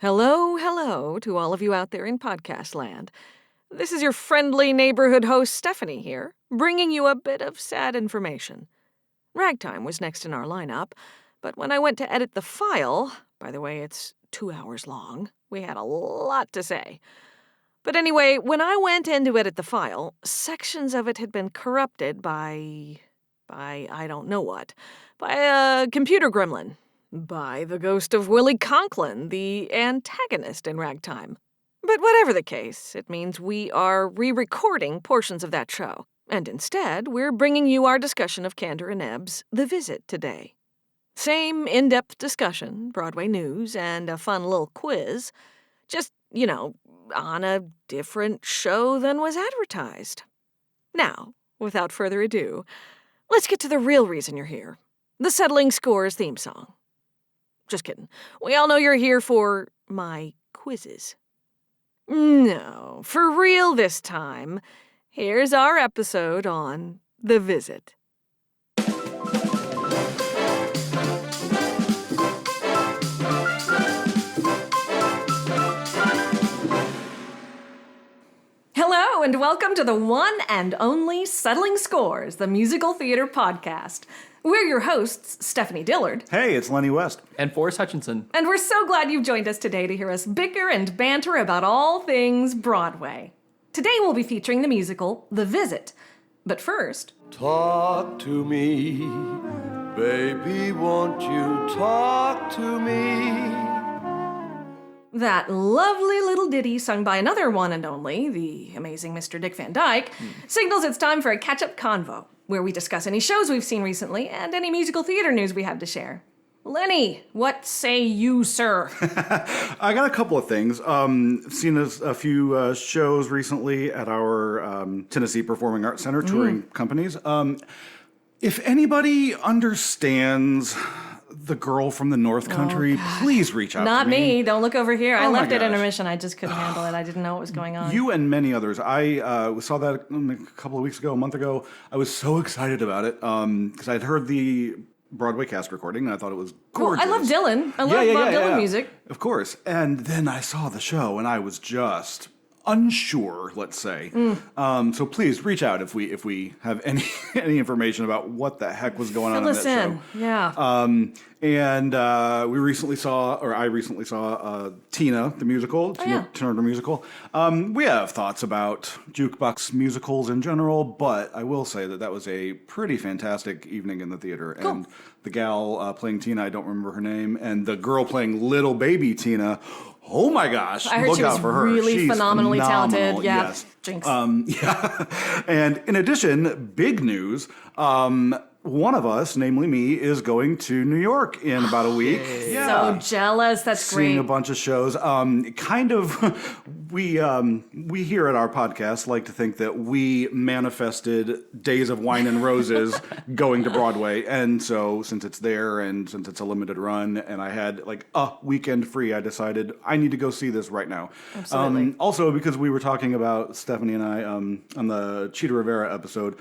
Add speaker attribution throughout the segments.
Speaker 1: Hello, hello to all of you out there in podcast land. This is your friendly neighborhood host, Stephanie, here, bringing you a bit of sad information. Ragtime was next in our lineup, but when I went to edit the file, by the way, it's 2 hours long, we had a lot to say. But anyway, when I went in to edit the file, sections of it had been corrupted by I don't know what, by a computer gremlin. By the ghost of Willie Conklin, the antagonist in Ragtime. But whatever the case, it means we are re-recording portions of that show, and instead we're bringing you our discussion of Kander and Ebb's The Visit today. Same in-depth discussion, Broadway news, and a fun little quiz, just, on a different show than was advertised. Now, without further ado, let's get to the real reason you're here, the Settling Scores theme song. Just kidding. We all know you're here for my quizzes. No, for real this time. Here's our episode on The Visit. Hello, and welcome to the one and only Settling Scores, the musical theater podcast. We're your hosts, Stephanie Dillard.
Speaker 2: Hey, it's Lenny West.
Speaker 3: And Forrest Hutchinson.
Speaker 1: And we're so glad you've joined us today to hear us bicker and banter about all things Broadway. Today we'll be featuring the musical, The Visit. But first...
Speaker 4: Talk to me, baby, won't you talk to me?
Speaker 1: That lovely little ditty sung by another one and only, the amazing Mr. Dick Van Dyke, signals it's time for a catch-up convo, where we discuss any shows we've seen recently and any musical theater news we have to share. Lenny, what say you, sir?
Speaker 2: I got a couple of things. Seen a few shows recently at our Tennessee Performing Arts Center touring companies. If anybody understands the girl from the North Country, please reach out to me.
Speaker 1: Not me. Don't look over here. I left at
Speaker 2: gosh.
Speaker 1: intermission. I just couldn't handle it. I didn't know what was going on.
Speaker 2: You and many others. I saw that a couple of weeks ago, a month ago. I was so excited about it because I'd heard the Broadway cast recording, and I thought it was gorgeous.
Speaker 1: Well, I love Dylan. I love Bob Dylan music.
Speaker 2: Of course. And then I saw the show, and I was just unsure, let's say. So please reach out if we have any information about what the heck was going on in that show.
Speaker 1: Yeah.
Speaker 2: And I recently saw Tina, the musical, Tina Turner musical. We have thoughts about jukebox musicals in general, but I will say that was a pretty fantastic evening in the theater.
Speaker 1: Cool.
Speaker 2: And the gal playing Tina, I don't remember her name, and the girl playing little baby Tina, oh my gosh,
Speaker 1: I heard
Speaker 2: look
Speaker 1: she was
Speaker 2: out for her.
Speaker 1: really
Speaker 2: She's
Speaker 1: phenomenally
Speaker 2: phenomenal.
Speaker 1: talented. Yeah.
Speaker 2: Yes.
Speaker 1: Jinx.
Speaker 2: And in addition, big news, one of us, namely me, is going to New York in about a week.
Speaker 1: So jealous. That's
Speaker 2: Seeing
Speaker 1: great.
Speaker 2: a bunch of shows. We here at our podcast like to think that we manifested Days of Wine and Roses going to Broadway. And so since it's there and since it's a limited run and I had like a weekend free, I decided I need to go see this right now.
Speaker 1: Absolutely.
Speaker 2: Also because we were talking about, Stephanie and I, on the Cheetah Rivera episode,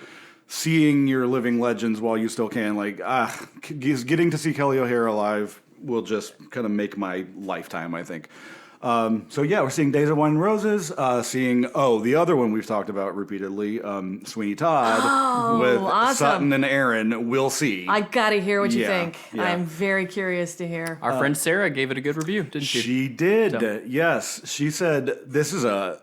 Speaker 2: seeing your living legends while you still can, getting to see Kelly O'Hara live will just kind of make my lifetime, I think. We're seeing Days of Wine and Roses, seeing, the other one we've talked about repeatedly, Sweeney Todd with
Speaker 1: awesome.
Speaker 2: Sutton and Aaron. We'll see.
Speaker 1: I gotta hear what you think.
Speaker 2: Yeah.
Speaker 1: I'm very curious to hear.
Speaker 3: Our friend Sarah gave it a good review, didn't she?
Speaker 2: She did,
Speaker 3: So.
Speaker 2: yes. She said, this is a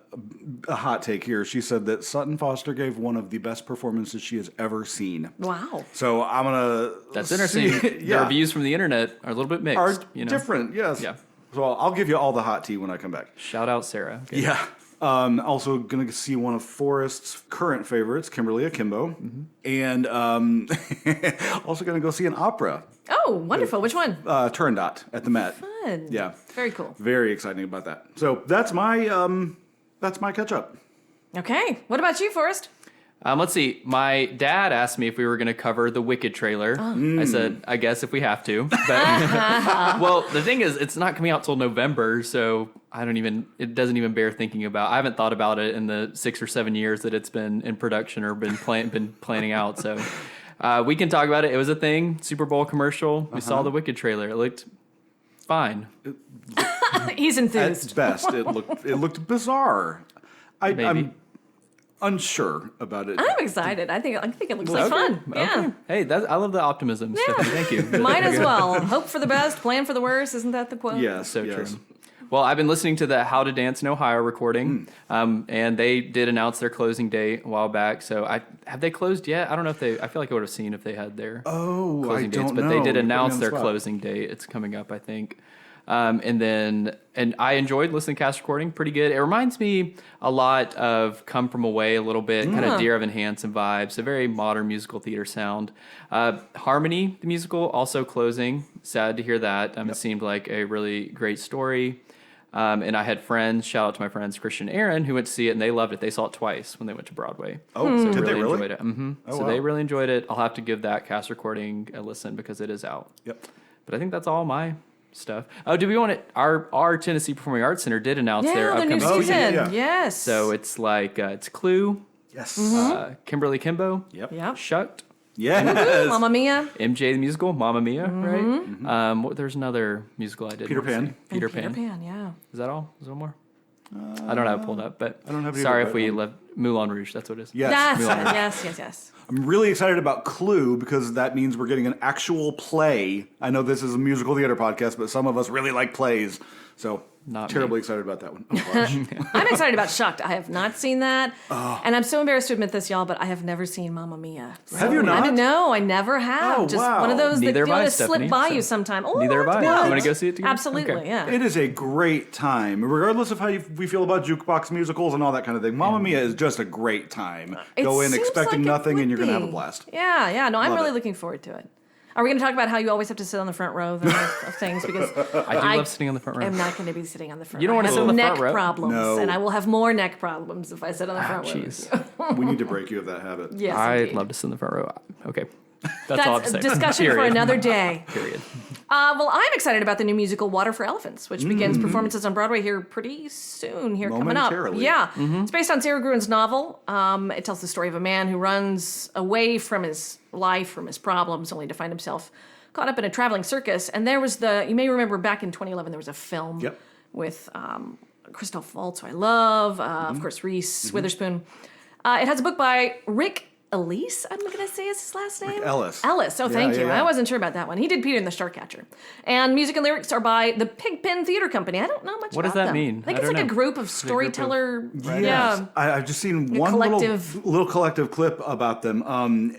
Speaker 2: hot take here. She said that Sutton Foster gave one of the best performances she has ever seen.
Speaker 1: Wow.
Speaker 2: So I'm going to
Speaker 3: That's interesting. The reviews from the internet are a little bit mixed.
Speaker 2: Are different, yes.
Speaker 3: Yeah.
Speaker 2: So I'll give you all the hot tea when I come back.
Speaker 3: Shout out Sarah. Okay.
Speaker 2: Yeah. Also going to see one of Forrest's current favorites, Kimberly Akimbo. And also going to go see an opera.
Speaker 1: Oh, wonderful. Which one?
Speaker 2: Turandot at the Met.
Speaker 1: Fun.
Speaker 2: Yeah.
Speaker 1: Very cool.
Speaker 2: Very exciting about that. So that's my catch up.
Speaker 1: Okay. What about you, Forrest?
Speaker 3: Let's see. My dad asked me if we were going to cover the Wicked trailer. I said, I guess if we have to. But well, the thing is, it's not coming out till November, so it doesn't even bear thinking about. I haven't thought about it in the 6 or 7 years that it's been in production or been planning out. So we can talk about it. It was a thing. Super Bowl commercial. We saw the Wicked trailer. It looked fine.
Speaker 1: He's enthused.
Speaker 2: At best, it looked bizarre.
Speaker 3: Maybe.
Speaker 2: I'm unsure about it.
Speaker 1: I'm excited. I think it looks like fun. Yeah.
Speaker 3: Hey, I love the optimism, Stephanie. Thank you.
Speaker 1: Might as well. Hope for the best, plan for the worst. Isn't that the quote?
Speaker 2: Yes,
Speaker 3: So
Speaker 2: yes.
Speaker 3: true. Well, I've been listening to the How to Dance in Ohio recording, and they did announce their closing date a while back. So have they closed yet? I don't know if they. I feel like I would have seen if they had their closing dates, but they did announce their closing date. It's coming up, I think. And I enjoyed listening to cast recording. Pretty good. It reminds me a lot of Come From Away a little bit, kind of Dear Evan Hansen vibes. A very modern musical theater sound. Harmony, the musical, also closing. Sad to hear that. It seemed like a really great story. And I had friends, shout out to my friends Christian and Aaron, who went to see it, and they loved it. They saw it twice when they went to Broadway.
Speaker 2: Oh,
Speaker 3: so
Speaker 2: did they really?
Speaker 3: enjoyed it. Mm-hmm.
Speaker 2: Oh,
Speaker 3: so
Speaker 2: wow.
Speaker 3: they really enjoyed it. I'll have to give that cast recording a listen because it is out.
Speaker 2: Yep.
Speaker 3: But I think that's all my stuff. Oh, do we want it? Our Tennessee Performing Arts Center did announce their
Speaker 1: the new
Speaker 3: upcoming
Speaker 1: season.
Speaker 2: yeah.
Speaker 1: Yes.
Speaker 3: So it's like it's Clue,
Speaker 2: Yes.
Speaker 3: Kimberly Kimbo,
Speaker 1: Yep.
Speaker 3: Shucked,
Speaker 2: Yes.
Speaker 1: Mamma Mia.
Speaker 3: MJ the musical, Mamma Mia, right? There's another musical I did.
Speaker 2: Peter
Speaker 3: want to
Speaker 2: Pan.
Speaker 3: see. Peter Pan.
Speaker 1: Peter Pan, yeah.
Speaker 3: Is that all? Is there one more? I don't have it pulled up, but
Speaker 2: I don't have it
Speaker 3: sorry
Speaker 2: either,
Speaker 3: if we
Speaker 2: but,
Speaker 3: left Moulin Rouge. That's what it is.
Speaker 2: Yes.
Speaker 1: That's it. Yes.
Speaker 2: I'm really excited about Clue because that means we're getting an actual play. I know this is a musical theater podcast, but some of us really like plays. So
Speaker 3: Not
Speaker 2: terribly
Speaker 3: me.
Speaker 2: excited about that one. Oh, gosh.
Speaker 1: I'm excited about Shucked. I have not seen that. And I'm so embarrassed to admit this, y'all, but I have never seen Mamma Mia.
Speaker 2: Have you not?
Speaker 1: No, I never have.
Speaker 2: Oh,
Speaker 1: Just
Speaker 2: wow.
Speaker 1: one of those
Speaker 3: Neither
Speaker 1: that
Speaker 3: have I,
Speaker 1: just slip
Speaker 3: Stephanie,
Speaker 1: by
Speaker 3: so-
Speaker 1: you sometime. Oh,
Speaker 3: Neither have I.
Speaker 1: what?
Speaker 3: You wanna go see it together?
Speaker 1: Absolutely,
Speaker 3: Okay.
Speaker 1: yeah.
Speaker 2: It is a great time, regardless of how we feel about jukebox musicals and all that kind of thing. Mamma Mia is just a great time.
Speaker 1: It
Speaker 2: Go in
Speaker 1: seems
Speaker 2: expecting
Speaker 1: like it
Speaker 2: nothing,
Speaker 1: would
Speaker 2: and you're going to have a
Speaker 1: be.
Speaker 2: blast.
Speaker 1: Yeah. No, I'm
Speaker 2: Love
Speaker 1: really
Speaker 2: it.
Speaker 1: looking forward to it. Are we going to talk about how you always have to sit on the front row of things? Because
Speaker 3: I do love sitting on the front row.
Speaker 1: I'm not going to be sitting on the front row.
Speaker 3: You don't wanna
Speaker 1: I have
Speaker 3: sit on the
Speaker 1: neck
Speaker 3: front row?
Speaker 1: problems,
Speaker 2: No.
Speaker 1: and I will have more neck problems if I sit on the front row.
Speaker 3: Jeez.
Speaker 2: We need to break you of that habit.
Speaker 1: Yes,
Speaker 3: I'd
Speaker 1: indeed.
Speaker 3: love to sit in the front row. Okay. That's all I have to say.
Speaker 1: a discussion for
Speaker 3: Period.
Speaker 1: another day.
Speaker 3: Period.
Speaker 1: Well, I'm excited about the new musical Water for Elephants, which begins performances on Broadway here pretty soon. Coming up.
Speaker 2: Momentarily.
Speaker 1: Yeah, it's based on Sarah Gruen's novel. It tells the story of a man who runs away from his life, from his problems, only to find himself caught up in a traveling circus. And there was you may remember back in 2011, there was a film
Speaker 2: Yep.
Speaker 1: with Christoph Waltz, who I love, of course, Reese Witherspoon. It has a book by Rick Elise, I'm going to say is his last name.
Speaker 2: Ellis.
Speaker 1: Ellis. Oh, thank
Speaker 2: Yeah,
Speaker 1: you.
Speaker 2: yeah.
Speaker 1: I wasn't sure about that one. He did Peter and the Starcatcher. And music and lyrics are by the Pigpen Theater Company. I don't know much
Speaker 3: What does
Speaker 1: about
Speaker 3: that
Speaker 1: them.
Speaker 3: mean?
Speaker 1: I think
Speaker 3: I
Speaker 1: it's
Speaker 3: don't
Speaker 1: like a
Speaker 3: know.
Speaker 1: group of storyteller.
Speaker 2: Yes.
Speaker 1: Yeah.
Speaker 2: I've just seen one
Speaker 1: collective-
Speaker 2: little collective clip about them.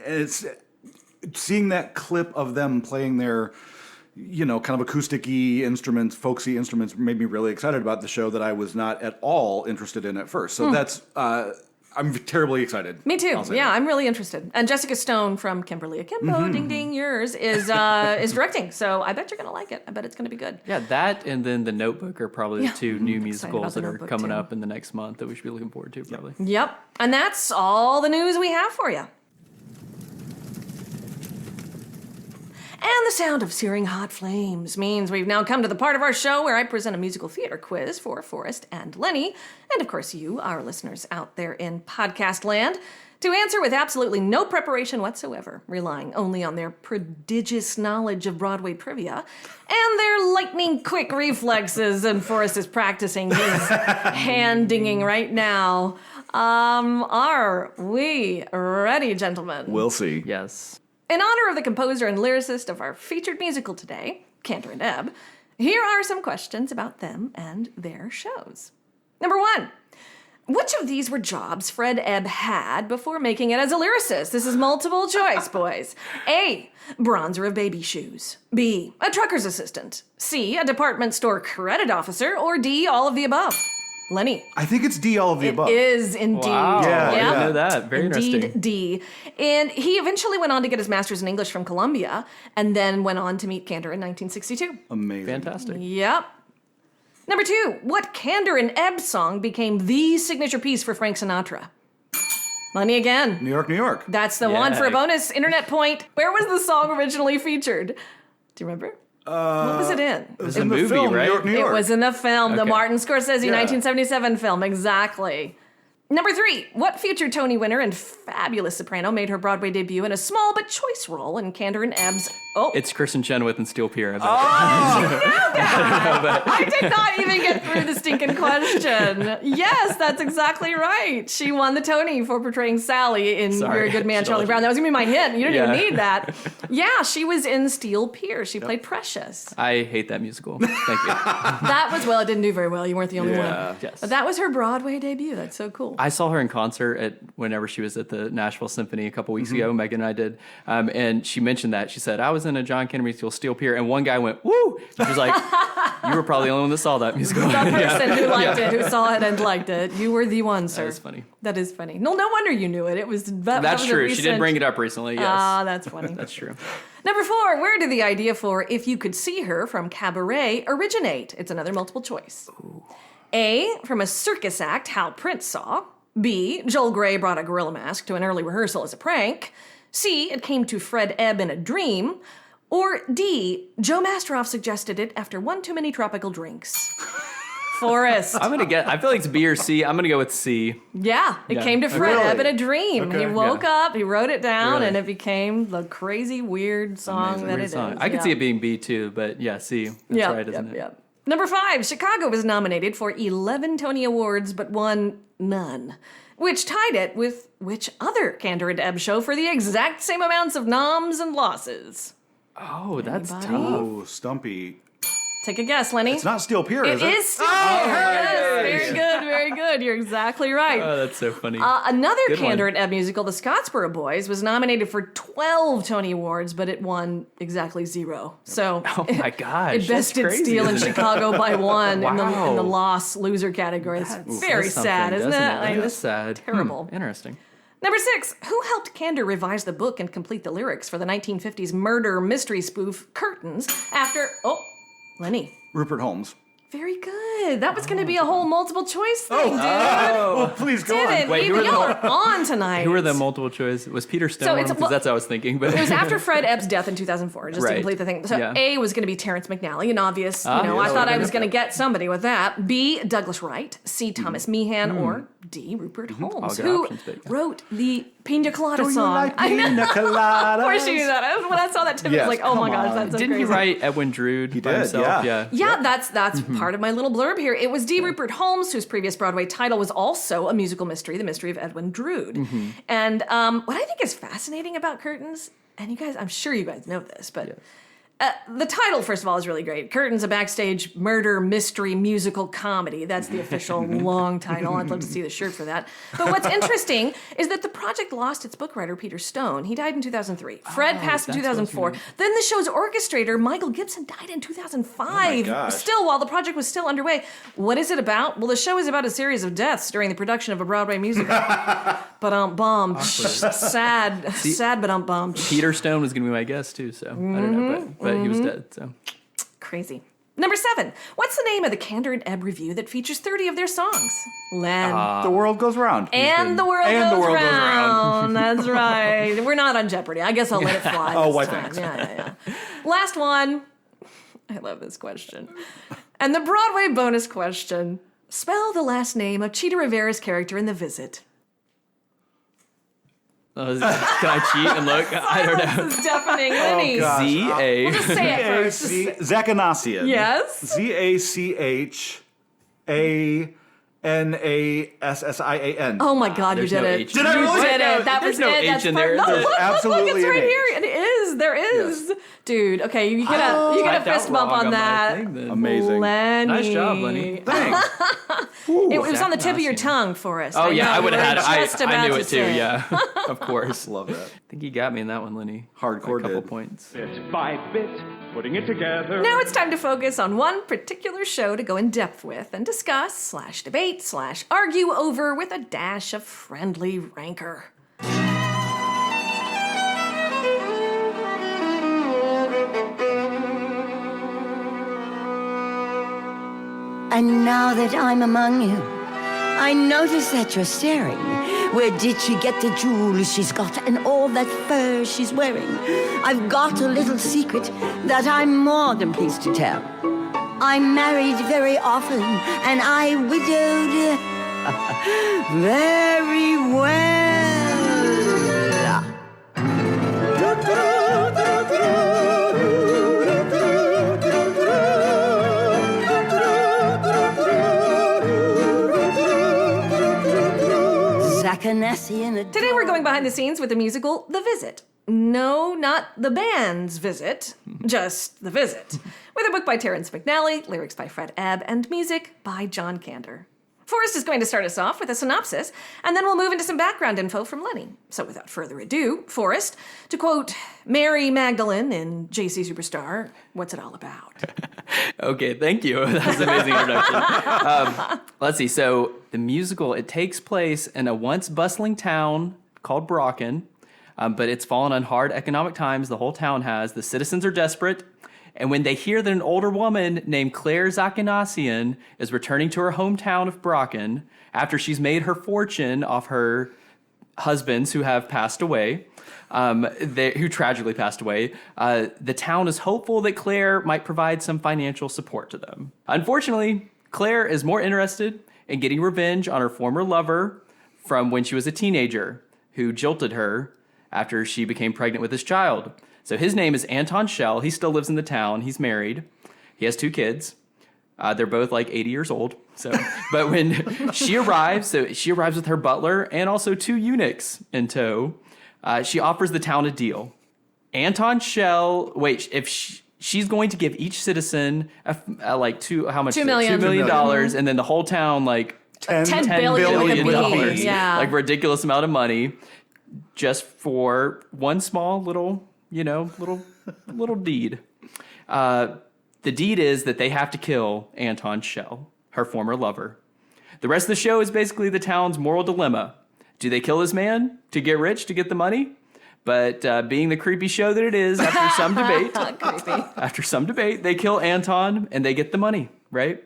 Speaker 2: It's seeing that clip of them playing their, kind of acoustic-y instruments, folksy instruments, made me really excited about the show that I was not at all interested in at first. So that's I'm terribly excited.
Speaker 1: Me too.
Speaker 2: I'll say
Speaker 1: Yeah,
Speaker 2: that.
Speaker 1: I'm really interested. And Jessica Stone from Kimberly Akimbo, ding ding, yours, is directing. So I bet you're going to like it. I bet it's going to be good.
Speaker 3: Yeah, that and then The Notebook are probably
Speaker 1: Yeah.
Speaker 3: the two new
Speaker 1: Excited
Speaker 3: musicals
Speaker 1: about The
Speaker 3: that are
Speaker 1: Notebook,
Speaker 3: coming
Speaker 1: too.
Speaker 3: up in the next month that we should be looking forward to, probably.
Speaker 1: Yep. And that's all the news we have for you. And the sound of searing hot flames means we've now come to the part of our show where I present a musical theater quiz for Forrest and Lenny, and of course you, our listeners out there in podcast land, to answer with absolutely no preparation whatsoever, relying only on their prodigious knowledge of Broadway trivia and their lightning-quick reflexes, and Forrest is practicing his hand-dinging right now. Are we ready, gentlemen?
Speaker 2: We'll see.
Speaker 3: Yes.
Speaker 1: In honor of the composer and lyricist of our featured musical today, Kander and Ebb, here are some questions about them and their shows. Number 1. Which of these were jobs Fred Ebb had before making it as a lyricist? This is multiple choice, boys. A. Bronzer of baby shoes. B. A trucker's assistant. C. A department store credit officer. Or D. All of the above. Lenny.
Speaker 2: I think it's D, all of the above.
Speaker 1: It is indeed.
Speaker 3: Wow.
Speaker 2: Yeah,
Speaker 3: I didn't
Speaker 2: yeah.
Speaker 3: know that. Very
Speaker 1: Indeed,
Speaker 3: interesting.
Speaker 1: D. And he eventually went on to get his master's in English from Columbia and then went on to meet Kander in 1962.
Speaker 2: Amazing.
Speaker 3: Fantastic.
Speaker 1: Yep. Number 2. What Kander and Ebb song became the signature piece for Frank Sinatra? Lenny again.
Speaker 2: New York, New York.
Speaker 1: That's the one for a
Speaker 3: Yeah.
Speaker 1: bonus internet point. Where was the song originally featured? Do you remember? What was it in?
Speaker 2: It was
Speaker 3: a
Speaker 2: in the
Speaker 3: movie,
Speaker 2: film,
Speaker 3: right?
Speaker 2: New York, New York.
Speaker 1: It was in the film, the
Speaker 3: Okay.
Speaker 1: Martin Scorsese
Speaker 2: Yeah.
Speaker 1: 1977 film. Exactly. Number 3, what future Tony winner and fabulous soprano made her Broadway debut in a small but choice role in Kander and Ebb's... Oh,
Speaker 3: It's Kristen Chenoweth and Steel Pier.
Speaker 1: I did not even get through the stinking question. Yes, that's exactly right. She won the Tony for portraying Sally in Very Good Man, Charlie Brown. That was going to be my hint. You didn't even need that. Yeah, she was in Steel Pier. She played Precious.
Speaker 3: I hate that musical. Thank you.
Speaker 1: That was, well, it didn't do very well. You weren't the only one.
Speaker 3: Yes.
Speaker 1: But that was her Broadway debut. That's so cool.
Speaker 3: I saw her in concert whenever she was at the Nashville Symphony a couple weeks ago. Megan and I did. And she mentioned that. She said, I was in a John Candy musical, Steel Pier, and one guy went, woo! She was like, you were probably the only one that saw that musical.
Speaker 1: That person who liked it, who saw it and liked it. You were the one, sir.
Speaker 3: That is funny.
Speaker 1: That is funny. No wonder you knew it. It was
Speaker 3: That's true. She did bring it up recently, yes.
Speaker 1: Ah, that's funny.
Speaker 3: That's true.
Speaker 1: Number 4, where did the idea for If You Could See Her from Cabaret originate? It's another multiple choice. Ooh. A, from a circus act Hal Prince saw. B, Joel Grey brought a gorilla mask to an early rehearsal as a prank. C, it came to Fred Ebb in a dream. Or D, Joe Masteroff suggested it after one too many tropical drinks. Forrest.
Speaker 3: I'm going to get, I feel like it's B or C. I'm going to go with C.
Speaker 1: Yeah, it came to Fred Ebb in a dream.
Speaker 2: Okay.
Speaker 1: He woke up, he wrote it down, and it became the crazy, weird song that it is.
Speaker 3: I could see it being B too, but yeah, C. That's right, isn't it?
Speaker 1: Number 5, Chicago was nominated for 11 Tony Awards, but won none, which tied it with which other Kander and Ebb show for the exact same amounts of noms and losses?
Speaker 3: Oh, that's
Speaker 1: Anybody?
Speaker 3: tough.
Speaker 2: Oh, Stumpy.
Speaker 1: Take a guess, Lenny.
Speaker 2: It's not Steel Pier, is it?
Speaker 1: It is Steel Pier. Yes, very good, very good. You're exactly right.
Speaker 3: Oh, that's so funny.
Speaker 1: Another
Speaker 3: Good
Speaker 1: Kander
Speaker 3: one.
Speaker 1: and Ebb musical, The Scottsboro Boys, was nominated for 12 Tony Awards, but it won exactly 0. So
Speaker 3: Oh my gosh,
Speaker 1: it
Speaker 3: that's
Speaker 1: bested
Speaker 3: crazy,
Speaker 1: Steel in
Speaker 3: isn't it?
Speaker 1: Chicago by 1 in
Speaker 3: Wow.
Speaker 1: the loser category. It's very
Speaker 3: That's
Speaker 1: sad,
Speaker 3: something,
Speaker 1: isn't it?
Speaker 3: doesn't
Speaker 1: I mean,
Speaker 3: It is
Speaker 1: it's
Speaker 3: sad.
Speaker 1: terrible.
Speaker 3: Interesting.
Speaker 1: Number 6, who helped Kander revise the book and complete the lyrics for the 1950s murder mystery spoof Curtains after... Oh, Lenny.
Speaker 2: Rupert Holmes.
Speaker 1: Very good. That was going to be a whole multiple choice thing, dude.
Speaker 2: Oh, please go
Speaker 1: Did
Speaker 2: on.
Speaker 1: it?
Speaker 3: Wait, who are
Speaker 1: Y'all
Speaker 3: the-
Speaker 1: are on tonight.
Speaker 3: Who were the multiple choice? Was Peter Stone
Speaker 1: it's-
Speaker 3: one? Because that's what I was thinking. But
Speaker 1: It was after Fred Ebb's death in 2004, just to
Speaker 3: Right.
Speaker 1: complete the thing. So
Speaker 3: Yeah.
Speaker 1: A was going to be Terrence McNally, an obvious,
Speaker 3: yeah,
Speaker 1: I
Speaker 3: that
Speaker 1: thought
Speaker 3: would've
Speaker 1: I
Speaker 3: been
Speaker 1: was
Speaker 3: it.
Speaker 1: going to get somebody with that. B, Douglas Wright. C, Thomas Meehan. Or D, Rupert Holmes,
Speaker 3: good
Speaker 1: who
Speaker 3: options, but yeah.
Speaker 1: wrote the Pina Colada
Speaker 2: Do you
Speaker 1: song.
Speaker 2: like
Speaker 1: I know.
Speaker 2: pina coladas?
Speaker 1: Of course you knew that. When I saw that tip, I
Speaker 2: Yes,
Speaker 1: was like, oh my
Speaker 2: come
Speaker 1: gosh,
Speaker 2: on.
Speaker 1: that's so
Speaker 3: didn't
Speaker 1: crazy.
Speaker 3: he write Edwin Drood by
Speaker 2: did,
Speaker 3: himself?
Speaker 2: yeah.
Speaker 1: Yeah, that's part of my little blurb here. It was D. Rupert Holmes, whose previous Broadway title was also a musical mystery, The Mystery of Edwin Drood. And what I think is fascinating about Curtains, and you guys, I'm sure you guys know this, but the title, first of all, is really great. Curtains, a backstage murder mystery musical comedy. That's the official long title. I'd love to see the shirt for that. But what's interesting is that the project lost its book writer, Peter Stone. He died in 2003. Fred passed in
Speaker 3: that's what
Speaker 1: 2004. Then the show's orchestrator, Michael Gibson, died in 2005.
Speaker 2: gosh.
Speaker 1: Still, while the project was still underway. What is it about? Well, the show is about a series of deaths during the production of a Broadway musical. But sad, but
Speaker 3: Peter Stone was going to be my guess too, so I don't know, but he was dead. So
Speaker 1: crazy. Number 7. What's the name of the Kander and Ebb review that features 30 of their songs? Len.
Speaker 2: The world goes round.
Speaker 1: And the world goes round. That's right. We're not on Jeopardy. I guess I'll let it fly.
Speaker 2: Oh,
Speaker 1: this
Speaker 2: why,
Speaker 1: time.
Speaker 2: thanks.
Speaker 1: Yeah. Last one. I love this question. And the Broadway bonus question. Spell the last name of Cheetah Rivera's character in The Visit.
Speaker 3: can I cheat and look? I don't know.
Speaker 1: This is deafening. Lenny.
Speaker 2: gosh.
Speaker 3: Z-A.
Speaker 1: We'll just say it first. Just say-
Speaker 2: Zachanassian.
Speaker 1: Yes?
Speaker 2: Zachanassian.
Speaker 1: Oh my God, you
Speaker 3: There's
Speaker 1: did
Speaker 3: no
Speaker 1: it.
Speaker 3: H
Speaker 1: You
Speaker 3: in there.
Speaker 1: did it.
Speaker 3: No,
Speaker 1: That
Speaker 3: there's
Speaker 1: was
Speaker 3: no
Speaker 1: it.
Speaker 3: H
Speaker 1: That's
Speaker 3: in there.
Speaker 1: No,
Speaker 3: There's
Speaker 1: look,
Speaker 2: absolutely
Speaker 1: it's
Speaker 2: an
Speaker 1: right
Speaker 2: H.
Speaker 1: here. It is. There is. Dude, okay, you get a fist bump on that.
Speaker 2: Amazing.
Speaker 1: Lenny.
Speaker 3: Nice job, Lenny.
Speaker 2: Thanks.
Speaker 1: It was on the tip of your tongue, Forrest.
Speaker 3: Oh yeah, I
Speaker 1: know,
Speaker 3: would
Speaker 1: you
Speaker 3: have
Speaker 1: were
Speaker 3: had it.
Speaker 1: just
Speaker 3: I
Speaker 1: about
Speaker 3: knew
Speaker 1: to
Speaker 3: it too.
Speaker 1: say
Speaker 3: Yeah, of course.
Speaker 2: Love that.
Speaker 3: I think you got me in that one, Lenny.
Speaker 2: Hardcore
Speaker 3: A couple
Speaker 2: did.
Speaker 3: points.
Speaker 5: Bit by bit, putting it together.
Speaker 1: Now it's time to focus on one particular show to go in depth with and discuss, /debate, /argue over with a dash of friendly rancor.
Speaker 6: And now that I'm among you, I notice that you're staring. Where did she get the jewels she's got and all that fur she's wearing? I've got a little secret that I'm more than pleased to tell. I'm married very often, and I widowed Very well. Zachanassian.
Speaker 1: Today we're going behind the scenes with the musical The Visit. No, not the band's visit, just The Visit. With a book by Terrence McNally, lyrics by Fred Ebb, and music by John Kander. Forrest is going to start us off with a synopsis, and then we'll move into some background info from Lenny. So without further ado, Forrest, to quote Mary Magdalene in JC Superstar, what's it all about?
Speaker 3: Okay, thank you. That was an amazing introduction. Let's see. So the musical, it takes place in a once bustling town called Brocken, but it's fallen on hard economic times. The whole town has. The citizens are desperate. And when they hear that an older woman named Claire Zachanassian is returning to her hometown of Brocken after she's made her fortune off her husbands who have passed away, who tragically passed away, the town is hopeful that Claire might provide some financial support to them. Unfortunately, Claire is more interested in getting revenge on her former lover from when she was a teenager, who jilted her after she became pregnant with his child. So his name is Anton Schell. He still lives in the town. He's married. He has 2 kids. They're both like 80 years old. So, but when she arrives with her butler and also 2 eunuchs in tow. She offers the town a deal. Anton Schell, she's going to give each citizen like $2 million, and then the whole town like
Speaker 1: $10 billion. Yeah.
Speaker 3: Like ridiculous amount of money, just for one small little deed. The deed is that they have to kill Anton Schell, her former lover. The rest of the show is basically the town's moral dilemma. Do they kill this man to get rich, to get the money? But being the creepy show that it is, after some debate, they kill Anton and they get the money, right?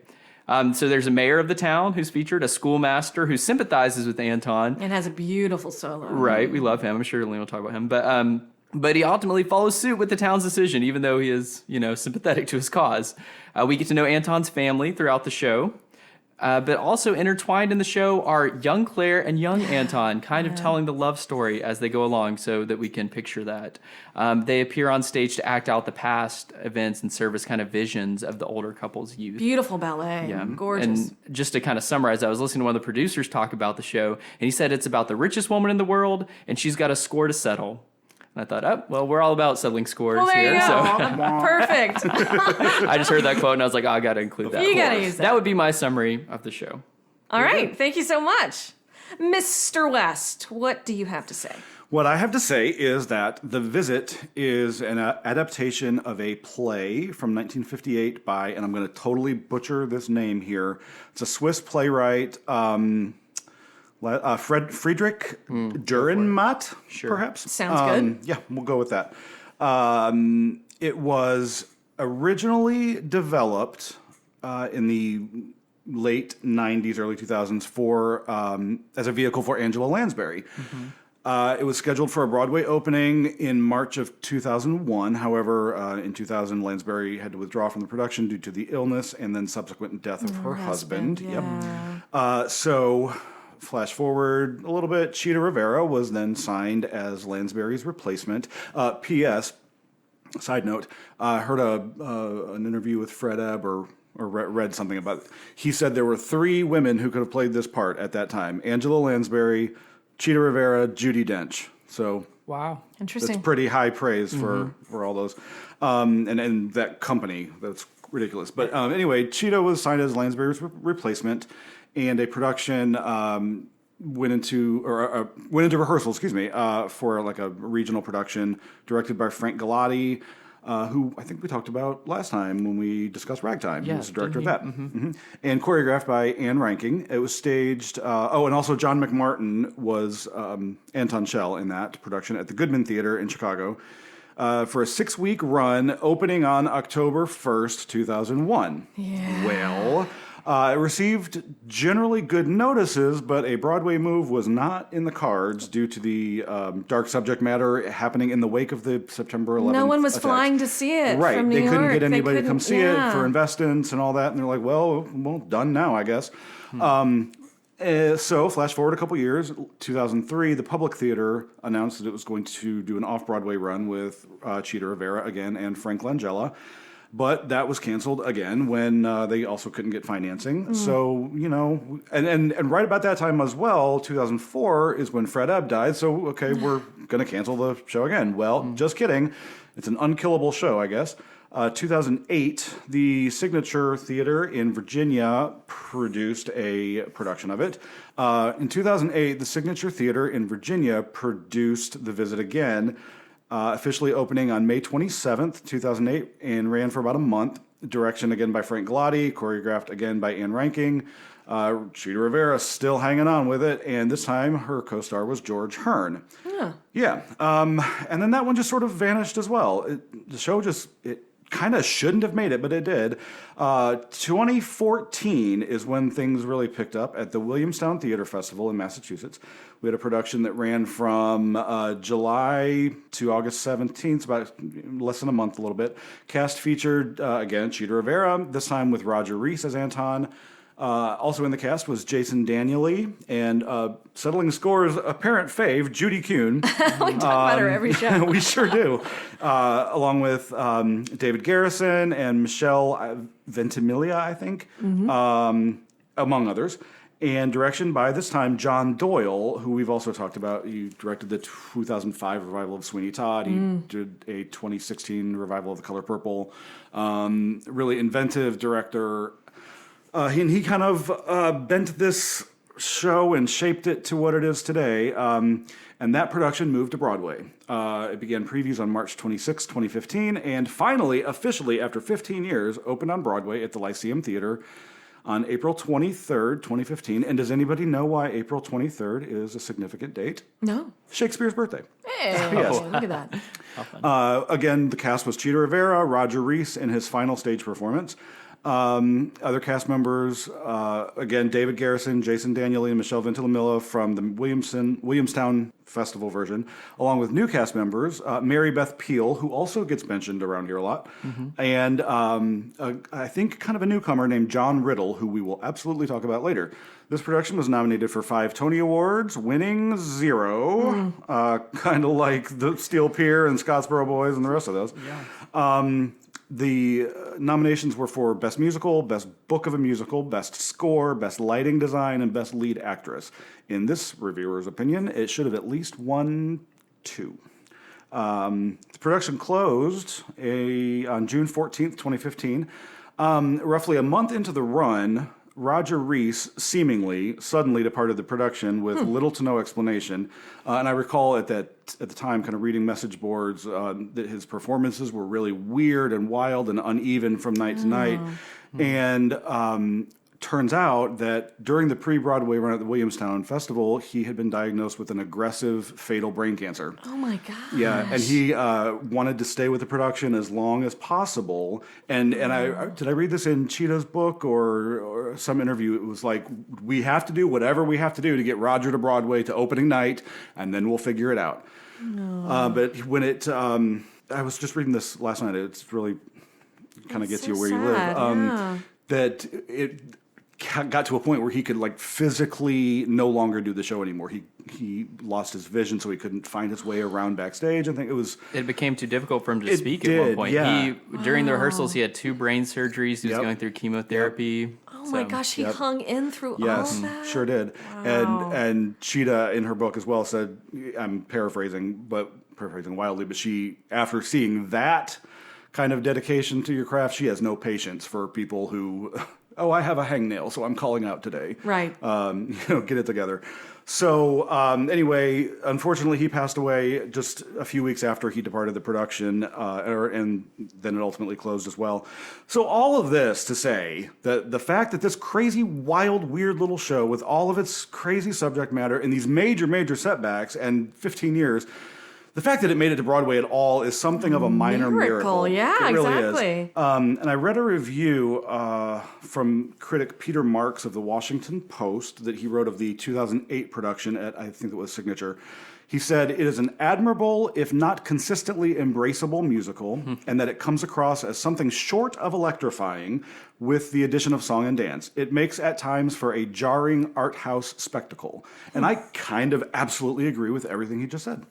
Speaker 3: So there's a mayor of the town who's featured, a schoolmaster who sympathizes with Anton.
Speaker 1: And has a beautiful solo.
Speaker 3: Right, we love him. I'm sure Lynn will talk about him. But he ultimately follows suit with the town's decision, even though he is, sympathetic to his cause. We get to know Anton's family throughout the show. But also intertwined in the show are young Claire and young Anton, kind of telling the love story as they go along so that we can picture that. They appear on stage to act out the past events and serve as kind of visions of the older couple's youth.
Speaker 1: Beautiful ballet. Yeah. Gorgeous.
Speaker 3: And just to kind of summarize, I was listening to one of the producers talk about the show, and he said it's about the richest woman in the world, and she's got a score to settle. And I thought, we're all about settling scores here. So
Speaker 1: perfect.
Speaker 3: I just heard that quote and I was like, I got to include that.
Speaker 1: You got to use that.
Speaker 3: That would be my summary of the show.
Speaker 1: All right. Thank you so much. Mr. West, what do you have to say?
Speaker 2: What I have to say is that The Visit is an adaptation of a play from 1958 by, and I'm going to totally butcher this name here, it's a Swiss playwright, Friedrich Dürrenmatt, perhaps?
Speaker 1: Sounds good.
Speaker 2: Yeah, we'll go with that. It was originally developed in the late 90s, early 2000s as a vehicle for Angela Lansbury. Mm-hmm. It was scheduled for a Broadway opening in March of 2001. However, in 2000, Lansbury had to withdraw from the production due to the illness and then subsequent death of her husband.
Speaker 1: Yeah.
Speaker 2: Yep. So... Flash forward a little bit, Chita Rivera was then signed as Lansbury's replacement. P.S., side note, I heard an interview with Fred Ebb or read something about it. He said there were 3 women who could have played this part at that time. Angela Lansbury, Chita Rivera, Judi Dench. So
Speaker 3: wow,
Speaker 1: interesting.
Speaker 2: That's pretty high praise for all those. And that company, that's ridiculous. But anyway, Chita was signed as Lansbury's replacement. And a production went into rehearsal, for like a regional production directed by Frank Galati, who I think we talked about last time when we discussed Ragtime.
Speaker 3: Yeah,
Speaker 2: he was the director of that. Mm-hmm. And choreographed by Anne Ranking. It was staged, and also John McMartin was Anton Schell in that production at the Goodman Theater in Chicago for a 6-week run, opening on October 1st, 2001.
Speaker 1: Yeah.
Speaker 2: Well... it received generally good notices, but a Broadway move was not in the cards due to the dark subject matter happening in the wake of the September 11th
Speaker 1: No one was
Speaker 2: attacks.
Speaker 1: flying to see it
Speaker 2: Right.
Speaker 1: from New
Speaker 2: They couldn't
Speaker 1: York.
Speaker 2: get anybody to come see it for investments and all that. And they're like, well, done now, I guess. So, flash forward a couple years, 2003, the Public Theater announced that it was going to do an off-Broadway run with Chita Rivera again and Frank Langella. But that was canceled again when they also couldn't get financing. So, and right about that time as well, 2004 is when Fred Ebb died. So, okay, we're going to cancel the show again. Well, just kidding. It's an unkillable show, I guess. 2008, the Signature Theater in Virginia produced a production of it. In 2008, the Signature Theater in Virginia produced The Visit Again, officially opening on May 27th, 2008, and ran for about a month. Direction again by Frank Galati, choreographed again by Ann Ranking. Chita Rivera still hanging on with it, and this time her co-star was George Hearn. Yeah. And then that one just sort of vanished as well. The show it kind of shouldn't have made it, but it did. 2014 is when things really picked up at the Williamstown Theater Festival in Massachusetts. We had a production that ran from July to August 17th, about less than a month, a little bit. Cast featured, again, Chita Rivera, this time with Roger Rees as Anton. Also in the cast was Jason Daniely and settling scores apparent fave, Judy Kuhn.
Speaker 1: We talk about her every show.
Speaker 2: We sure do. Along with David Garrison and Michelle Ventimiglia, I think, among others. And direction by, this time, John Doyle, who we've also talked about. He directed the 2005 revival of Sweeney Todd. He did a 2016 revival of The Color Purple. Really inventive director. He kind of bent this show and shaped it to what it is today. And that production moved to Broadway. It began previews on March 26, 2015, and finally, officially, after 15 years, opened on Broadway at the Lyceum Theater on April 23rd, 2015. And does anybody know why April 23rd is a significant date?
Speaker 1: No.
Speaker 2: Shakespeare's birthday.
Speaker 1: Hey,
Speaker 2: Yes.
Speaker 1: look at that.
Speaker 2: Again, the cast was Chita Rivera, Roger Rees in his final stage performance. Other cast members, again, David Garrison, Jason Daniely, and Michelle Ventimiglia from the Williamstown Festival version, along with new cast members, Mary Beth Peel, who also gets mentioned around here a lot, and I think kind of a newcomer named John Riddle, who we will absolutely talk about later. This production was nominated for 5 Tony Awards, winning 0, kind of like the Steel Pier and Scottsboro Boys and the rest of those. Yeah. The nominations were for Best Musical, Best Book of a Musical, Best Score, Best Lighting Design, and Best Lead Actress. In this reviewer's opinion, it should have at least won 2. The production closed on June 14th, 2015. Roughly a month into the run, Roger Rees seemingly suddenly departed the production with little to no explanation. And I recall at the time kind of reading message boards that his performances were really weird and wild and uneven from night to night. And turns out that during the pre-Broadway run at the Williamstown Festival, he had been diagnosed with an aggressive, fatal brain cancer.
Speaker 1: Oh, my gosh.
Speaker 2: Yeah, and he wanted to stay with the production as long as possible. And did I read this in Chita's book or some interview? It was like, we have to do whatever we have to do to get Roger to Broadway to opening night, and then we'll figure it out. No. But when I was just reading this last night. It's really kind of gets you where you live. That it got to a point where he could physically no longer do the show anymore. He lost his vision, so he couldn't find his way around backstage. I think it became
Speaker 3: too difficult for him to speak at one point.
Speaker 2: Yeah.
Speaker 3: During the rehearsals, he had 2 brain surgeries. He was going through chemotherapy.
Speaker 1: Oh my gosh, he hung in through all of that?
Speaker 2: Sure did. Wow. And Chita, in her book as well, said, I'm paraphrasing wildly, but she, after seeing that kind of dedication to your craft, she has no patience for people who... I have a hangnail, so I'm calling out today.
Speaker 1: Right.
Speaker 2: Get it together. So anyway, unfortunately, he passed away just a few weeks after he departed the production, and then it ultimately closed as well. So all of this to say that the fact that this crazy, wild, weird little show with all of its crazy subject matter and these major, major setbacks and 15 years... The fact that it made it to Broadway at all is something of a minor miracle.
Speaker 1: Yeah,
Speaker 2: it really
Speaker 1: exactly.
Speaker 2: Is. And I read a review from critic Peter Marks of the Washington Post that he wrote of the 2008 production at, I think it was Signature. He said, it is an admirable, if not consistently embraceable musical, and that it comes across as something short of electrifying with the addition of song and dance. It makes at times for a jarring art house spectacle. And I kind of absolutely agree with everything he just said.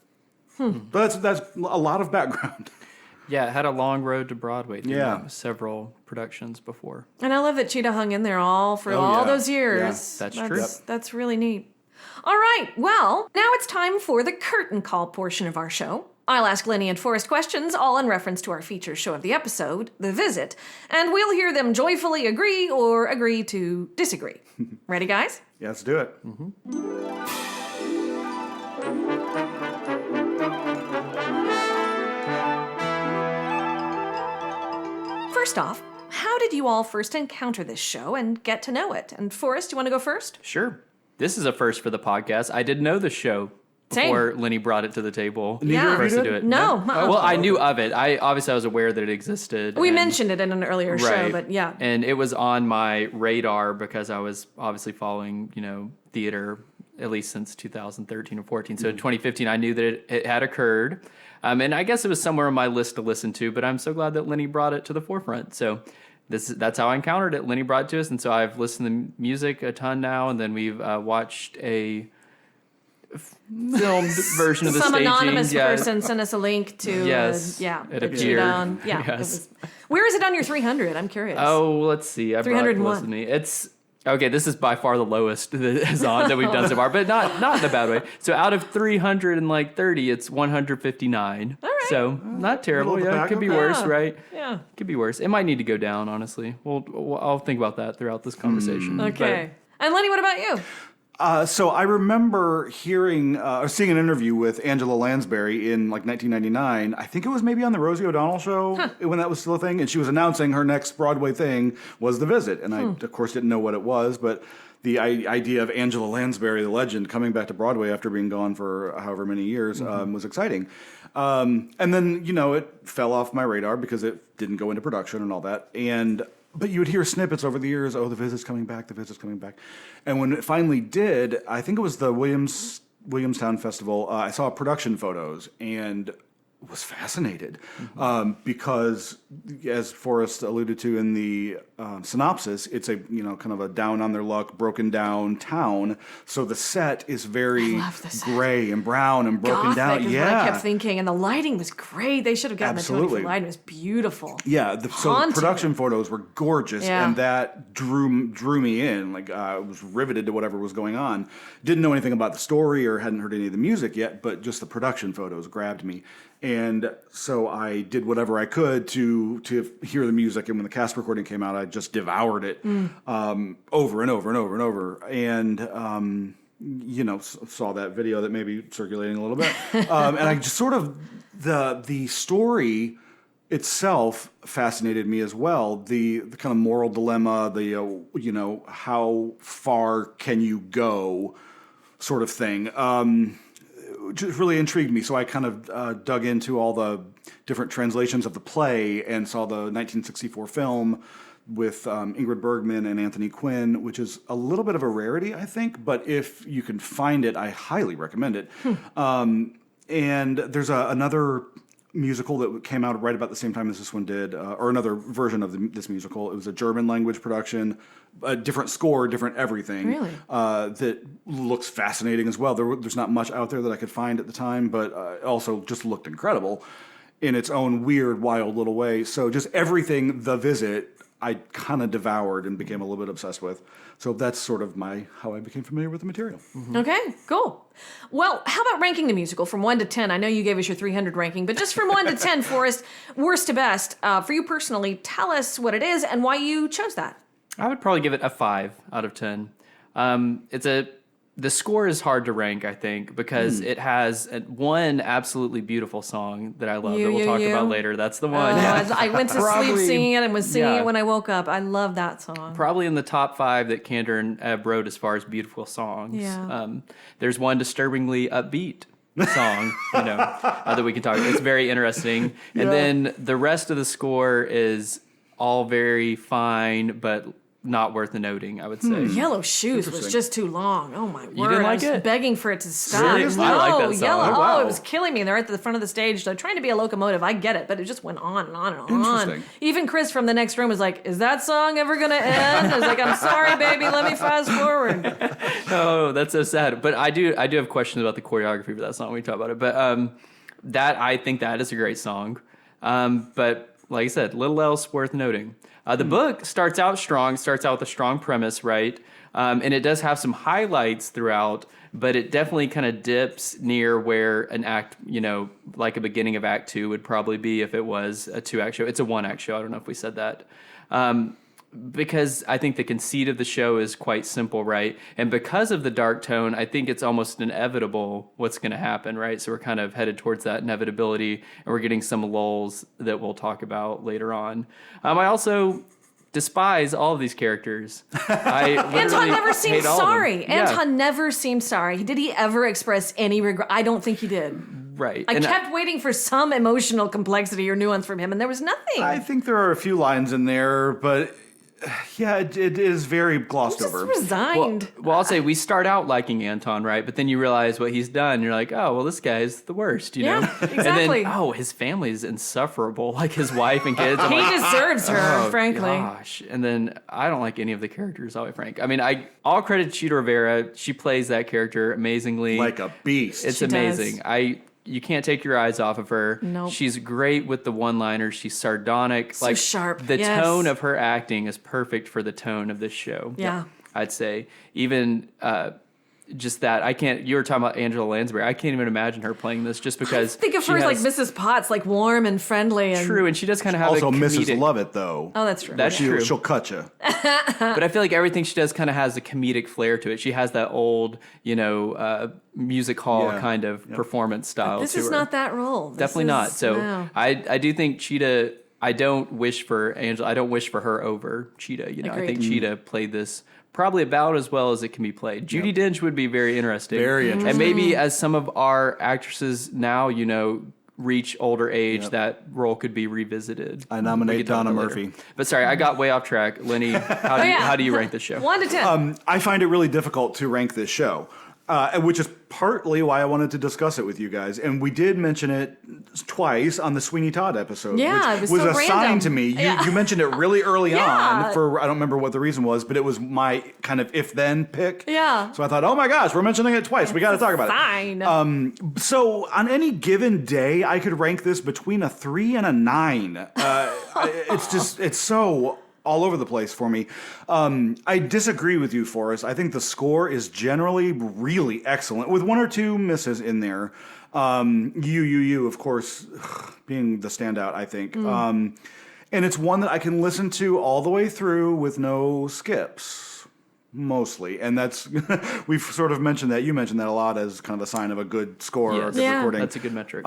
Speaker 2: But that's a lot of background.
Speaker 3: Yeah, it had a long road to Broadway through
Speaker 2: Yeah.
Speaker 3: several productions before.
Speaker 1: And I love that Cheetah hung in there all
Speaker 2: yeah.
Speaker 1: those years.
Speaker 2: Yeah,
Speaker 3: that's true.
Speaker 1: That's really neat. All right, well, now it's time for the curtain call portion of our show. I'll ask Lenny and Forrest questions, all in reference to our feature show of the episode, The Visit, and we'll hear them joyfully agree or agree to disagree. Ready, guys?
Speaker 2: Yeah, let's do it.
Speaker 1: First off, how did you all first encounter this show and get to know it? And Forrest, you want to go first?
Speaker 3: Sure. This is a first for the podcast. I didn't know the show before Lenny brought it to the table
Speaker 1: Yeah.
Speaker 3: for us to do it.
Speaker 1: No.
Speaker 3: Well, I knew of it. I was aware that it existed.
Speaker 1: We mentioned it in an earlier show,
Speaker 3: Right.
Speaker 1: but yeah.
Speaker 3: And it was on my radar because I was obviously following, theater at least since 2013 or 14. So in 2015, I knew that it had occurred. And I guess it was somewhere on my list to listen to, but I'm so glad that Lenny brought it to the forefront. So that's how I encountered it. Lenny brought it to us, and so I've listened to music a ton now, and then we've watched a filmed version of the
Speaker 1: Some
Speaker 3: staging.
Speaker 1: anonymous person sent us a link to
Speaker 3: Yes, it appeared. Yes.
Speaker 1: Where is it on your 300? I'm curious.
Speaker 3: Oh, let's see. I brought it
Speaker 1: 301.
Speaker 3: with me. It's okay. This is by far the lowest that is on that we've done so far, but not in a bad way. So out of 330, it's 159.
Speaker 1: All right.
Speaker 3: So not terrible.
Speaker 2: Middle of the
Speaker 3: Yeah, it
Speaker 2: pack,
Speaker 3: could be
Speaker 2: okay.
Speaker 3: worse, right?
Speaker 1: Yeah.
Speaker 3: Could be worse. It might need to go down. Honestly, I'll think about that throughout this conversation.
Speaker 1: Okay. And Lenny, what about you?
Speaker 2: So I remember hearing or seeing an interview with Angela Lansbury in like 1999. I think it was maybe on the Rosie O'Donnell show when that was still a thing, and she was announcing her next Broadway thing was The Visit, and I of course didn't know what it was, but the idea of Angela Lansbury, the legend, coming back to Broadway after being gone for however many years was exciting. And then it fell off my radar because it didn't go into production and all that, but you would hear snippets over the years, The Visit's coming back, The Visit's coming back. And when it finally did, I think it was the Williamstown Festival, I saw production photos and was fascinated because, as Forrest alluded to in the synopsis, it's a kind of a down on their luck, broken down town. So the set is very gray and brown and broken down.
Speaker 1: Is what I kept thinking, and the lighting was great. They should have gotten the Tony for lighting. It was beautiful.
Speaker 2: Yeah, so the production photos were gorgeous, and that drew me in. Like I was riveted to whatever was going on. Didn't know anything about the story or hadn't heard any of the music yet, but just the production photos grabbed me. And so I did whatever I could to hear the music. And when the cast recording came out, I just devoured it over and over and over and over. And, saw that video that may be circulating a little bit. And I just sort of, the story itself fascinated me as well. The kind of moral dilemma, how far can you go sort of thing. Just really intrigued me, so I kind of dug into all the different translations of the play and saw the 1964 film with Ingrid Bergman and Anthony Quinn, which is a little bit of a rarity, I think, but if you can find it, I highly recommend it. And there's another musical that came out right about the same time as this one did, or another version of this musical. It was a German language production, a different score, different everything.
Speaker 1: Really?
Speaker 2: That looks fascinating as well. There's not much out there that I could find at the time, but also just looked incredible in its own weird, wild little way. So just everything, The Visit, I kind of devoured and became a little bit obsessed with. So that's sort of how I became familiar with the material.
Speaker 1: Okay, cool. Well, how about ranking the musical from 1 to 10? I know you gave us your 300 ranking, but just from 1 to 10, Forrest, worst to best, for you personally, tell us what it is and why you chose that.
Speaker 3: I would probably give it a 5 out of 10. The score is hard to rank, I think, because it has one absolutely beautiful song that I love that we'll talk about later. That's the one.
Speaker 1: I went to sleep singing it and was singing it when I woke up. I love that song.
Speaker 3: Probably in the top 5 that Kander and Ebb wrote as far as beautiful songs.
Speaker 1: Yeah.
Speaker 3: There's one disturbingly upbeat song, that we can talk about. It's very interesting. And then the rest of the score is all very fine, but not worth noting, I would say.
Speaker 1: Yellow Shoes was just too long. Oh my word!
Speaker 3: didn't like
Speaker 1: I was
Speaker 3: it?
Speaker 1: begging for it to stop.
Speaker 3: Seriously? I like that song.
Speaker 1: Yellow.
Speaker 2: Oh, wow.
Speaker 1: It was killing me. They're at the front of the stage. They're trying to be a locomotive. I get it, but it just went on and on and on.
Speaker 2: Interesting.
Speaker 1: Even Chris from the next room was like, "Is that song ever gonna end?" I was like, "I'm sorry, baby. Let me fast forward."
Speaker 3: Oh, that's so sad. But I do have questions about the choreography for that song when we talk about it. But I think that is a great song. But like I said, little else worth noting. The book starts out strong, starts out with a strong premise, right? And it does have some highlights throughout, but it definitely kind of dips near where an act, like a beginning of Act 2 would probably be if it was a 2-act show. It's a 1-act show. I don't know if we said that. Because I think the conceit of the show is quite simple, right? And because of the dark tone, I think it's almost inevitable what's going to happen, right? So we're kind of headed towards that inevitability, and we're getting some lulls that we'll talk about later on. I also despise all of these characters.
Speaker 1: Anton never seemed sorry.
Speaker 3: Yeah.
Speaker 1: Anton never seemed sorry. Did he ever express any regret? I don't think he did.
Speaker 3: Right.
Speaker 1: I kept waiting for some emotional complexity or nuance from him, and there was nothing.
Speaker 2: I think there are a few lines in there, but yeah, it is very glossed
Speaker 1: Just
Speaker 2: over.
Speaker 1: resigned.
Speaker 3: Well, I'll say we start out liking Anton, right? But then you realize what he's done. You're like, oh, well, this guy's the worst, you know?
Speaker 1: Exactly.
Speaker 3: And then, his family is insufferable, like his wife and kids. I'm
Speaker 1: He
Speaker 3: like,
Speaker 1: deserves her, frankly.
Speaker 3: gosh. And then I don't like any of the characters, I'll be frank. I mean, all credit to Cheetah Rivera. She plays that character amazingly.
Speaker 2: Like a beast.
Speaker 3: It's
Speaker 1: She
Speaker 3: amazing.
Speaker 1: does.
Speaker 3: You can't take your eyes off of her.
Speaker 1: Nope.
Speaker 3: She's great with the one-liners. She's sardonic.
Speaker 1: So sharp,
Speaker 3: The
Speaker 1: yes.
Speaker 3: tone of her acting is perfect for the tone of this show.
Speaker 1: Yeah.
Speaker 3: I'd say. Even just that, you were talking about Angela Lansbury. I can't even imagine her playing this just because.
Speaker 1: Think of
Speaker 3: she
Speaker 1: her as like
Speaker 3: has-
Speaker 1: Mrs. Potts, like warm and friendly. And
Speaker 3: True, and she does kind of have
Speaker 2: Also,
Speaker 3: a comedic.
Speaker 2: Mrs. Lovett, though.
Speaker 1: Oh, that's true.
Speaker 3: That's true.
Speaker 2: She'll cut you.
Speaker 3: But I feel like everything she does kind of has a comedic flair to it. She has that old, music hall
Speaker 2: Yeah.
Speaker 3: kind of performance style.
Speaker 1: This
Speaker 3: to
Speaker 1: is
Speaker 3: her.
Speaker 1: not that role. This
Speaker 3: Definitely
Speaker 1: is-
Speaker 3: not. So
Speaker 1: no.
Speaker 3: I do think Cheetah. I don't wish for Angela. I don't wish for her over Cheetah. I
Speaker 1: Agreed.
Speaker 3: think Cheetah played this probably about as well as it can be played. Judi Dench would be very interesting.
Speaker 2: Very interesting.
Speaker 3: And maybe as some of our actresses now, reach older age, that role could be revisited.
Speaker 2: I
Speaker 3: We
Speaker 2: nominate
Speaker 3: could talk
Speaker 2: Donna
Speaker 3: about it later.
Speaker 2: Murphy.
Speaker 3: But sorry, I got way off track. Lenny, how do you rank this show?
Speaker 1: 1 to 10.
Speaker 2: I find it really difficult to rank this show, which is partly why I wanted to discuss it with you guys. And we did mention it twice on the Sweeney Todd episode,
Speaker 1: Yeah,
Speaker 2: which
Speaker 1: it was
Speaker 2: was
Speaker 1: so
Speaker 2: a sign
Speaker 1: random.
Speaker 2: to me.
Speaker 1: Yeah.
Speaker 2: You mentioned it really early
Speaker 1: Yeah.
Speaker 2: on for, I don't remember what the reason was, but it was my kind of if-then pick.
Speaker 1: Yeah.
Speaker 2: So I thought, oh my gosh, we're mentioning it twice. We got to talk about it.
Speaker 1: Fine.
Speaker 2: So on any given day, I could rank this between a 3 and a 9. It's so all over the place for me. I disagree with you, Forrest. I think the score is generally really excellent, with 1 or 2 misses in there. You, of course, being the standout, I think. And it's one that I can listen to all the way through with no skips. Mostly. And that's, we've sort of mentioned that. You mentioned that a lot as kind of a sign of a good score or a good recording.
Speaker 3: That's a good metric.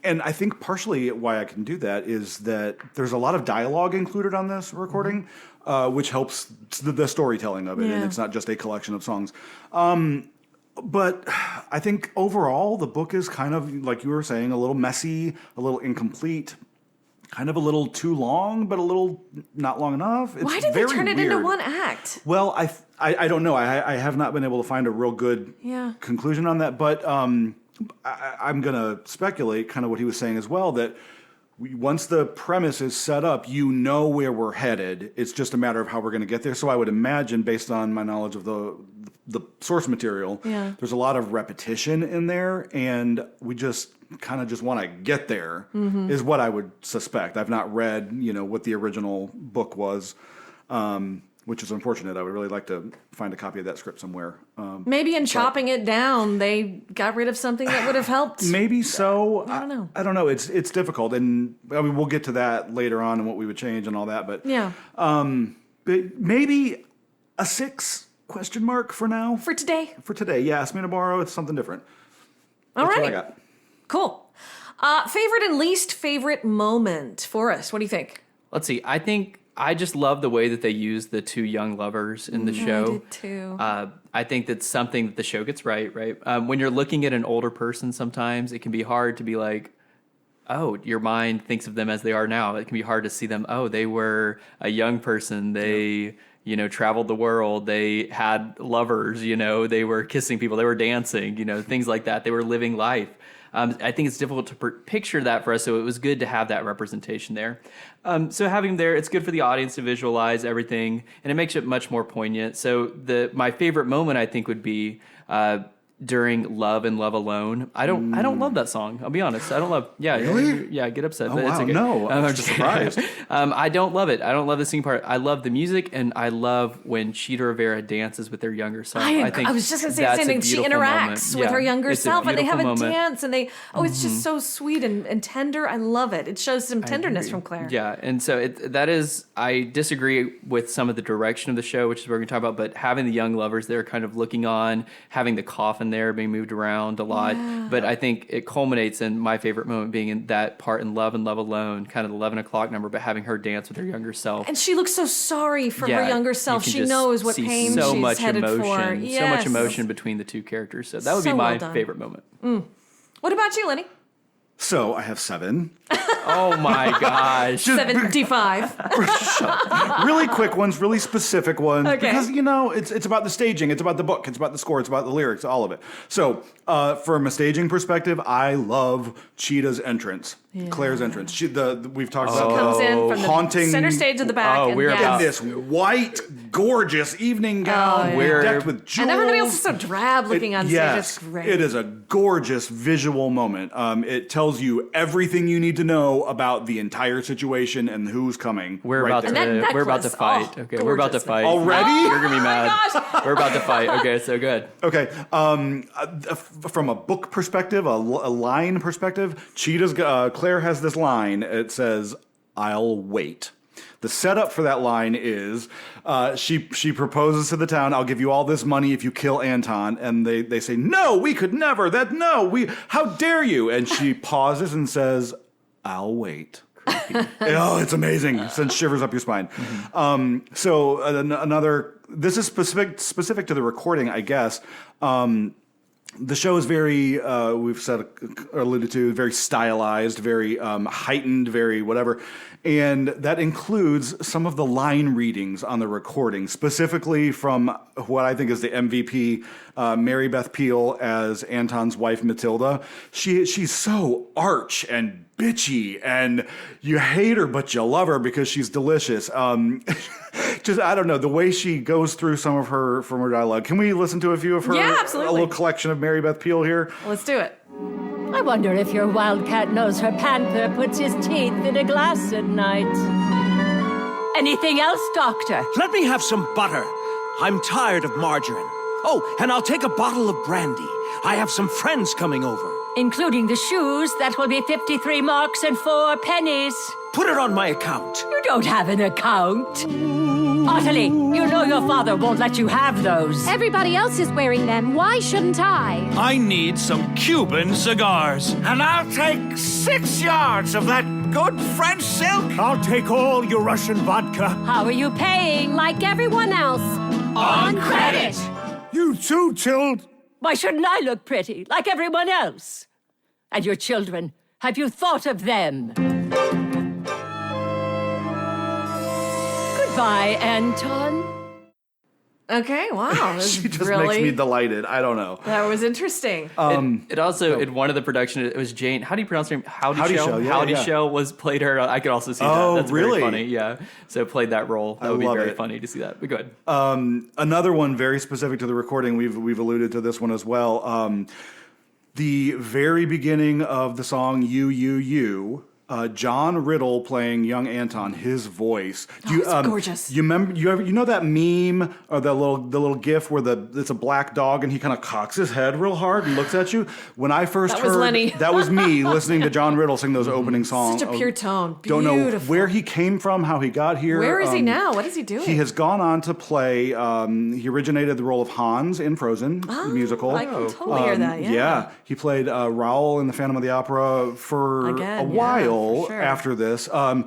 Speaker 2: And I think partially why I can do that is that there's a lot of dialogue included on this recording, which helps the storytelling of it, and it's not just a collection of songs. But I think overall the book is kind of, like you were saying, a little messy, a little incomplete, kind of a little too long, but a little not long enough. It's
Speaker 1: Why did they
Speaker 2: very
Speaker 1: turn it
Speaker 2: weird.
Speaker 1: into 1 act?
Speaker 2: Well, I don't know. I have not been able to find a real good conclusion on that, but I'm going to speculate kind of what he was saying as well, that once the premise is set up, you know where we're headed. It's just a matter of how we're going to get there. So I would imagine, based on my knowledge of the source material, there's a lot of repetition in there, and we just kind of just want to get there, is what I would suspect. I've not read, what the original book was, which is unfortunate. I would really like to find a copy of that script somewhere.
Speaker 1: Maybe in chopping it down, they got rid of something that would have helped.
Speaker 2: Maybe so.
Speaker 1: I don't know.
Speaker 2: I don't know. It's difficult, and I mean we'll get to that later on and what we would change and all that. But but maybe a 6 ? For now.
Speaker 1: For today.
Speaker 2: For today, yeah. Ask me tomorrow. It's something different.
Speaker 1: All
Speaker 2: That's
Speaker 1: right.
Speaker 2: what I got.
Speaker 1: Cool. Favorite and least favorite moment for us? What do you think?
Speaker 3: Let's see. I think I just love the way that they use the 2 young lovers in the show.
Speaker 1: I did too.
Speaker 3: I think that's something that the show gets right? When you're looking at an older person, sometimes it can be hard to be like, oh, your mind thinks of them as they are now. It can be hard to see them. Oh, they were a young person. They, traveled the world. They had lovers, they were kissing people, they were dancing, things like that. They were living life. I think it's difficult to picture that for us, so it was good to have that representation there. So having them there, it's good for the audience to visualize everything, and it makes it much more poignant. So my favorite moment, I think, would be during Love and Love Alone. I don't love that song. I'll be honest. I don't love. Yeah,
Speaker 2: really?
Speaker 3: Yeah, get upset.
Speaker 2: Oh,
Speaker 3: but
Speaker 2: wow.
Speaker 3: It's okay.
Speaker 2: No, I'm just surprised.
Speaker 3: I don't love it. I don't love the singing part. I love the music, and I love when Cheetah Rivera dances with their younger self.
Speaker 1: I was just going to say the same thing. She interacts with her younger self, and they have a dance, and it's just so sweet and tender. I love it. It shows some tenderness from Claire.
Speaker 3: Yeah, and so I disagree with some of the direction of the show, which is what we're going to talk about, but having the young lovers there kind of looking on, having the coffin there being moved around a lot. Yeah. But I think it culminates in my favorite moment being in that part in Love and Love Alone, kind of the 11 o'clock number, but having her dance with her younger self.
Speaker 1: And she looks so sorry for her younger self. She knows what pain she's headed for. Yes.
Speaker 3: So much emotion between the two characters. So that would be my favorite moment.
Speaker 1: What about you, Lenny?
Speaker 2: So I have 7.
Speaker 3: Oh my gosh.
Speaker 1: 75.
Speaker 2: Really quick ones, really specific ones.
Speaker 1: Okay.
Speaker 2: Because, it's about the staging, it's about the book, it's about the score, it's about the lyrics, all of it. So from a staging perspective, I love Cheetah's entrance. Yeah. Claire's entrance. We've talked about
Speaker 1: she comes in from the
Speaker 2: haunting
Speaker 1: center stage of the back.
Speaker 3: Oh, we're
Speaker 2: in this white, gorgeous evening gown, decked with jewels.
Speaker 1: And everybody else is so drab looking on stage. It's great.
Speaker 2: It is a gorgeous visual moment. It tells you everything you need to know about the entire situation and who's coming.
Speaker 3: We're about to fight. Okay, we're about to fight.
Speaker 2: Already?
Speaker 3: You're gonna be mad.
Speaker 1: Oh my gosh.
Speaker 3: We're about to fight. Okay, so good.
Speaker 2: Okay. From a book perspective, a line perspective, Claire has this line. It says, "I'll wait." The setup for that line is she proposes to the town, "I'll give you all this money if you kill Anton." And they say, "No, we could never. How dare you?" And she pauses and says, "I'll wait." Oh, it's amazing. It sends shivers up your spine. So another, this is specific to the recording, I guess. The show is very, we've alluded to, very stylized, very heightened, very whatever. And that includes some of the line readings on the recording, specifically from what I think is the MVP, Mary Beth Peele as Anton's wife, Matilda. She's so arch and bitchy, and you hate her, but you love her because she's delicious. Just, I don't know, the way she goes through some of her dialogue. Can we listen to a few of her?
Speaker 1: Yeah, absolutely.
Speaker 2: A little collection of Mary Beth Peele here.
Speaker 1: Let's do it.
Speaker 7: I wonder if your wildcat knows her panther puts his teeth in a glass at night. Anything else, Doctor?
Speaker 8: Let me have some butter. I'm tired of margarine. Oh, and I'll take a bottle of brandy. I have some friends coming over.
Speaker 7: Including the shoes, that will be 53 marks and 4 pennies.
Speaker 8: Put it on my account.
Speaker 7: You don't have an account. Ottilie, you know your father won't let you have those.
Speaker 9: Everybody else is wearing them. Why shouldn't I?
Speaker 8: I need some Cuban cigars. And I'll take 6 yards of that good French silk.
Speaker 10: I'll take all your Russian vodka.
Speaker 7: How are you paying?
Speaker 9: Like everyone else.
Speaker 8: On credit.
Speaker 10: You too, Tild.
Speaker 7: Why shouldn't I look pretty, like everyone else? And your children, have you thought of them? Goodbye, Anton.
Speaker 1: Okay, wow.
Speaker 2: She just makes me delighted. I don't know.
Speaker 1: That was interesting.
Speaker 3: It also, in one of the production, it was Jane. How do you pronounce her name? Howdy Shell.
Speaker 2: Yeah,
Speaker 3: Howdy Shell was played her. I could also see that.
Speaker 2: Oh,
Speaker 3: That's
Speaker 2: really?
Speaker 3: very funny. Yeah. So played that role. That would be very funny to see that. But go ahead.
Speaker 2: Another one very specific to the recording. We've alluded to this one as well. The very beginning of the song "You." John Riddle playing young Anton, his voice.
Speaker 1: It's gorgeous.
Speaker 2: You remember? You know that meme or the little GIF where it's a black dog and he kind of cocks his head real hard and looks at you. When I first heard
Speaker 1: Lenny.
Speaker 2: that was me listening to John Riddle sing those opening songs.
Speaker 1: Such a pure tone.
Speaker 2: Don't
Speaker 1: Beautiful.
Speaker 2: know where he came from, how he got here.
Speaker 1: Where is he now? What is he doing?
Speaker 2: He has gone on to play. He originated the role of Hans in Frozen musical.
Speaker 1: I can totally hear that. Yeah.
Speaker 2: He played Raoul in the Phantom of the Opera for a while.
Speaker 1: For sure.
Speaker 2: After this, the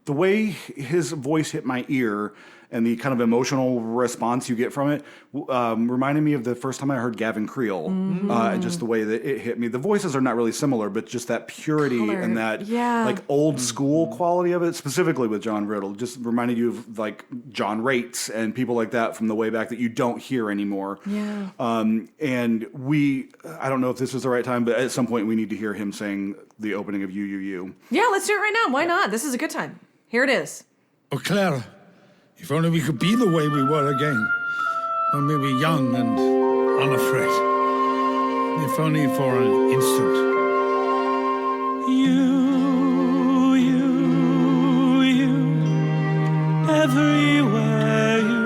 Speaker 2: way his voice hit my ear and the kind of emotional response you get from it reminded me of the first time I heard Gavin Creel, and just the way that it hit me. The voices are not really similar, but just that purity and that like old school quality of it, specifically with John Riddle, just reminded you of like John Rates and people like that from the way back that you don't hear anymore.
Speaker 1: Yeah.
Speaker 2: And I don't know if this is the right time, but at some point we need to hear him sing the opening of You.
Speaker 1: Yeah, let's do it right now. Why not? This is a good time. Here it is.
Speaker 10: Oh, Claire, if only we could be the way we were again. When we were young and unafraid. If only for an instant.
Speaker 11: You, everywhere you,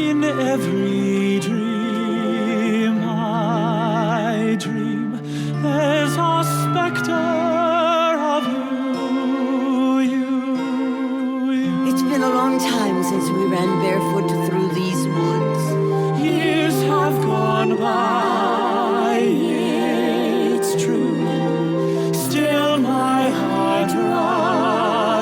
Speaker 11: in every dream I dream, there's a specter of you.
Speaker 6: It's been a long time since we ran barefoot through these woods.
Speaker 11: Years have gone by, it's true. Still my heart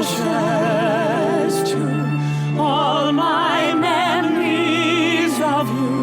Speaker 11: rushes to all my memories of you.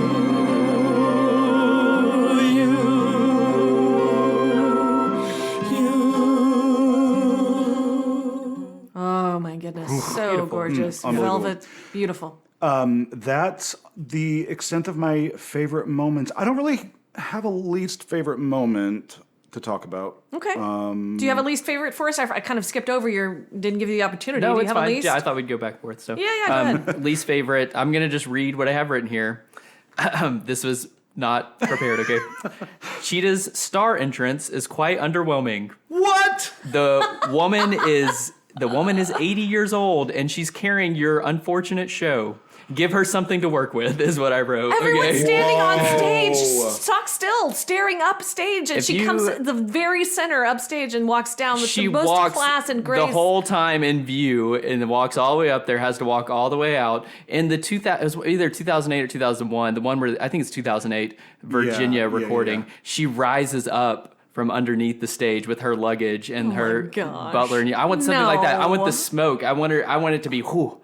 Speaker 1: Oh my goodness, so gorgeous, velvet, beautiful.
Speaker 2: That's the extent of my favorite moments. I don't really have a least favorite moment to talk about.
Speaker 1: Okay. Do you have a least favorite for us? I kind of skipped over didn't give you the opportunity.
Speaker 3: No,
Speaker 1: Do you
Speaker 3: it's
Speaker 1: have
Speaker 3: fine.
Speaker 1: a least?
Speaker 3: Yeah, I thought we'd go back and forth. So
Speaker 1: Yeah, go ahead.
Speaker 3: Least favorite. I'm gonna just read what I have written here. This was not prepared. Okay. Cheetah's star entrance is quite underwhelming.
Speaker 2: What?
Speaker 3: The woman is 80 years old and she's carrying your unfortunate show. Give her something to work with, is what I wrote.
Speaker 1: Everyone's standing on stage, stock still, staring up stage, and she comes at the very center upstage and walks down with the most class and grace.
Speaker 3: The whole time in view, and walks all the way up there, has to walk all the way out. In the it was either 2008 or 2001, the one where, I think it's 2008, Virginia recording, she rises up from underneath the stage with her luggage and her butler. And I want something like that. I want the smoke. I want it to be whoo.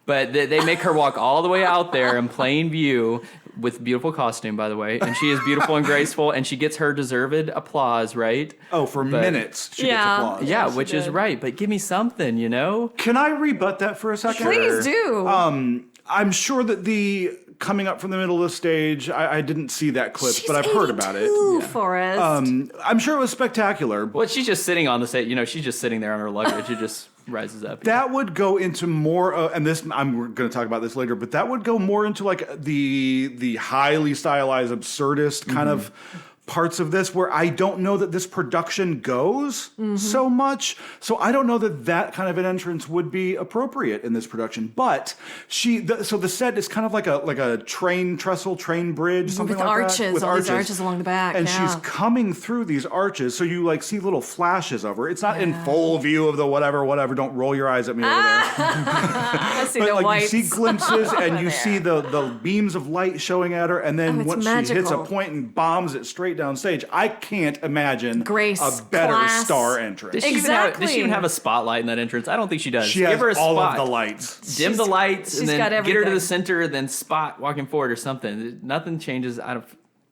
Speaker 3: But they make her walk all the way out there in plain view with beautiful costume, by the way. And she is beautiful and graceful, and she gets her deserved applause, right?
Speaker 2: Oh, minutes she gets applause.
Speaker 3: Yeah, which is right. But give me something, you know?
Speaker 2: Can I rebut that for a second?
Speaker 1: Please do.
Speaker 2: I'm sure that the coming up from the middle of the stage, I didn't see that clip, but I've heard about it.
Speaker 1: Forrest.
Speaker 2: I'm sure it was spectacular.
Speaker 3: Well, she's just sitting on the stage. You know, she's just sitting there on her luggage. It just rises up.
Speaker 2: That would go into more, and this I'm going to talk about this later, but that would go more into like the highly stylized, absurdist kind of parts of this where I don't know that this production goes so much. So I don't know that kind of an entrance would be appropriate in this production. But so the set is kind of like a train trestle, train bridge, something
Speaker 1: with
Speaker 2: like
Speaker 1: arches,
Speaker 2: that. With
Speaker 1: all these arches along the back.
Speaker 2: And she's coming through these arches, so you like see little flashes of her. It's not in full view of the whatever. Don't roll your eyes at me over there.
Speaker 1: I see
Speaker 2: but
Speaker 1: the
Speaker 2: like
Speaker 1: whites.
Speaker 2: you see glimpses and you see the beams of light showing at her, and then once she hits a point and bombs it straight down stage, I can't imagine a better star entrance.
Speaker 3: Does she even have a spotlight in that entrance? I don't think she does.
Speaker 2: She has
Speaker 3: Give her a
Speaker 2: all
Speaker 3: spot.
Speaker 2: of the lights.
Speaker 3: Dim the lights and then
Speaker 1: get
Speaker 3: her to the center, then spot walking forward or something. Nothing changes. I don't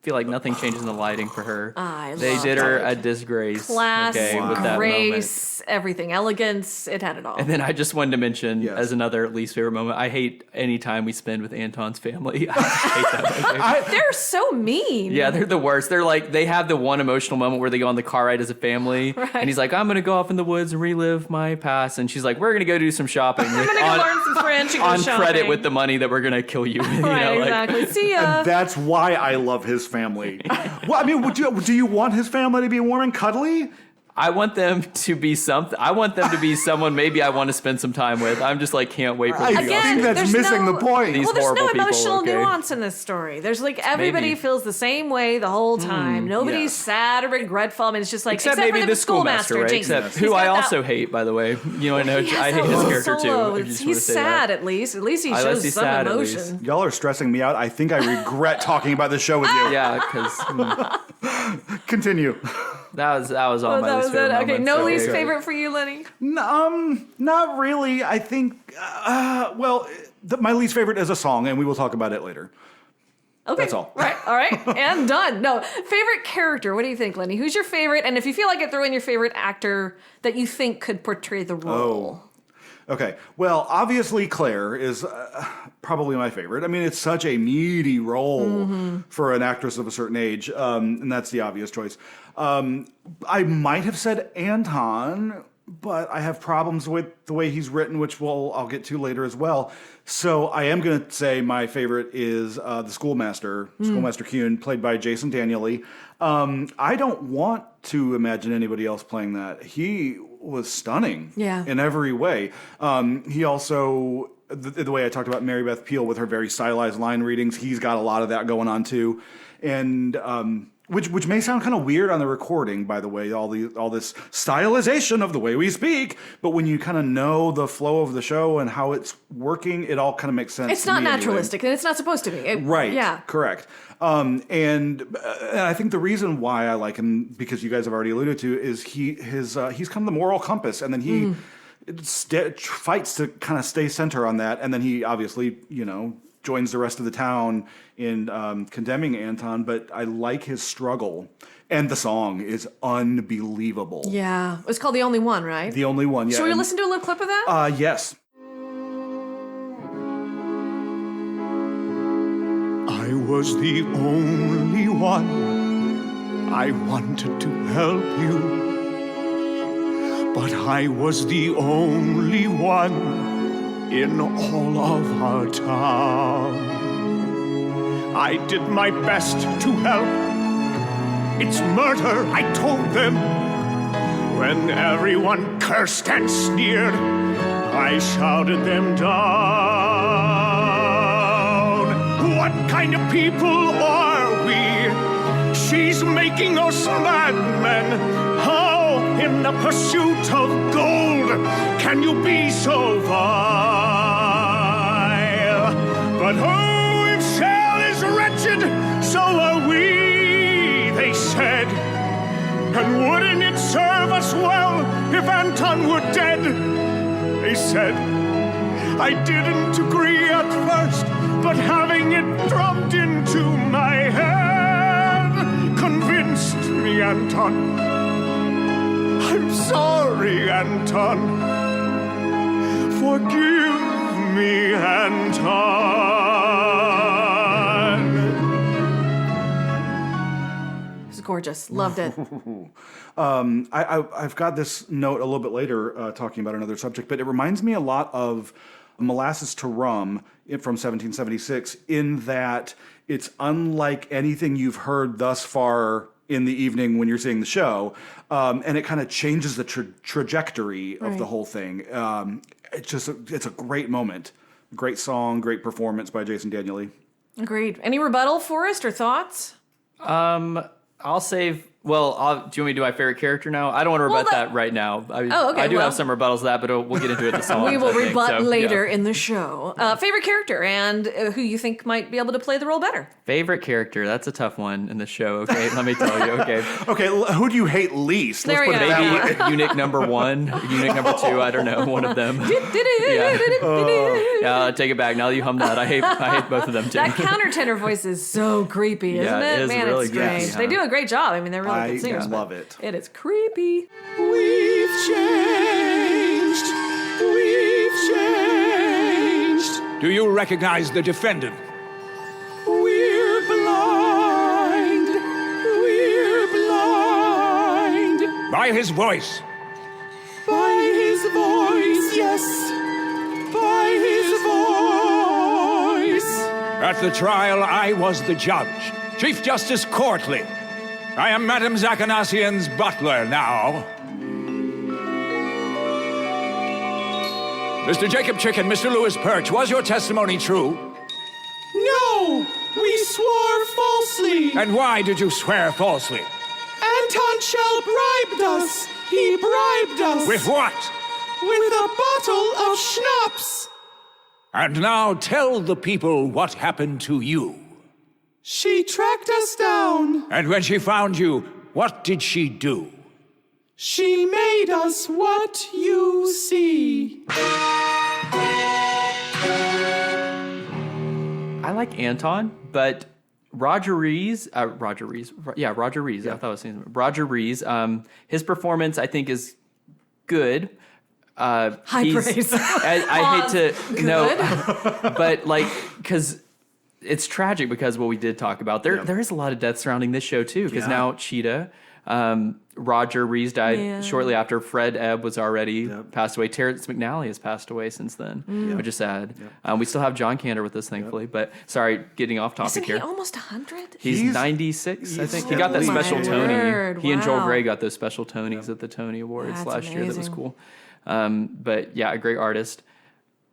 Speaker 3: feel like nothing changes in the lighting for her. They did her a disgrace.
Speaker 1: Class,
Speaker 3: with that
Speaker 1: grace, everything, elegance. It had it all.
Speaker 3: And then I just wanted to mention as another least favorite moment, I hate any time we spend with Anton's family. I hate that.
Speaker 1: They're so mean.
Speaker 3: Yeah, they're the worst. They're like, they have the one emotional moment where they go on the car ride as a family.
Speaker 1: Right.
Speaker 3: And he's like, I'm going to go off in the woods and relive my past. And she's like, we're going to go do some shopping.
Speaker 1: I'm going to go learn some French and go
Speaker 3: on
Speaker 1: shopping.
Speaker 3: credit with the money that we're going to kill you with.
Speaker 1: Right, exactly. See ya.
Speaker 2: And that's why I love his family. Well, I mean, do you want his family to be warm and cuddly?
Speaker 3: I want them to be something. I want them to be someone maybe I want to spend some time with. I'm just like, can't wait for them to
Speaker 2: I think that's missing the point.
Speaker 3: These
Speaker 1: there's
Speaker 3: horrible
Speaker 1: no emotional
Speaker 3: people,
Speaker 1: nuance in this story. There's like everybody feels the same way the whole time. Nobody's sad or regretful. I mean, it's just like
Speaker 3: except maybe
Speaker 1: for
Speaker 3: the schoolmaster, right?
Speaker 1: Jason.
Speaker 3: Except who I also hate, by the way. You know, I know I hate his character too.
Speaker 1: He's sad at least. At least he shows some emotion.
Speaker 2: Y'all are stressing me out. I think I regret talking about this show with you.
Speaker 3: Yeah, because
Speaker 2: Continue.
Speaker 3: That was all my least favorite moments.
Speaker 1: Okay, no
Speaker 3: so
Speaker 1: least
Speaker 3: good.
Speaker 1: favorite for you, Lenny?
Speaker 2: Not really. I think, my least favorite is a song, and we will talk about it later.
Speaker 1: Okay.
Speaker 2: That's all.
Speaker 1: Right. All right. And done. No. Favorite character. What do you think, Lenny? Who's your favorite? And if you feel like it, throw in your favorite actor that you think could portray the role.
Speaker 2: Oh. Okay. Well, obviously Claire is probably my favorite. I mean, it's such a meaty role for an actress of a certain age, and that's the obvious choice. I might have said Anton, but I have problems with the way he's written, which I'll get to later as well. So I am going to say my favorite is the Schoolmaster Kuhn, played by Jason Danieli. I don't want to imagine anybody else playing that. He was stunning in every way. He also, the way I talked about Mary Beth Peil with her very stylized line readings, he's got a lot of that going on too. And which may sound kind of weird on the recording, by the way, all this stylization of the way we speak, but when you kind of know the flow of the show and how it's working, it all kind of makes sense.
Speaker 1: It's not naturalistic, and it's not supposed to be.
Speaker 2: Right. Yeah. Correct. And I think the reason why I like him, because you guys have already alluded to, is he's kind of the moral compass, and then he fights to kind of stay center on that, and then he obviously, joins the rest of the town in condemning Anton, but I like his struggle. And the song is unbelievable.
Speaker 1: Yeah. It's called The Only One, right?
Speaker 2: The Only One, yeah.
Speaker 1: Should we listen to a little clip of that?
Speaker 2: Yes.
Speaker 12: I was the only one. I wanted to help you. But I was the only one in all of our town. I did my best to help. It's murder, I told them. When everyone cursed and sneered, I shouted them down. What kind of people are we? She's making us madmen. How, in the pursuit of gold, can you be so vile? But oh, if Schell is wretched, so are we, they said. And wouldn't it serve us well if Anton were dead? They said. I didn't agree at first, but having it drummed into my head convinced me, Anton. I'm sorry, Anton. Forgive me, Anton.
Speaker 1: It's gorgeous. Loved it.
Speaker 2: I've got this note a little bit later talking about another subject, but it reminds me a lot of Molasses to Rum from 1776 in that it's unlike anything you've heard thus far in the evening when you're seeing the show, and it kind of changes the trajectory of the whole thing. It's a great moment. Great song, great performance by Jason Danieli.
Speaker 1: Agreed. Any rebuttal, Forrest, or thoughts?
Speaker 3: I'll save... Well, do you want me to do my favorite character now? I don't want to rebut that right now. I do have some rebuttals to that, but we'll get into it in the song.
Speaker 1: We will rebut later in the show. Favorite character and who you think might be able to play the role better?
Speaker 3: Favorite character, that's a tough one in the show, okay? Let me tell you, okay?
Speaker 2: Okay, who do you hate least?
Speaker 1: There
Speaker 2: Let's put it that way.
Speaker 3: Maybe eunuch number 1, eunuch number 2, I don't know, one of them. Yeah, take it back. Now that you hum that, I hate both of them too.
Speaker 1: That countertenor voice is so creepy, isn't it?
Speaker 3: It is
Speaker 1: Man,
Speaker 3: really
Speaker 1: it's strange.
Speaker 3: good.
Speaker 1: They do a great job. I mean, they're really good singers.
Speaker 2: I love it.
Speaker 1: It is creepy.
Speaker 11: We've changed.
Speaker 8: Do you recognize the defendant?
Speaker 11: We're blind.
Speaker 8: By his voice.
Speaker 11: By his voice, yes. By his voice.
Speaker 8: At the trial, I was the judge, Chief Justice Courtley. I am Madame Zachanassian's butler now. Mr. Jacob Chicken, Mr. Lewis Perch, was your testimony true?
Speaker 11: No, we swore falsely.
Speaker 8: And why did you swear falsely?
Speaker 11: Anton Schell bribed us. He bribed us.
Speaker 8: With what?
Speaker 11: With a bottle of schnapps.
Speaker 8: And now tell the people what happened to you.
Speaker 11: She tracked us down.
Speaker 8: And when she found you, What did she do?
Speaker 11: She made us what you see.
Speaker 3: I like Anton, but Roger Rees. I thought I was saying Roger Rees. His performance, I think, is good.
Speaker 1: High praise.
Speaker 3: I hate to but like because it's tragic because what we did talk about there is a lot of death surrounding this show too because now Cheetah. Roger Rees died shortly after. Fred Ebb was already passed away. Terrence McNally has passed away since then, which is sad. We still have John Kander with us, thankfully. But sorry, getting off topic here.
Speaker 1: Isn't he almost 100?
Speaker 3: He's 96, I think. He got that special Tony. He and Joel Grey got those special Tonys at the Tony Awards last year. That was cool. But yeah, a great artist.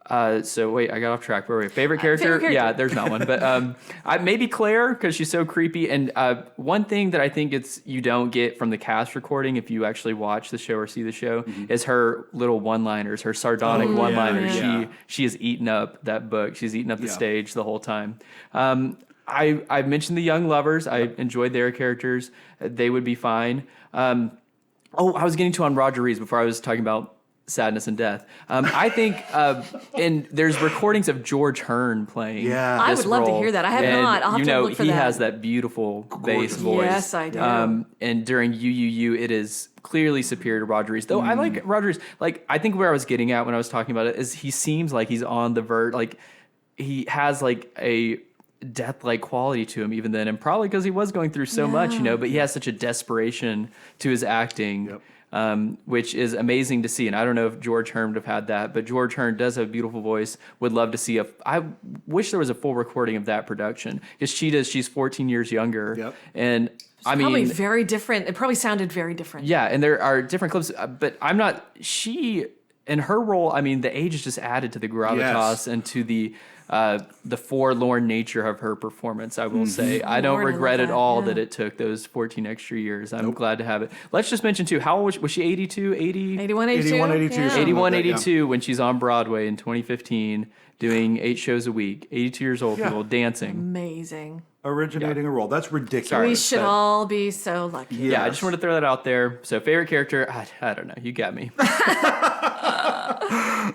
Speaker 3: So wait, I got off track. Where were we? Favorite character? Yeah, there's not one, but maybe Claire because she's so creepy. And one thing that I think you don't get from the cast recording if you actually watch the show or see the show is her little one-liners, her sardonic one-liners. She has eaten up that book. She's eaten up the stage the whole time. I mentioned the young lovers. I enjoyed their characters. They would be fine. I was getting to on Roger Rees before I was talking about sadness and death. I think, and there's recordings of George Hearn playing. Yeah,
Speaker 1: I would love to hear that. I have not. I'll have to look for that.
Speaker 3: He has that beautiful bass voice.
Speaker 1: Yes, I do.
Speaker 3: And during UUU, it is clearly superior to Roger Rees. Though I like Roger Rees. Like I think where I was getting at when I was talking about it is he seems like he's on the verge. Like he has like a death-like quality to him even then, and probably because he was going through so much, but he has such a desperation to his acting. Which is amazing to see. And I don't know if George Hearn would have had that, but George Hearn does have a beautiful voice. Would love to see I wish there was a full recording of that production because she's 14 years younger. And I mean,
Speaker 1: probably very different. It probably sounded very different.
Speaker 3: Yeah. And there are different clips, but in her role, I mean, the age is just added to the gravitas and to the forlorn nature of her performance, I will say. I don't regret at all that it took those 14 extra years. I'm glad to have it. Let's just mention, too, how old was she? 82? 80?
Speaker 1: 81, 82.
Speaker 3: 81, 82 when she's on Broadway in 2015 doing 8 shows a week. 82 years old, people dancing.
Speaker 1: Amazing.
Speaker 2: Originating a role. That's ridiculous.
Speaker 1: We should all be so lucky.
Speaker 3: Yeah, I just want to throw that out there. So favorite character, I don't know. You got me.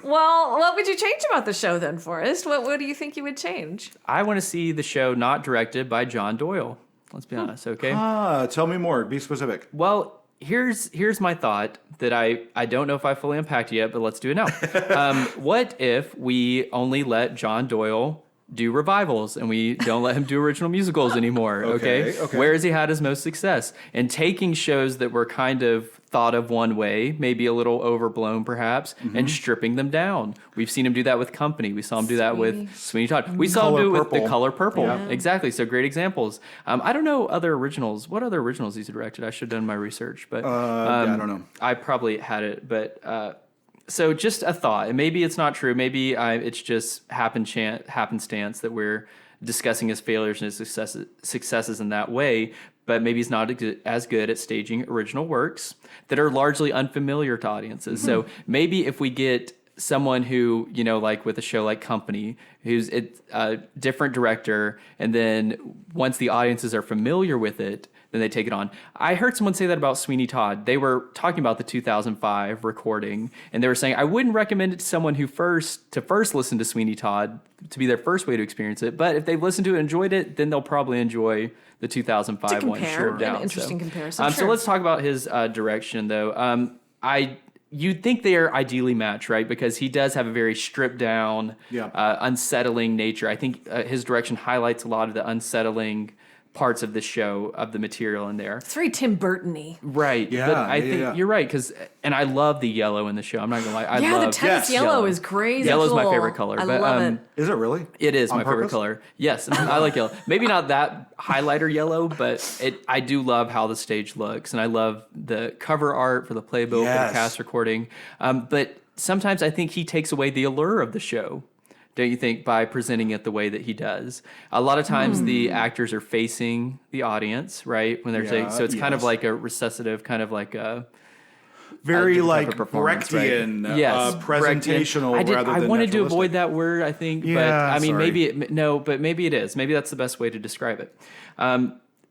Speaker 1: Well, what would you change about the show then, Forrest? What do you think you would change?
Speaker 3: I want to see the show not directed by John Doyle. Let's be honest, okay?
Speaker 2: Tell me more. Be specific.
Speaker 3: Well, here's my thought that I don't know if I fully unpacked yet, but let's do it now. What if we only let John Doyle do revivals and we don't let him do original musicals anymore? Okay. Where has he had his most success? And taking shows that were kind of thought of one way, maybe a little overblown perhaps, and stripping them down. We've seen him do that with Company. We saw him do that with Sweeney Todd. We saw him do it with The Color Purple. Yeah. Exactly. So great examples. I don't know other originals. What other originals he's directed? I should have done my research, but
Speaker 2: I don't know.
Speaker 3: I probably had it, but so just a thought. And maybe it's not true. Maybe it's just happenstance that we're discussing his failures and his successes in that way. But maybe he's not as good at staging original works that are largely unfamiliar to audiences. So maybe if we get someone who, like with a show like Company, who's a different director, and then once the audiences are familiar with it, then they take it on. I heard someone say that about Sweeney Todd. They were talking about the 2005 recording, and they were saying, I wouldn't recommend it to someone who first listen to Sweeney Todd to be their first way to experience it. But if they've listened to it and enjoyed it, then they'll probably enjoy the 2005 one stripped down.
Speaker 1: An interesting comparison.
Speaker 3: So let's talk about his direction, though. You'd think they are ideally matched, right? Because he does have a very stripped down, unsettling nature. I think his direction highlights a lot of the unsettling parts of the show, of the material in there.
Speaker 1: It's very Tim Burton-y.
Speaker 3: Right. Yeah, but I think you're right, and I love the yellow in the show. I'm not going to lie.
Speaker 1: The tennis yellow is crazy.
Speaker 3: Yellow's
Speaker 1: cool.
Speaker 3: my favorite color.
Speaker 1: I love it.
Speaker 2: Is it really?
Speaker 3: It is my favorite color. Yes, I like yellow. Maybe not that highlighter yellow, but I do love how the stage looks, and I love the cover art for the playbill, for the cast recording. But sometimes I think he takes away the allure of the show. Don't you think, by presenting it the way that he does? A lot of times the actors are facing the audience, right? When they're saying, so it's kind of like a recitative, kind of like a
Speaker 2: very like Brechtian,
Speaker 3: right?
Speaker 2: presentational. Rather than
Speaker 3: I wanted to avoid that word, I think, but I mean, maybe it is. Maybe that's the best way to describe it.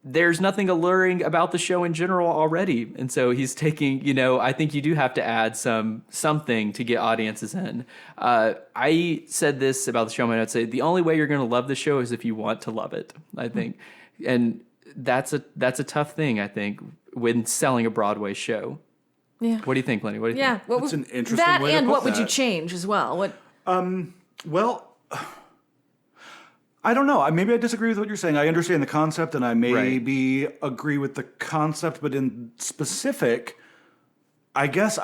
Speaker 3: there's nothing alluring about the show in general already. And so he's taking, I think you do have to add something to get audiences in. I said this about the show, and I'd say the only way you're going to love the show is if you want to love it, I think. And that's a tough thing, I think, when selling a Broadway show.
Speaker 1: Yeah.
Speaker 3: What do you think, Lenny? What do you think?
Speaker 2: That's an interesting way to
Speaker 1: and
Speaker 2: put
Speaker 1: what would
Speaker 2: that.
Speaker 1: you change as well? What?
Speaker 2: Well, I don't know. Maybe I disagree with what you're saying. I understand the concept, and I maybe agree with the concept, but in specific, I guess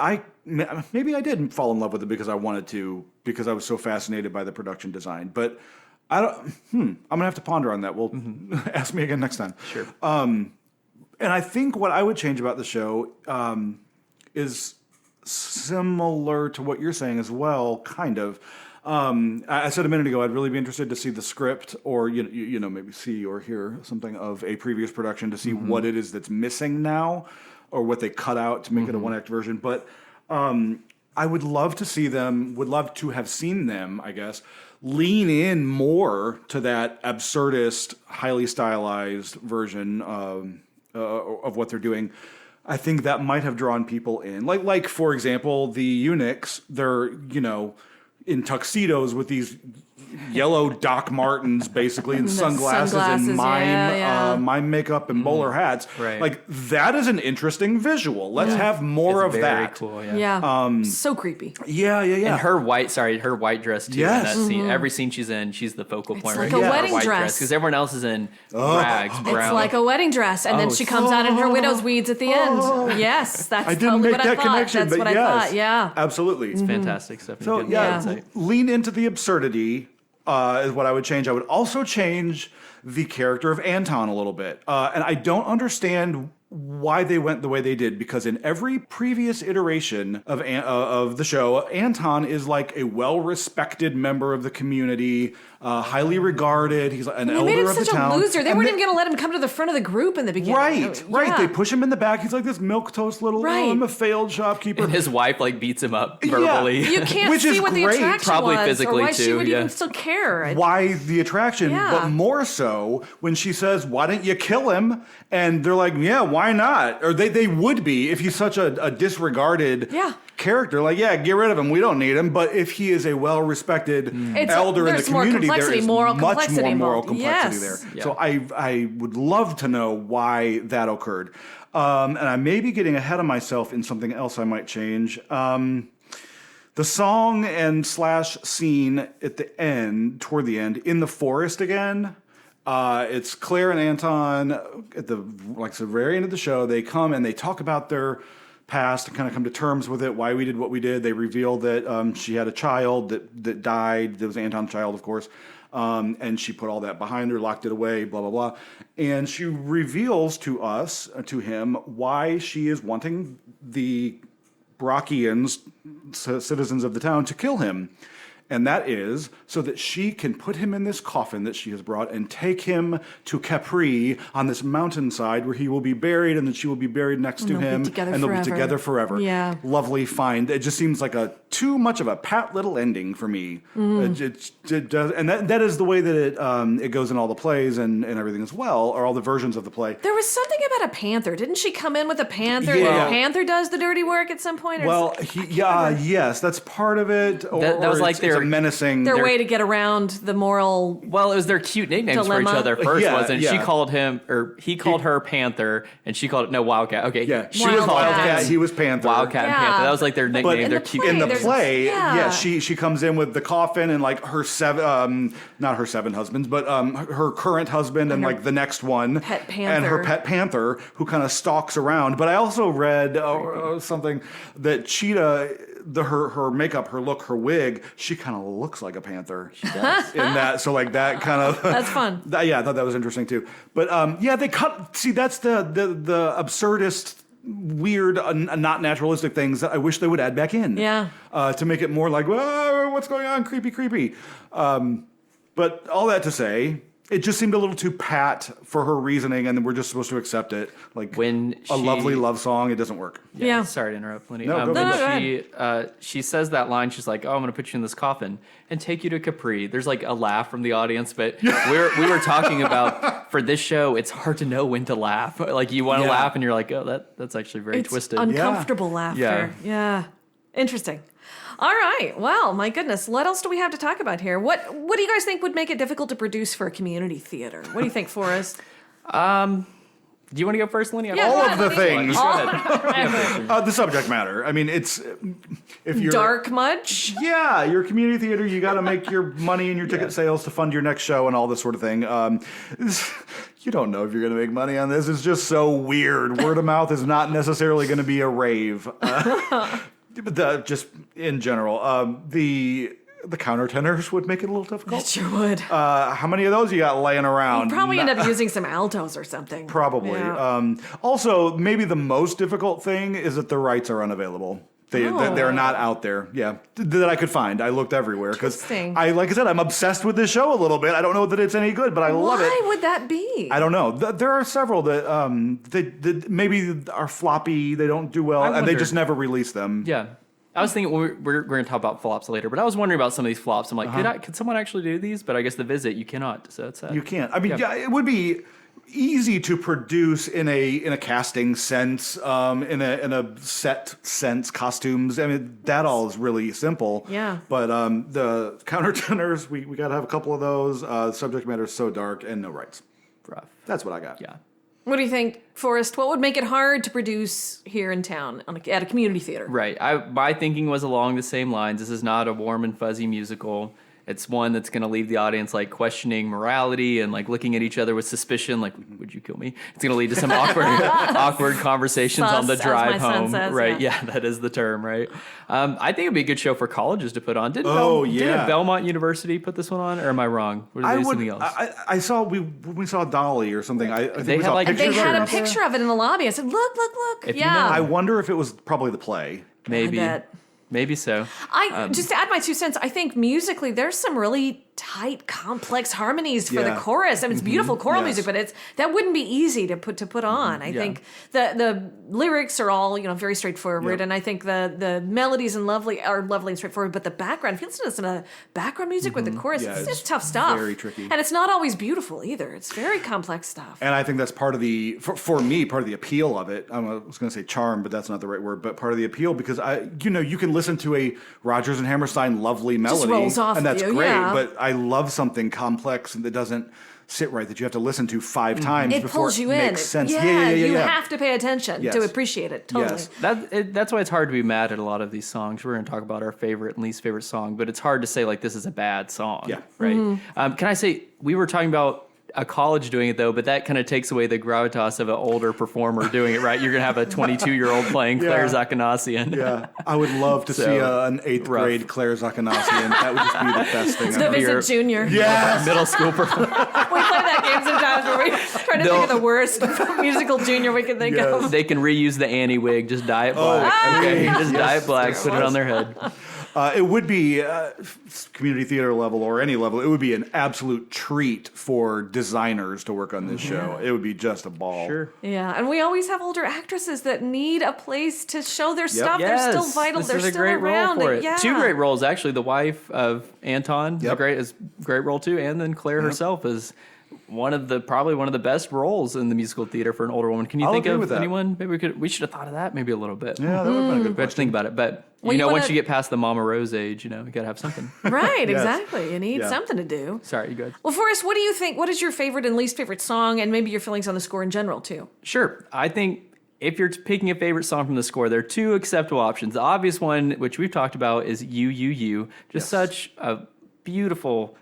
Speaker 2: maybe I did fall in love with it because I wanted to, because I was so fascinated by the production design. But I don't. I'm gonna have to ponder on that. Well, ask me again next time.
Speaker 3: Sure.
Speaker 2: And I think what I would change about the show is similar to what you're saying as well, kind of. I said a minute ago I'd really be interested to see the script, or maybe see or hear something of a previous production to see what it is that's missing now, or what they cut out to make it a one-act version. But I would love to see them. Would love to have seen them, I guess, lean in more to that absurdist, highly stylized version of what they're doing. I think that might have drawn people in. Like for example, the eunuchs. They're in tuxedos with these yellow Doc Martens, basically, and sunglasses and mime makeup and bowler hats.
Speaker 3: Right.
Speaker 2: Like, that is an interesting visual. Let's have more of that.
Speaker 3: Cool,
Speaker 1: So creepy.
Speaker 2: Yeah.
Speaker 3: And her white dress too.
Speaker 2: Yes.
Speaker 3: In that scene, every scene she's in, she's the focal point.
Speaker 1: like a wedding dress.
Speaker 3: Because everyone else is in rags, brown.
Speaker 1: It's like a wedding dress, and then she comes out in her widow's weeds at the end. Yes, that's
Speaker 2: I didn't
Speaker 1: totally
Speaker 2: make
Speaker 1: what I
Speaker 2: that
Speaker 1: thought.
Speaker 2: connection,
Speaker 1: That's
Speaker 2: but
Speaker 1: what
Speaker 2: yes,
Speaker 1: I thought. Yeah.
Speaker 2: Absolutely.
Speaker 3: It's fantastic stuff.
Speaker 2: So lean into the absurdity is what I would change. I would also change the character of Anton a little bit, and I don't understand why they went the way they did, because in every previous iteration of the show, Anton is like a well-respected member of the community, highly regarded. He's an elder
Speaker 1: made him
Speaker 2: of the
Speaker 1: such
Speaker 2: town.
Speaker 1: a loser. They weren't even going to let him come to the front of the group in the beginning.
Speaker 2: Right.
Speaker 1: Yeah.
Speaker 2: They push him in the back. He's like this milquetoast little, I'm a failed shopkeeper.
Speaker 3: And his wife beats him up verbally.
Speaker 1: You can't
Speaker 2: Which
Speaker 1: see
Speaker 2: is
Speaker 1: what the
Speaker 2: great.
Speaker 1: attraction
Speaker 3: Probably
Speaker 1: was,
Speaker 3: physically
Speaker 1: or why she
Speaker 3: too,
Speaker 1: would even still care.
Speaker 2: Why the attraction, but more so when she says, "Why didn't you kill him?" And they're like, "Yeah, why not?" Or they would be if he's such a disregarded character. Like, yeah, get rid of him. We don't need him. But if he is a well-respected elder in the community, there is much more moral complexity there.
Speaker 3: Yeah.
Speaker 2: So I would love to know why that occurred. And I may be getting ahead of myself in something else I might change. The song and / scene at the end, toward the end, in the forest again. It's Claire and Anton at the very end of the show. They come and they talk about their past and kind of come to terms with it, why we did what we did. They reveal that she had a child that died. That was Anton's child, of course. And she put all that behind her, locked it away, blah, blah, blah. And she reveals to him, why she is wanting the Brockians, citizens of the town, to kill him. And that is so that she can put him in this coffin that she has brought and take him to Capri on this mountainside where he will be buried, and then she will be buried next to him. And they'll be together forever.
Speaker 1: Yeah.
Speaker 2: Lovely find. It just seems like too much of a pat little ending for me. It does, and that is the way that it goes in all the plays and everything as well, or all the versions of the play.
Speaker 1: There was something about a panther. Didn't she come in with a panther?
Speaker 2: Yeah.
Speaker 1: The panther does the dirty work at some point?
Speaker 2: Well, yes, that's part of it.
Speaker 3: That was like
Speaker 2: it's a menacing.
Speaker 1: Their way to get around the moral.
Speaker 3: Well, it was their cute nicknames
Speaker 1: dilemma.
Speaker 3: for each other first, wasn't it?
Speaker 2: Yeah.
Speaker 3: She called him, or he called her Panther, and she called it Wildcat. Okay,
Speaker 2: yeah, she was Wildcat. He was Panther.
Speaker 3: Wildcat and Panther. That was like their nickname.
Speaker 2: But in the play, she comes in with the coffin and like her not her 7 husbands, but her current husband and like the next one,
Speaker 1: pet panther,
Speaker 2: and her pet panther who kind of stalks around. But I also read something that Cheetah. Her makeup, her look, her wig, she kind of looks like a panther. She does. In that, so like that kind of...
Speaker 1: That's fun.
Speaker 2: I thought that was interesting too. But they cut... See, that's the absurdist, weird, not naturalistic things that I wish they would add back in.
Speaker 1: Yeah.
Speaker 2: To make it more like, whoa, what's going on? Creepy. But all that to say... It just seemed a little too pat for her reasoning, and we're just supposed to accept it. Like when a lovely love song, it doesn't work.
Speaker 1: Yeah.
Speaker 3: Sorry to interrupt, Lenny.
Speaker 2: No,
Speaker 3: she says that line. She's like, "Oh, I'm going to put you in this coffin and take you to Capri." There's like a laugh from the audience, but we were talking about for this show, it's hard to know when to laugh. Like you want to laugh and you're like, oh, that's actually very twisted.
Speaker 1: Uncomfortable laughter. Yeah. Interesting. All right. Well, my goodness. What else do we have to talk about here? What do you guys think would make it difficult to produce for a community theater? What do you think, Forrest?
Speaker 3: Do you want to go first, Lenny?
Speaker 2: All of the things. The subject matter. I mean, it's if you're
Speaker 1: dark much.
Speaker 2: Yeah, your community theater. You got to make your money and your ticket sales to fund your next show and all this sort of thing. You don't know if you're going to make money on this. It's just so weird. Word of mouth is not necessarily going to be a rave. But just in general, the countertenors would make it a little difficult.
Speaker 1: It sure would.
Speaker 2: How many of those you got laying around?
Speaker 1: You'd probably end up using some altos or something.
Speaker 2: Probably.
Speaker 1: Yeah.
Speaker 2: Also, maybe the most difficult thing is that the rights are unavailable. They're not out there. Yeah, that I could find. I looked everywhere because like I said, I'm obsessed with this show a little bit. I don't know that it's any good, but I love it.
Speaker 1: Why would that be?
Speaker 2: I don't know. There are several that they maybe are floppy. They don't do well, and they just never release them.
Speaker 3: Yeah. I was thinking we're going to talk about flops later, but I was wondering about some of these flops. I'm like, could someone actually do these? But I guess The Visit you cannot. So it's
Speaker 2: you can't. I mean, it would be easy to produce in a casting sense, in a set sense, costumes. I mean, that all is really simple.
Speaker 1: Yeah.
Speaker 2: But the countertenors, we got to have a couple of those. Subject matter is so dark and no rights.
Speaker 3: Rough.
Speaker 2: That's what I got.
Speaker 3: Yeah.
Speaker 1: What do you think, Forrest? What would make it hard to produce here in town at a community theater?
Speaker 3: Right. My thinking was along the same lines. This is not a warm and fuzzy musical. It's one that's going to leave the audience like questioning morality and like looking at each other with suspicion, like, would you kill me? It's going to lead to some awkward conversations on the drive home.
Speaker 1: Says,
Speaker 3: right. Yeah, that is the term, right? I think it'd be a good show for colleges to put on. Didn't Belmont University put this one on, or am I wrong? Or did they do something else?
Speaker 2: I saw we saw Dolly or something. I think
Speaker 3: they
Speaker 2: we saw
Speaker 1: they had a picture of it in the lobby. I said, look.
Speaker 2: I wonder if it was probably the play.
Speaker 3: Maybe.
Speaker 1: I bet.
Speaker 3: Maybe so.
Speaker 1: Just to add my 2 cents, I think musically there's some really tight, complex harmonies for the chorus. I mean, it's beautiful choral music, but that wouldn't be easy to put on. I think the lyrics are all very straightforward, and I think the melodies are lovely and straightforward. But the background, if you listen to the background music with the chorus, it's tough stuff.
Speaker 2: Very tricky,
Speaker 1: and it's not always beautiful either. It's very complex stuff.
Speaker 2: And I think that's part of for me, part of the appeal of it. I was going to say charm, but that's not the right word. But part of the appeal because you can listen to a Rodgers and Hammerstein lovely melody,
Speaker 1: just rolls off
Speaker 2: and that's great.
Speaker 1: Yeah.
Speaker 2: But I love something complex and that doesn't sit right, that you have to listen to 5 times before it makes sense.
Speaker 1: Yeah, you have to pay attention to appreciate it. Totally.
Speaker 2: Yes.
Speaker 3: That's why it's hard to be mad at a lot of these songs. We're going to talk about our favorite and least favorite song, but it's hard to say like this is a bad song.
Speaker 2: Yeah.
Speaker 3: Right.
Speaker 1: Mm-hmm.
Speaker 3: Can I say we were talking about a college doing it though, but that kind of takes away the gravitas of an older performer doing it, right? You're gonna have a 22-year-old playing Claire Zachanassian.
Speaker 2: Yeah, I would love to see an 8th grade Claire Zachanassian. That would just be the best thing.
Speaker 1: The Visit Junior.
Speaker 2: Yes.
Speaker 3: Middle school performer.
Speaker 1: We play that game sometimes where we try to think of the worst musical junior we can think of.
Speaker 3: They can reuse the Annie wig, just dye it black. Okay, just dye it black, put it on their head.
Speaker 2: It would be community theater level or any level. It would be an absolute treat for designers to work on this show. It would be just a ball.
Speaker 3: Sure.
Speaker 1: Yeah, and we always have older actresses that need a place to show their stuff. They're still vital.
Speaker 3: This
Speaker 1: They're
Speaker 3: is a
Speaker 1: still
Speaker 3: great
Speaker 1: around.
Speaker 3: role for it.
Speaker 1: Yeah.
Speaker 3: 2 great roles actually. The wife of Anton is a great role too, and then Claire herself is probably one of the best roles in the musical theater for an older woman. Can you think of anyone? Maybe we should have thought of that maybe a little bit.
Speaker 2: Yeah, that would have been a good
Speaker 3: question. To think about it, but once you get past the Mama Rose age, you got to have something.
Speaker 1: Right, exactly. You need something to do.
Speaker 3: Sorry, you go ahead.
Speaker 1: Well, Forrest, what do you think? What is your favorite and least favorite song, and maybe your feelings on the score in general too?
Speaker 3: Sure, I think if you're picking a favorite song from the score, there are 2 acceptable options. The obvious one, which we've talked about, is You. Just such a beautiful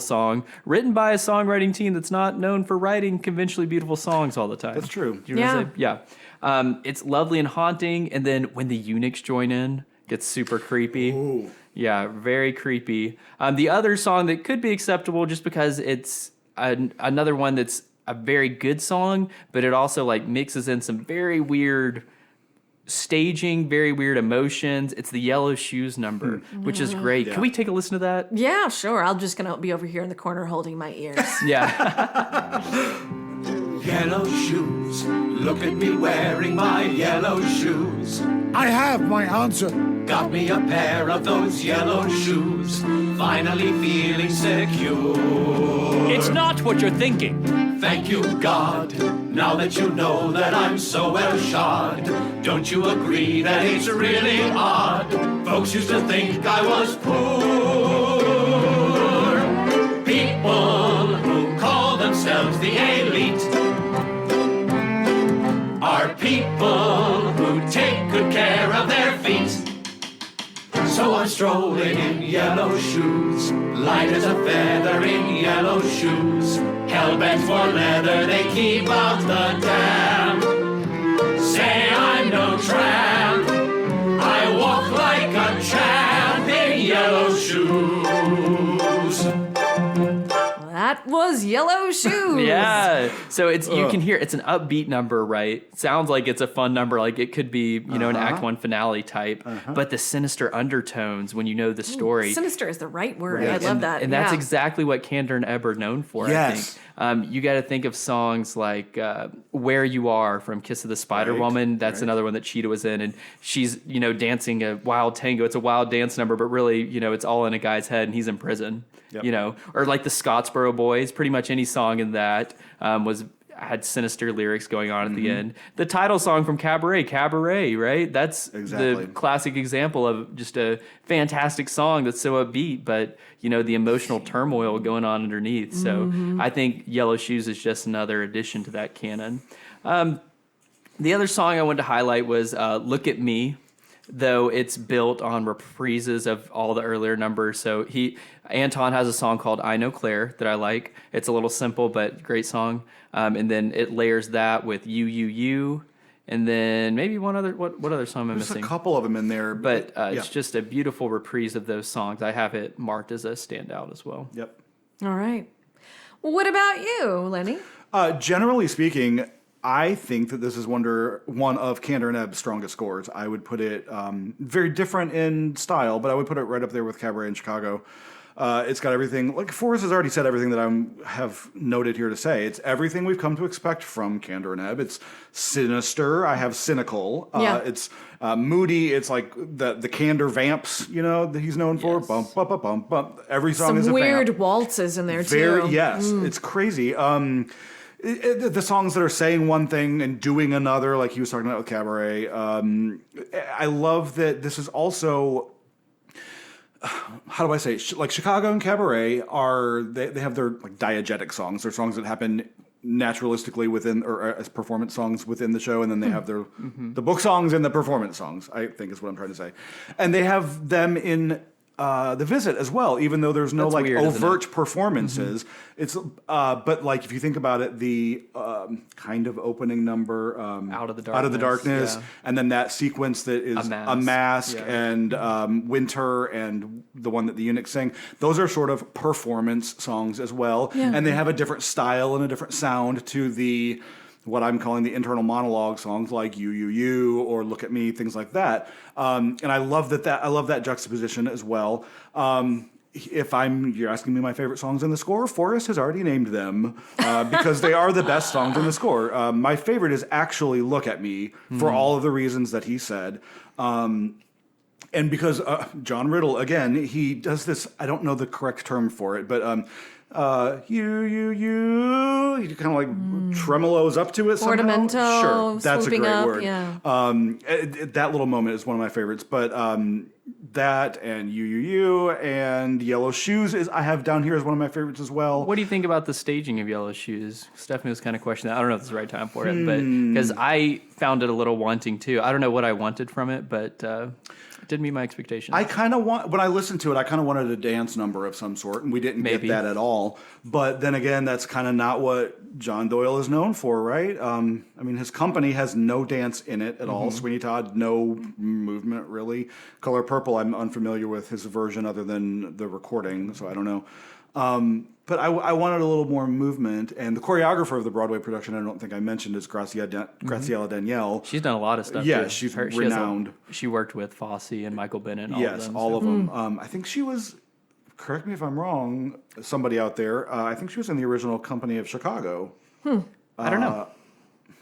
Speaker 3: song written by a songwriting team that's not known for writing conventionally beautiful songs all the time.
Speaker 2: That's true.
Speaker 3: It's lovely and haunting, and then when the eunuchs join in, it gets super creepy.
Speaker 2: Ooh.
Speaker 3: Yeah, very creepy. The other song that could be acceptable just because it's another one that's a very good song, but it also like mixes in some very weird staging, very weird emotions. It's the Yellow Shoes number, which is great. Yeah. Can we take a listen to that?
Speaker 1: Yeah, sure. I'm just going to be over here in the corner holding my ears.
Speaker 3: Yeah.
Speaker 4: Yellow shoes, look at me wearing my yellow shoes.
Speaker 10: I have my answer.
Speaker 4: Got me a pair of those yellow shoes, finally feeling secure.
Speaker 8: It's not what you're thinking.
Speaker 4: Thank you, God, now that you know that I'm so well shod. Don't you agree that it's really odd? Folks used to think I was poor. People who call themselves the elite are people who take good care of their feet. So I'm strolling in yellow shoes, light as a feather in yellow shoes. Hell-bent for leather, they keep out the damn. Say I'm no tramp, I walk like a champ in yellow shoes.
Speaker 1: That was Yellow Shoes.
Speaker 3: Yeah. So you can hear it's an upbeat number, right? Sounds like it's a fun number, like it could be, an Act 1 finale type. But the sinister undertones when you know the story.
Speaker 1: Sinister is the right word.
Speaker 3: Right.
Speaker 1: I love that.
Speaker 3: And that's exactly what Kander and Ebb are known for, I think. You got to think of songs like Where You Are from Kiss of the Spider Woman. That's another one that Cheetah was in. And she's, dancing a wild tango. It's a wild dance number, but really, it's all in a guy's head and he's in prison. Yep. Or like the Scottsboro Boys, pretty much any song in that had sinister lyrics going on at the end. The title song from Cabaret, right? That's the classic example of just a fantastic song that's so upbeat, but the emotional turmoil going on underneath. So I think Yellow Shoes is just another addition to that canon. The other song I wanted to highlight was Look at Me, though it's built on reprises of all the earlier numbers. So Anton has a song called I Know Claire that I like. It's a little simple, but great song. And then it layers that with You, and then maybe one other, what other song am I missing?
Speaker 2: There's a couple of them in there.
Speaker 3: But it's just a beautiful reprise of those songs. I have it marked as a standout as well.
Speaker 2: Yep.
Speaker 1: All right. Well, what about you, Lenny?
Speaker 2: Generally speaking, I think that this is one of Kander and Ebb's strongest scores. I would put it very different in style, but I would put it right up there with Cabaret in Chicago. It's got everything, like Forrest has already said everything that I have noted here to say. It's everything we've come to expect from Kander and Ebb. It's sinister. I have cynical. It's moody. It's like the Kander vamps, that he's known for. Bump, bump, bump, bump, bump. Every song is a vamp.
Speaker 1: Some weird waltzes in there, too.
Speaker 2: Yes, it's crazy. The songs that are saying one thing and doing another, like he was talking about with Cabaret. I love that this is also, how do I say, like Chicago and Cabaret they have their like diegetic songs. They're songs that happen naturalistically within, or as performance songs within the show, and then they have their the book songs and the performance songs, I think is what I'm trying to say. And they have them in The Visit as well, even though there's no weird, overt performances. It's but like if you think about it, the kind of opening number, Out of the Darkness, and then that sequence that is a mask and Winter and the one that the eunuchs sing, those are sort of performance songs as well, and they have a different style and a different sound to what I'm calling the internal monologue songs, like You, or Look at Me, things like that. And I love that juxtaposition as well. You're asking me my favorite songs in the score, Forrest has already named them because they are the best songs in the score. My favorite is actually Look at Me for all of the reasons that he said. And because John Riddle, again, he does this, I don't know the correct term for it, but he kind of like tremolos up to it somehow.
Speaker 1: Ornamental,
Speaker 2: sure, that's a great
Speaker 1: up,
Speaker 2: word.
Speaker 1: Yeah.
Speaker 2: That little moment is one of my favorites, but that and You and Yellow Shoes I have down here as one of my favorites as well.
Speaker 3: What do you think about the staging of Yellow Shoes? Stephanie was kind of questioning that. I don't know if it's the right time for it, but because I found it a little wanting too. I don't know what I wanted from it, but it didn't meet my expectations.
Speaker 2: I kind of when I listened to it, I kind of wanted a dance number of some sort, and we didn't get that at all. But then again, that's kind of not what John Doyle is known for, right? I mean, his company has no dance in it at all. Sweeney Todd, no movement really. Color Purple, I'm unfamiliar with his version other than the recording, so I don't know. But I wanted a little more movement, and the choreographer of the Broadway production, I don't think I mentioned, is Graciela Danielle.
Speaker 3: She's done a lot of stuff.
Speaker 2: Yeah,
Speaker 3: too.
Speaker 2: she's renowned.
Speaker 3: She worked with Fosse and Michael Bennett.
Speaker 2: All of them. I think she was, correct me if I'm wrong, somebody out there, I think she was in the original Company of Chicago.
Speaker 3: I don't know.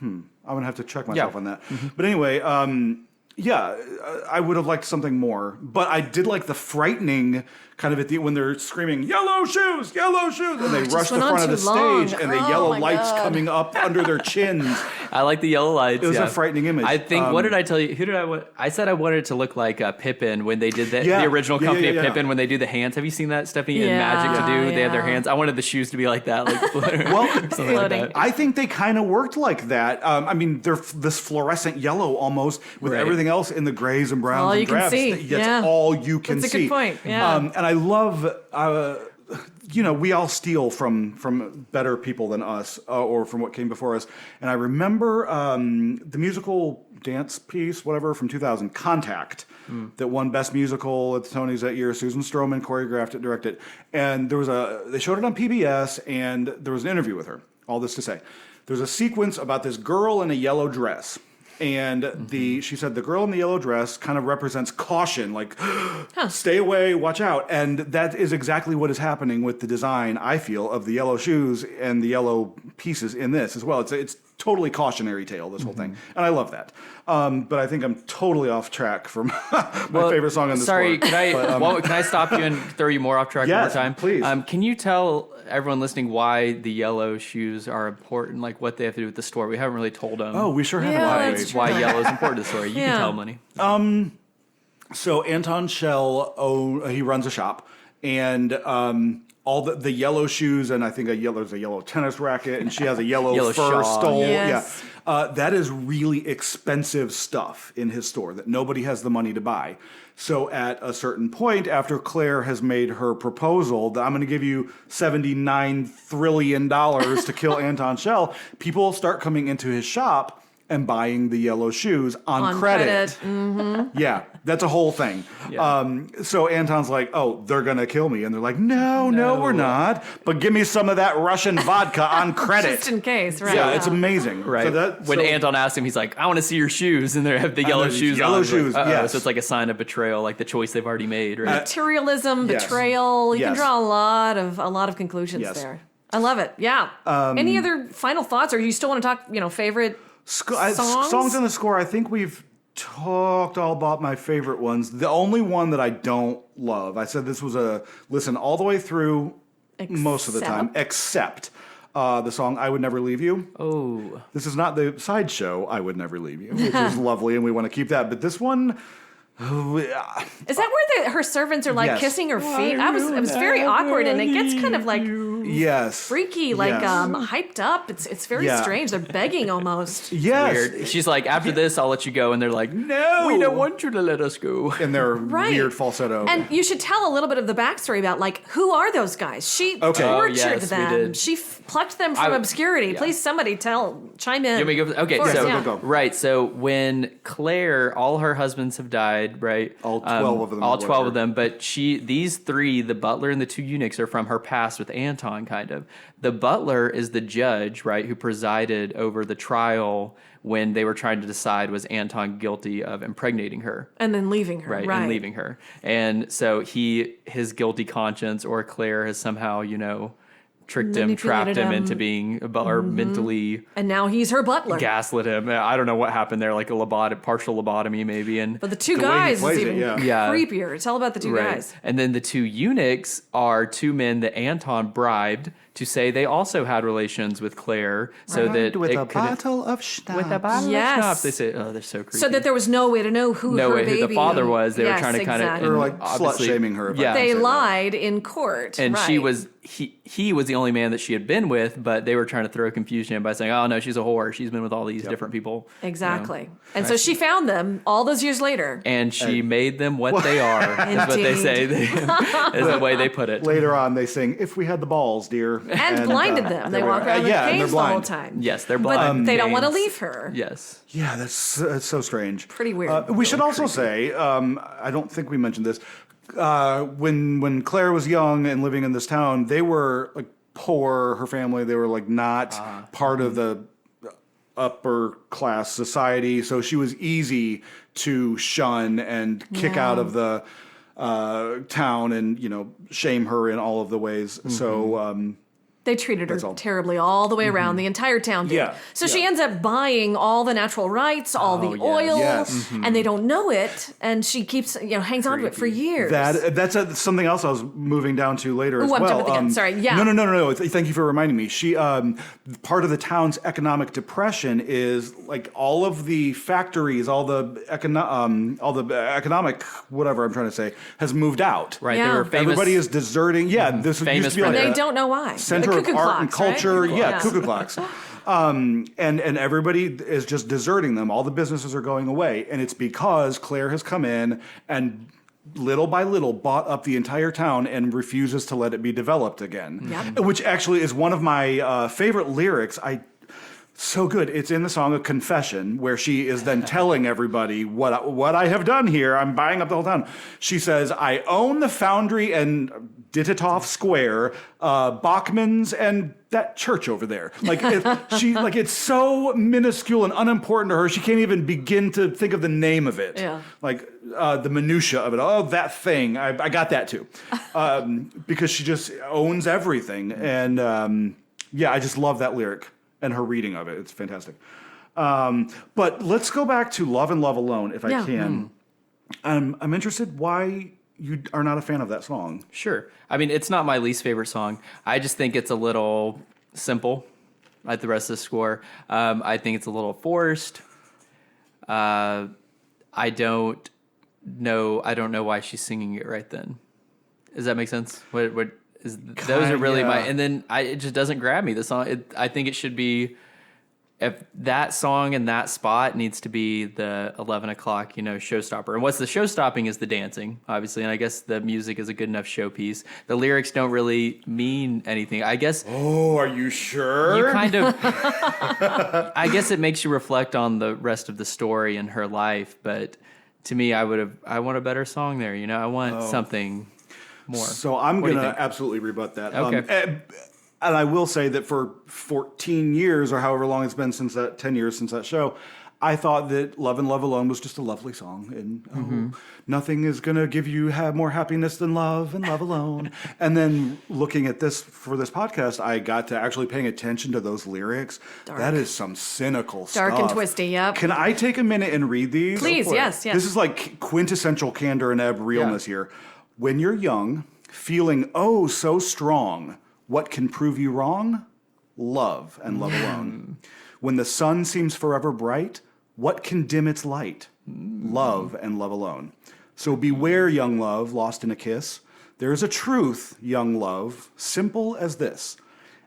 Speaker 2: I'm going to have to check myself on that. But anyway, I would have liked something more. But I did like the frightening kind of when they're screaming, yellow shoes, and they rush the
Speaker 1: went on
Speaker 2: front of the
Speaker 1: too long.
Speaker 2: stage, and the
Speaker 1: Oh,
Speaker 2: yellow
Speaker 1: my
Speaker 2: lights
Speaker 1: God.
Speaker 2: coming up under their chins.
Speaker 3: I like the yellow lights.
Speaker 2: It was a frightening image.
Speaker 3: I think, what did I tell you? Who did I want? I said I wanted it to look like Pippin when they did the original company of Pippin when they do the hands. Have you seen that, Stephanie? In Magic to Do, they have their hands. I wanted the shoes to be like that. Like
Speaker 1: Floating.
Speaker 2: I think they kind of worked like that. I mean, they're this fluorescent yellow almost with everything else in the grays and browns
Speaker 1: All
Speaker 2: and
Speaker 1: you can
Speaker 2: drabs.
Speaker 1: see.
Speaker 2: That's all you can see.
Speaker 1: That's a good point. Yeah.
Speaker 2: And I love, we all steal from better people than us or from what came before us. And I remember the musical dance piece, whatever, from 2000, Contact, that won Best Musical at the Tonys that year. Susan Stroman choreographed it, directed it. And they showed it on PBS, and there was an interview with her. All this to say, there's a sequence about this girl in a yellow dress. And she said the girl in the yellow dress kind of represents caution, like, stay away, watch out. And that is exactly what is happening with the design, I feel, of the yellow shoes and the yellow pieces in this as well. It's totally cautionary tale, this whole thing. And I love that. But I think I'm totally off track from my favorite song on this
Speaker 3: Sorry,
Speaker 2: board.
Speaker 3: can I stop you and throw you more off track one more time?
Speaker 2: Please.
Speaker 3: Can you tell everyone listening why the yellow shoes are important, like what they have to do with the story? We haven't really told them.
Speaker 2: Oh, we sure haven't.
Speaker 3: Why yellow is important to the story. You can tell them, Lenny.
Speaker 2: So Anton Schell, he runs a shop, and all the yellow shoes, and I think there's a yellow tennis racket, and she has a yellow fur
Speaker 3: shawl.
Speaker 2: stole.
Speaker 1: Yes.
Speaker 2: Yeah, that is really expensive stuff in his store that nobody has the money to buy. So at a certain point, after Claire has made her proposal that I'm going to give you $79 trillion to kill Anton Schell, people start coming into his shop and buying the yellow shoes on credit.
Speaker 1: Mm-hmm.
Speaker 2: Yeah, that's a whole thing.
Speaker 3: Yeah.
Speaker 2: So Anton's like, oh, they're going to kill me. And they're like, no, we're not. But give me some of that Russian vodka on credit.
Speaker 1: Just in case, right?
Speaker 2: Yeah, it's amazing.
Speaker 3: Right. When Anton asked him, he's like, I want to see your shoes. And they have the yellow shoes on.
Speaker 2: Yellow shoes,
Speaker 3: like,
Speaker 2: yes.
Speaker 3: So it's like a sign of betrayal, like the choice they've already made. Right?
Speaker 1: Materialism,
Speaker 2: Yes.
Speaker 1: betrayal. You can
Speaker 2: Yes.
Speaker 1: draw a lot of conclusions
Speaker 2: Yes.
Speaker 1: there. I love it. Yeah. Any other final thoughts, or do you still want to talk, favorite songs
Speaker 2: in the score, I think we've talked all about my favorite ones. The only one that I don't love, I said this was a listen all the way through most of the time, except the song I Would Never Leave You.
Speaker 3: Oh.
Speaker 2: This is not the sideshow I Would Never Leave You, which is lovely, and we want to keep that. But this one...
Speaker 1: Is that where her servants are like
Speaker 2: Yes.
Speaker 1: kissing her feet? It was very awkward, and it gets kind of like
Speaker 2: Yes.
Speaker 1: freaky, like
Speaker 2: Yes.
Speaker 1: hyped up. It's very strange. They're begging almost.
Speaker 2: Yes.
Speaker 3: Weird. She's like, after this, I'll let you go. And they're like, no, we don't want you to let us go.
Speaker 2: In their
Speaker 1: Right.
Speaker 2: weird falsetto.
Speaker 1: And you should tell a little bit of the backstory about who are those guys? She
Speaker 2: Okay.
Speaker 1: tortured
Speaker 3: Oh, yes, we
Speaker 1: them.
Speaker 3: did.
Speaker 1: She plucked them from obscurity.
Speaker 3: yeah.
Speaker 1: Please, somebody chime in.
Speaker 3: You want me to go? Okay,
Speaker 1: Forrest,
Speaker 3: so
Speaker 1: yeah.
Speaker 2: go.
Speaker 3: Right, so when Claire, all her husbands have died, right?
Speaker 2: All 12 of them.
Speaker 3: All
Speaker 2: or
Speaker 3: 12
Speaker 2: whatever.
Speaker 3: of them, but these three, the butler and the two eunuchs, are from her past with Anton, kind of. The butler is the judge, right, who presided over the trial when they were trying to decide was Anton guilty of impregnating her.
Speaker 1: And then leaving her.
Speaker 3: Right, and leaving her. And so his guilty conscience, or Claire has somehow, tricked him, trapped him into being or mentally
Speaker 1: And now he's her butler.
Speaker 3: gaslit him. I don't know what happened there, like a partial lobotomy maybe. And
Speaker 1: But the two
Speaker 2: The way he
Speaker 1: guys is
Speaker 2: plays it,
Speaker 1: even
Speaker 3: yeah.
Speaker 1: creepier. Tell about the two guys.
Speaker 3: And then the two eunuchs are two men that Anton bribed to say they also had relations with Claire, so that
Speaker 2: with
Speaker 3: it
Speaker 2: a
Speaker 3: could-
Speaker 2: bottle of schnapps.
Speaker 3: with a bottle
Speaker 1: Yes.
Speaker 3: of schnapps. They say, oh, they're so creepy.
Speaker 1: So that there was no way to know who her baby
Speaker 3: who the father was. They were
Speaker 1: Yes,
Speaker 3: trying to kind
Speaker 1: exactly.
Speaker 3: of
Speaker 2: Or like slut-shaming her. if I
Speaker 3: Yeah.
Speaker 2: can
Speaker 1: They
Speaker 2: say that.
Speaker 1: lied in court.
Speaker 3: And
Speaker 1: right.
Speaker 3: she was he was the only man that she had been with, but they were trying to throw confusion in by saying, "Oh no, she's a whore. She's been with all these different people."
Speaker 1: Exactly. And so she found them all those years later.
Speaker 3: And she made them what they are. Is what they say. Is the way they put it.
Speaker 2: Later on, they sing, "If we had the balls, dear,"
Speaker 1: And blinded them. They walk around with
Speaker 2: and they're
Speaker 1: canes the whole
Speaker 2: blind.
Speaker 1: time.
Speaker 3: Yes, they're
Speaker 1: But
Speaker 3: blind.
Speaker 1: they don't want to
Speaker 3: Canes.
Speaker 1: leave her.
Speaker 3: Yes.
Speaker 2: Yeah, that's so strange.
Speaker 1: Pretty weird.
Speaker 2: We should also say, I don't think we mentioned this. When Claire was young and living in this town, they were like poor. Her family, they were like not part of the upper class society, so she was easy to shun and kick out of the town and shame her in all of the ways. So
Speaker 1: They treated her terribly all the way around. The entire town did.
Speaker 2: Yeah.
Speaker 1: So she ends up buying all the natural rights, all the oil, and they don't know it. And she keeps, hangs on to it for years.
Speaker 2: That's something else I was moving down to later as well.
Speaker 1: I'm jumping again. Sorry. Yeah.
Speaker 2: No. Thank you for reminding me. She, part of the town's economic depression is like all of the factories, all the economic whatever I'm trying to say has moved out.
Speaker 3: Right.
Speaker 1: Yeah.
Speaker 3: They were famous.
Speaker 2: Everybody is deserting. Yeah. This
Speaker 3: Famous
Speaker 2: used to be like
Speaker 1: And they don't know why.
Speaker 2: center of art and culture.
Speaker 1: Right?
Speaker 2: Yeah, cuckoo clocks. And everybody is just deserting them. All the businesses are going away. And it's because Claire has come in and little by little bought up the entire town and refuses to let it be developed again.
Speaker 1: Yep.
Speaker 2: Which actually is one of my favorite lyrics. So good. It's in the song A Confession, where she is then telling everybody what I have done here. I'm buying up the whole town. She says, I own the foundry and Dittitoff Square, Bachman's, and that church over there. It's so minuscule and unimportant to her, she can't even begin to think of the name of it.
Speaker 1: Yeah.
Speaker 2: The minutia of it. Oh, that thing. I got that too. Because she just owns everything. And I just love that lyric. And her reading of it. It's fantastic. But let's go back to Love and Love Alone, if I can. I'm interested why you are not a fan of that song.
Speaker 3: Sure. I mean, it's not my least favorite song. I just think it's a little simple, like the rest of the score. I think it's a little forced. I don't know why she's singing it right then. Does that make sense? Those are really and then it just doesn't grab me. The song, I think it should be, if that song and that spot needs to be the 11 o'clock, showstopper. And what's the showstopping is the dancing, obviously. And I guess the music is a good enough showpiece. The lyrics don't really mean anything. I guess.
Speaker 2: Oh, are you sure?
Speaker 3: You kind of. I guess it makes you reflect on the rest of the story and her life. But to me, I want a better song there. I want something more.
Speaker 2: So I'm going to absolutely rebut that.
Speaker 3: Okay.
Speaker 2: And I will say that for 14 years or however long it's been 10 years since that show, I thought that Love and Love Alone was just a lovely song. And nothing is going to give you more happiness than love and love alone. And then looking at this for this podcast, I got to actually paying attention to those lyrics.
Speaker 1: Dark.
Speaker 2: That is some cynical stuff.
Speaker 1: Dark and twisty, yep.
Speaker 2: Can I take a minute and read these?
Speaker 1: Please, yes.
Speaker 2: This is like quintessential Kander and Ebb realness here. When you're young, feeling oh so strong, what can prove you wrong? Love and love alone. When the sun seems forever bright, what can dim its light? Love and love alone. So beware, young love, lost in a kiss. There is a truth, young love, simple as this.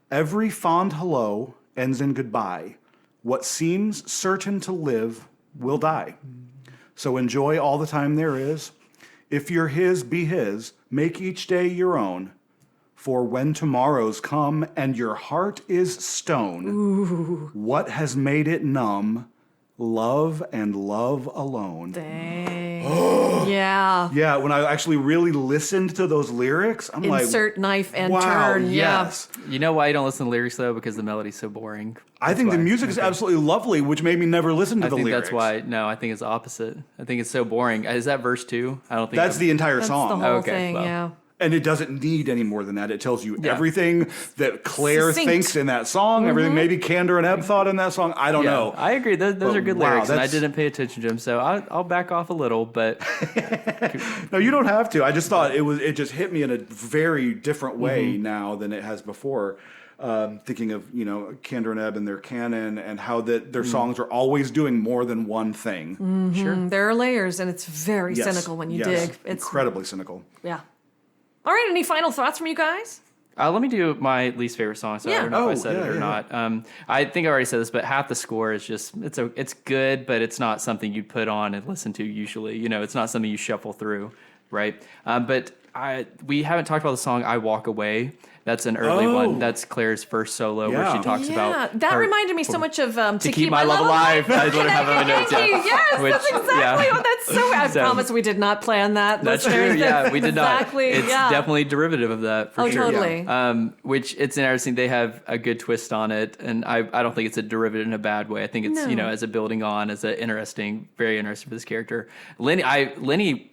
Speaker 2: Every fond hello ends in goodbye. What seems certain to live will die. So enjoy all the time there is. If you're his, be his. Make each day your own. For when tomorrows come and your heart is stone, what has made it numb? Love and love alone.
Speaker 1: Dang. Yeah.
Speaker 2: Yeah, when I actually really listened to those lyrics, I'm like...
Speaker 1: Insert knife and
Speaker 2: wow,
Speaker 1: turn.
Speaker 2: Yes.
Speaker 3: You know why you don't listen to lyrics, though? Because the melody's so boring.
Speaker 2: I think the music is absolutely lovely, which made me never listen to the lyrics.
Speaker 3: That's why. No, I think it's the opposite. I think it's so boring. Is that verse 2? I don't think
Speaker 2: that's the entire song.
Speaker 1: That's the whole thing, yeah.
Speaker 2: And it doesn't need any more than that. It tells you everything that Claire thinks in that song, everything maybe Kander and Ebb thought in that song. I don't know.
Speaker 3: I agree. Those are good lyrics, and I didn't pay attention to them, so I'll back off a little, but...
Speaker 2: No, you don't have to. I just thought it just hit me in a very different way now than it has before. Thinking of, Kander and Ebb and their canon and how their songs are always doing more than one thing.
Speaker 1: Sure. There are layers, and it's very cynical when you dig. It's
Speaker 2: incredibly cynical.
Speaker 1: Yeah. All right, any final thoughts from you guys?
Speaker 3: Let me do my least favorite song, so I don't know if I said it or not. I think I already said this, but half the score is just, it's good, but it's not something you put on and listen to usually. It's not something you shuffle through, right? But we haven't talked about the song I Walk Away. That's an early one. That's Claire's first solo where she talks about...
Speaker 1: That reminded me so much of To
Speaker 3: Keep My Love Alive. I literally have on my notes.
Speaker 1: Yes, that's exactly what that's so... I promise we did not plan that.
Speaker 3: That's true, we did not.
Speaker 1: Exactly,
Speaker 3: it's definitely derivative of that, for sure.
Speaker 1: Totally.
Speaker 3: Which, it's interesting. They have a good twist on it, and I don't think it's a derivative in a bad way. I think it's, as a building on, as a very interesting for this character. Lenny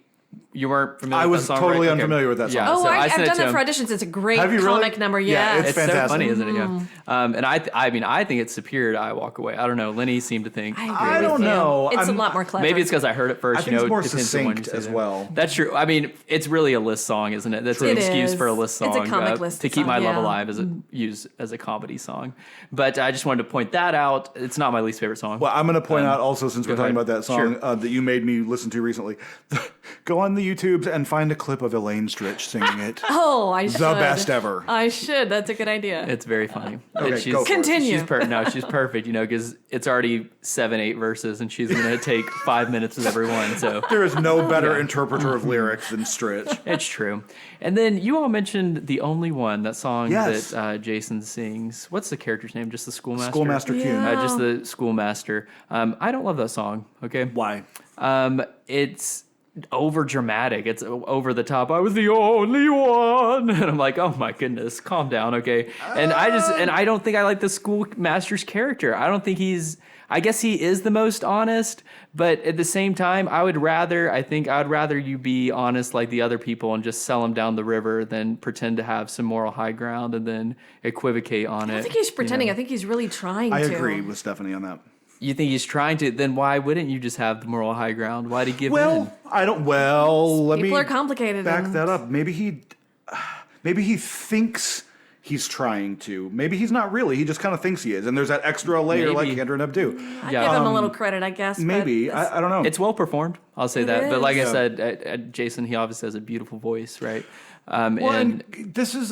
Speaker 3: You weren't familiar
Speaker 2: I
Speaker 3: with
Speaker 2: was
Speaker 3: that song,
Speaker 2: totally
Speaker 3: right? Okay.
Speaker 2: unfamiliar with that song.
Speaker 3: Yeah,
Speaker 9: Oh,
Speaker 3: so
Speaker 9: I've
Speaker 3: sent it
Speaker 9: done
Speaker 3: to
Speaker 9: that for
Speaker 3: him.
Speaker 9: auditions. It's a great
Speaker 2: Have you really?
Speaker 9: comic number.
Speaker 2: Yeah,
Speaker 9: Yeah.
Speaker 2: it's
Speaker 3: so
Speaker 2: fantastic.
Speaker 3: funny, isn't it? Yeah. And I think it's superior to I Walk Away. I don't know. Lenny seemed to think.
Speaker 9: I agree
Speaker 2: I
Speaker 9: with
Speaker 2: don't
Speaker 9: you.
Speaker 2: know.
Speaker 9: It's a lot more clever.
Speaker 3: Maybe it's because I heard it first.
Speaker 2: I think it's more
Speaker 3: depends on when you
Speaker 2: succinct
Speaker 3: say
Speaker 2: as
Speaker 3: that.
Speaker 2: well.
Speaker 3: That's true. I mean, it's really a list song, isn't it? That's an
Speaker 9: It
Speaker 3: excuse
Speaker 9: is.
Speaker 3: for a list
Speaker 9: It's
Speaker 3: song.
Speaker 9: a comic list
Speaker 3: to keep
Speaker 9: song,
Speaker 3: my love
Speaker 9: yeah.
Speaker 3: alive as used as a comedy song. But I just wanted to point that out. It's not my least favorite song.
Speaker 2: Well, I'm going to point out also, since we're
Speaker 3: go
Speaker 2: talking
Speaker 3: ahead.
Speaker 2: about that song
Speaker 3: Sure.
Speaker 2: that you made me listen to recently, go on the YouTubes and find a clip of Elaine Stritch singing it.
Speaker 9: Oh, I should.
Speaker 2: The best ever.
Speaker 9: I should. That's a good idea.
Speaker 3: It's very funny.
Speaker 2: Okay,
Speaker 3: she's,
Speaker 2: go for it.
Speaker 9: Continue.
Speaker 3: She's perfect, because it's already 7-8 verses, and she's going to take 5 minutes with every one. So
Speaker 2: There is no better interpreter of lyrics than Stritch.
Speaker 3: it's true. And then you all mentioned The Only One, that song
Speaker 2: Yes.
Speaker 3: that Jason sings. What's the character's name? Just the schoolmaster?
Speaker 2: Schoolmaster Kuhn.
Speaker 3: Just the schoolmaster. I don't love that song, okay?
Speaker 2: Why?
Speaker 3: It's over dramatic. It's over the top. I was the only one, and I'm like, oh my goodness, calm down, okay? And I don't think I like the schoolmaster's character. I don't think I guess he is the most honest, but at the same time, I would rather you be honest like the other people and just sell him down the river than pretend to have some moral high ground and then equivocate on it.
Speaker 9: I don't think he's pretending. I think he's really trying
Speaker 2: I
Speaker 9: to.
Speaker 2: agree with Stephanie on that.
Speaker 3: You think he's trying to? Then why wouldn't you just have the moral high ground? Why'd he give in?
Speaker 2: Well, I don't. Well, let me
Speaker 9: People are complicated.
Speaker 2: back
Speaker 9: and-
Speaker 2: that up. Maybe he thinks he's trying to. Maybe he's not really. He just kind of thinks he is. And there's that extra layer like
Speaker 3: Maybe.
Speaker 2: Kander and Abdu.
Speaker 9: I give him a little credit, I guess.
Speaker 2: Maybe.
Speaker 9: But
Speaker 2: I don't know.
Speaker 3: It's well performed. I'll say
Speaker 9: It
Speaker 3: that. But like
Speaker 9: is.
Speaker 3: I said, Jason, he obviously has a beautiful voice, right?
Speaker 2: Well, and this is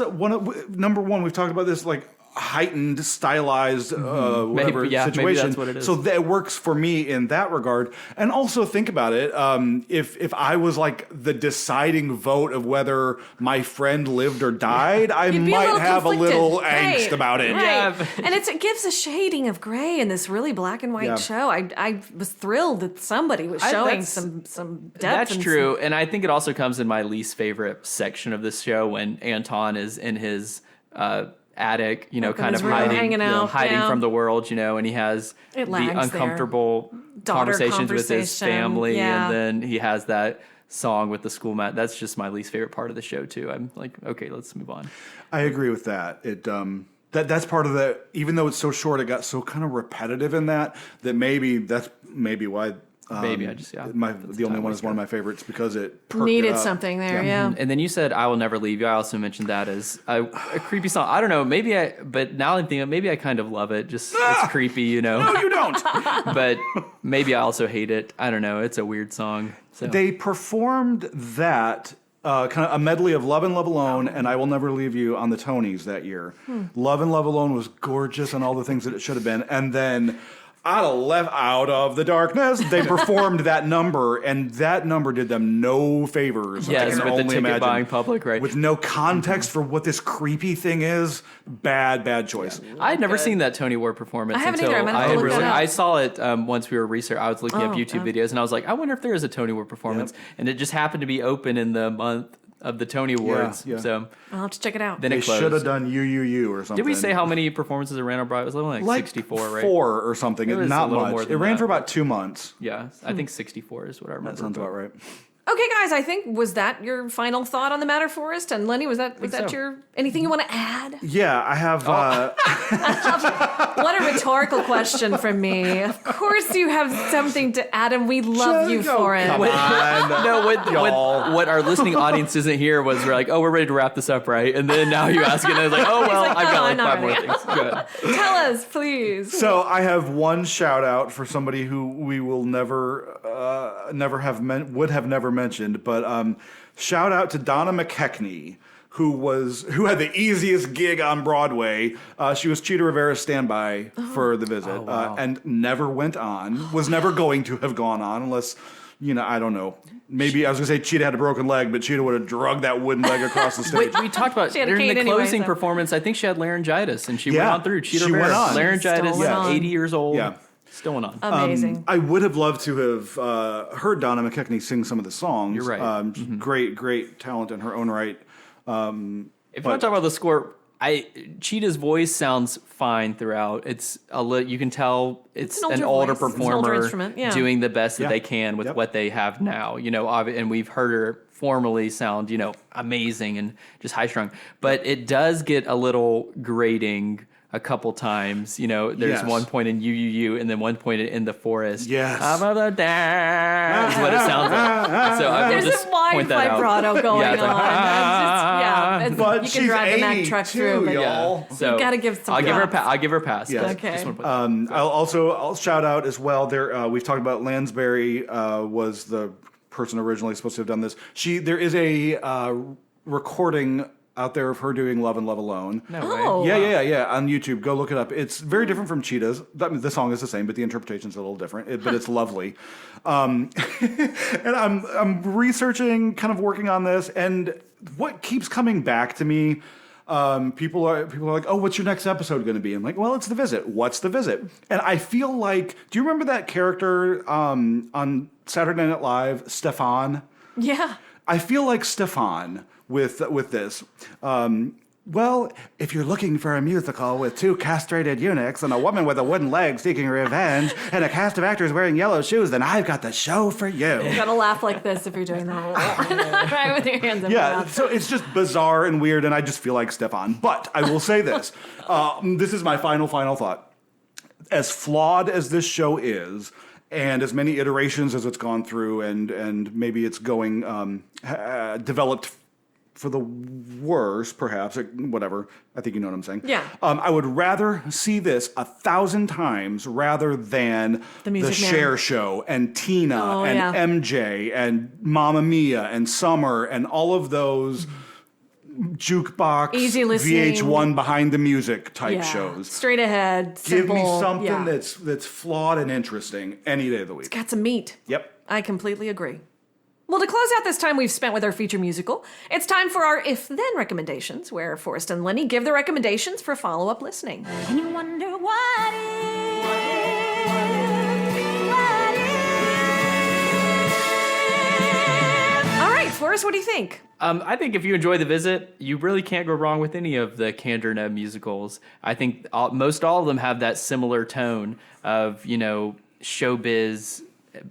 Speaker 2: number one. We've talked about this like heightened, stylized, whatever
Speaker 3: Maybe
Speaker 2: situation.
Speaker 3: that's what it is.
Speaker 2: So that works for me in that regard. And also think about it. If I was like the deciding vote of whether my friend lived or died, I
Speaker 9: You'd be
Speaker 2: might have a
Speaker 9: conflicted.
Speaker 2: little
Speaker 9: Right,
Speaker 2: angst about it.
Speaker 9: Right.
Speaker 3: Yeah.
Speaker 9: And it gives a shading of gray in this really black and white
Speaker 2: Yeah.
Speaker 9: show. I was thrilled that somebody was showing some depth.
Speaker 3: That's
Speaker 9: and
Speaker 3: true. And I think it also comes in my least favorite section of this show when Anton is in his attic, kind of
Speaker 9: his room,
Speaker 3: hiding
Speaker 9: hanging out, yeah.
Speaker 3: from the world, and he has
Speaker 9: It
Speaker 3: the
Speaker 9: lags there.
Speaker 3: uncomfortable
Speaker 9: Daughter
Speaker 3: conversations with his
Speaker 9: conversation,
Speaker 3: family,
Speaker 9: yeah.
Speaker 3: and then he has that song with the school mat. That's just my least favorite part of the show too. I'm like, okay, let's move on.
Speaker 2: I agree with that. That's part of the. Even though it's so short, it got so kind of repetitive in that that's maybe why.
Speaker 3: Maybe I just
Speaker 2: the only one is one of my favorites because it perked
Speaker 9: needed
Speaker 2: it up.
Speaker 9: something there. Yeah.
Speaker 3: And then you said "I Will Never Leave You." I also mentioned that as a creepy song. I don't know. But now I'm thinking maybe I kind of love it. Just it's creepy,
Speaker 2: No, you don't.
Speaker 3: But maybe I also hate it. I don't know. It's a weird song. So.
Speaker 2: They performed that kind of a medley of "Love and Love Alone" and "I Will Never Leave You" on the Tonys that year. "Love and Love Alone" was gorgeous and all the things that it should have been, and then. Out of the darkness, they performed that number, and that number did them no favors.
Speaker 3: Yes,
Speaker 2: I can
Speaker 3: with the
Speaker 2: only
Speaker 3: ticket
Speaker 2: imagine.
Speaker 3: buying public, right?
Speaker 2: With no context for what this creepy thing is, bad choice.
Speaker 3: I had never seen that Tony Award performance
Speaker 9: I haven't
Speaker 3: until
Speaker 9: either. I'm gonna have to look that up.
Speaker 3: I saw it once we were researching. I was looking up YouTube videos, and I was like, I wonder if there is a Tony Award performance, and it just happened to be open in the month of the Tony Awards.
Speaker 2: Yeah.
Speaker 3: So
Speaker 9: I'll have to check it out.
Speaker 3: then
Speaker 2: They
Speaker 3: it closed.
Speaker 2: should have done you or something.
Speaker 3: Did we say how many performances it ran on Broadway? It was only like 64, right?
Speaker 2: 4 or something.
Speaker 3: It was
Speaker 2: Not
Speaker 3: a little
Speaker 2: much.
Speaker 3: more
Speaker 2: It
Speaker 3: than
Speaker 2: ran
Speaker 3: that.
Speaker 2: for about 2 months.
Speaker 3: Yeah, I think 64 is what I remember.
Speaker 2: That sounds about right.
Speaker 9: Okay, guys, I think was that your final thought on the matter, Forrest? And Lenny, was that
Speaker 3: so.
Speaker 9: your anything you want to add?
Speaker 2: Yeah, I have.
Speaker 9: What a rhetorical question from me. Of course you have something to add, and we love you for it.
Speaker 2: Come on.
Speaker 3: No,
Speaker 2: Y'all.
Speaker 3: what our listening audience isn't here was we're like, oh, we're ready to wrap this up, right? And then now you ask it, and I was like, oh, well,
Speaker 9: like,
Speaker 3: I've got like
Speaker 9: no,
Speaker 3: 5
Speaker 9: not
Speaker 3: more
Speaker 9: ready.
Speaker 3: things. Go ahead.
Speaker 9: Tell us, please.
Speaker 2: So I have one shout out for somebody who we will never would have never mentioned, but shout out to Donna McKechnie, who had the easiest gig on Broadway. She was Cheetah Rivera's standby for The Visit, and never went on. Was never going to have gone on unless. I don't know. Maybe I was going to say Cheetah had a broken leg, but Cheetah would have drugged that wooden leg across the stage.
Speaker 3: We talked about
Speaker 9: She had a
Speaker 3: during the
Speaker 9: cane anyway,
Speaker 3: closing
Speaker 9: so-
Speaker 3: performance. I think she had laryngitis, and she went on through. Cheetah
Speaker 2: she went
Speaker 3: Rivera,
Speaker 2: on.
Speaker 3: laryngitis,
Speaker 9: Still went on.
Speaker 3: 80 years old.
Speaker 2: Yeah.
Speaker 3: Still went on.
Speaker 9: Amazing.
Speaker 2: I would have loved to have heard Donna McKechnie sing some of the songs.
Speaker 3: You're right.
Speaker 2: Great talent in her own right.
Speaker 3: If you want to talk about the score, Cheetah's voice sounds fine throughout. It's you can tell it's an older
Speaker 9: voice.
Speaker 3: performer
Speaker 9: It's an older instrument, yeah.
Speaker 3: doing the best that they can with what they have now. And we've heard her formally sound, amazing and just high strung. But it does get a little grating a couple times. There's one point in You, and then one point in the Forest.
Speaker 2: Yes.
Speaker 3: Is what it sounds like. So I will
Speaker 9: There's
Speaker 3: just
Speaker 9: a wide
Speaker 3: point that
Speaker 9: vibrato
Speaker 3: out.
Speaker 9: going
Speaker 3: It's like,
Speaker 9: on.
Speaker 2: But
Speaker 9: you
Speaker 2: she's
Speaker 9: can drive the Mack
Speaker 2: 80
Speaker 9: truck
Speaker 2: too,
Speaker 9: through, but
Speaker 2: y'all.
Speaker 3: So
Speaker 9: you got to give some.
Speaker 3: I'll give her a pass.
Speaker 2: Yes.
Speaker 3: but
Speaker 9: Okay.
Speaker 3: just wanna put-
Speaker 2: I'll shout out as well. There, we've talked about Lansbury was the person originally supposed to have done this. There is a recording out there of her doing Love and Love Alone.
Speaker 3: No way.
Speaker 2: Yeah, on YouTube. Go look it up. It's very different from Cheetah's. The song is the same, but the interpretation's a little different. But it's lovely. And I'm researching, kind of working on this, and what keeps coming back to me, people are like, oh, what's your next episode going to be? I'm like, well, it's The Visit. What's The Visit? And I feel like, do you remember that character on Saturday Night Live, Stefan?
Speaker 9: Yeah.
Speaker 2: I feel like Stefan with this. Well, if you're looking for a musical with two castrated eunuchs and a woman with a wooden leg seeking revenge and a cast of actors wearing yellow shoes, then I've got the show for you.
Speaker 9: You gotta laugh like this if you're doing that. Right, with your hands in your mouth.
Speaker 2: So it's just bizarre and weird, and I just feel like Stefan. But I will say this. This is my final thought. As flawed as this show is, and as many iterations as it's gone through, and maybe it's going developed for the worse, perhaps, whatever. I think you know what I'm saying.
Speaker 9: Yeah.
Speaker 2: I would rather see this 1,000 times rather than the Cher Show and Tina and MJ and Mamma Mia and Summer and all of those jukebox,
Speaker 9: easy listening,
Speaker 2: VH1 behind the music type shows.
Speaker 9: Straight ahead, simple.
Speaker 2: Give me something that's flawed and interesting any day of the week.
Speaker 9: It's got some meat.
Speaker 2: Yep.
Speaker 9: I completely agree. Well, to close out this time we've spent with our feature musical, it's time for our If Then recommendations, where Forrest and Lenny give the recommendations for follow-up listening.
Speaker 7: And you wonder what
Speaker 9: All right, Forrest, what do you think?
Speaker 3: I think if you enjoy The Visit, you really can't go wrong with any of the Kander and Ebb musicals. I think most all of them have that similar tone of, showbiz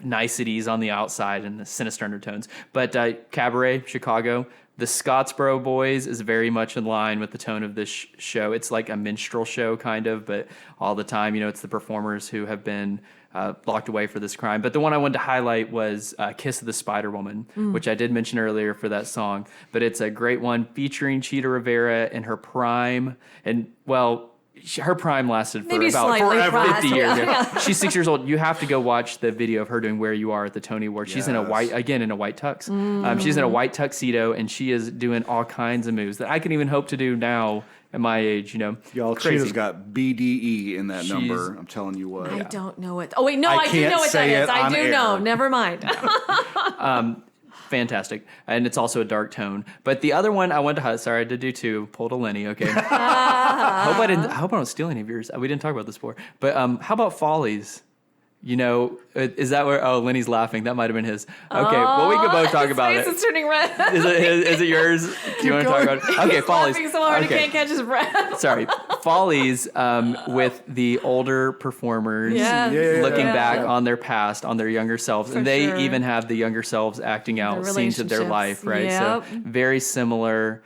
Speaker 3: niceties on the outside and the sinister undertones. But Cabaret, Chicago, the Scottsboro Boys is very much in line with the tone of this show. It's like a minstrel show, kind of, but all the time, it's the performers who have been locked away for this crime. But the one I wanted to highlight was Kiss of the Spider Woman, which I did mention earlier for that song. But it's a great one featuring Cheetah Rivera in her prime. And, well, her prime lasted for about forever, 50 years. Yeah. She's 6 years old. You have to go watch the video of her doing Where You Are at the Tony Awards. She's in a white tux. She's in a white tuxedo, and she is doing all kinds of moves that I can even hope to do now at my age,
Speaker 2: Y'all,
Speaker 3: crazy.
Speaker 2: Cheetah's got BDE in that number. I'm telling you what.
Speaker 9: I don't know it. Oh, wait, no, I do know what that is. I do know. Never mind.
Speaker 3: Fantastic. And it's also a dark tone. But the other one I wanted to sorry, I did do two. Pulled a Lenny, okay. I hope I don't steal any of yours. We didn't talk about this before. But how about Follies? Is that where? Oh, Lenny's laughing. That might have been his. Okay, well, we could both talk about it.
Speaker 9: His face is turning red.
Speaker 3: Is it yours? Do you want to talk about it? Okay, Follies.
Speaker 9: He's laughing so hard he can't catch his breath.
Speaker 3: Sorry, Follies with the older performers looking back on their past, on their younger selves, and they even have the younger selves acting out scenes of their life, right?
Speaker 9: Yep.
Speaker 3: So very similar.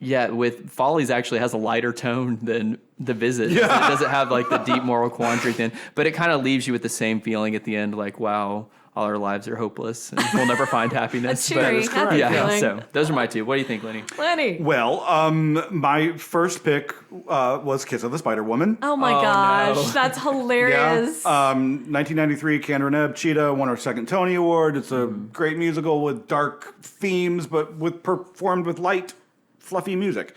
Speaker 3: With Follies actually has a lighter tone than The Visit. Yeah. It doesn't have like the deep moral quandary thing, but it kind of leaves you with the same feeling at the end, like, wow, all our lives are hopeless and we'll never find happiness.
Speaker 9: A cheery, happy feeling.
Speaker 3: So those are my two. What do you think, Lenny?
Speaker 2: Well, my first pick was Kiss of the Spider Woman.
Speaker 9: Oh my gosh, no. That's hilarious.
Speaker 2: 1993, Kander and Ebb, Cheetah won her second Tony Award. It's a great musical with dark themes, but performed with light, fluffy music.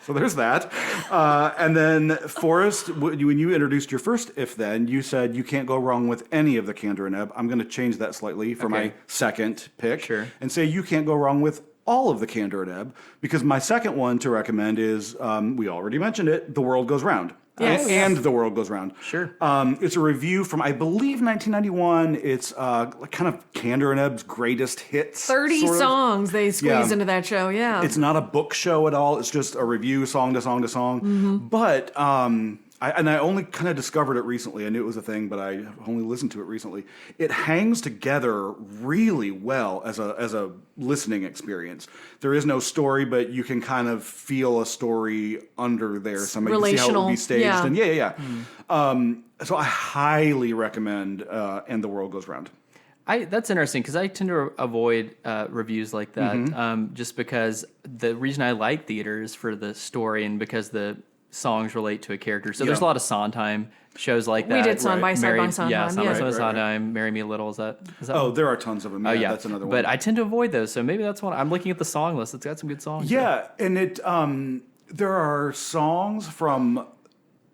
Speaker 2: So there's that. And then, Forrest, when you introduced your first If Then, you said you can't go wrong with any of the Kander and Ebb. I'm going to change that slightly for my second pick and say you can't go wrong with all of the Kander and Ebb, because my second one to recommend is, we already mentioned it, The World Goes Round.
Speaker 9: Yes.
Speaker 2: And The World Goes Round.
Speaker 3: Sure.
Speaker 2: It's a review from, I believe, 1991. It's kind of Kander and Ebb's greatest hits.
Speaker 9: 30
Speaker 2: sort of.
Speaker 9: songs they squeezed into that show, yeah.
Speaker 2: It's not a book show at all. It's just a review, song to song to song.
Speaker 9: Mm-hmm.
Speaker 2: But I only kind of discovered it recently. I knew it was a thing, but I only listened to it recently. It hangs together really well as a listening experience. There is no story, but you can kind of feel a story under there. Somebody can see how it would be staged.
Speaker 9: Yeah.
Speaker 2: And so I highly recommend And the World Goes Round.
Speaker 3: That's interesting because I tend to avoid reviews like that just because the reason I like theater is for the story and because the songs relate to a character. So there's a lot of Sondheim shows like that.
Speaker 9: We did Song by Sondheim.
Speaker 3: Yeah, Song by Sondheim, Marry Me a Little. Is that
Speaker 2: Oh, there are tons of them. Yeah, that's another one.
Speaker 3: But I tend to avoid those, so maybe that's one. I'm looking at the song list. It's got some good songs.
Speaker 2: Yeah, and it there are songs from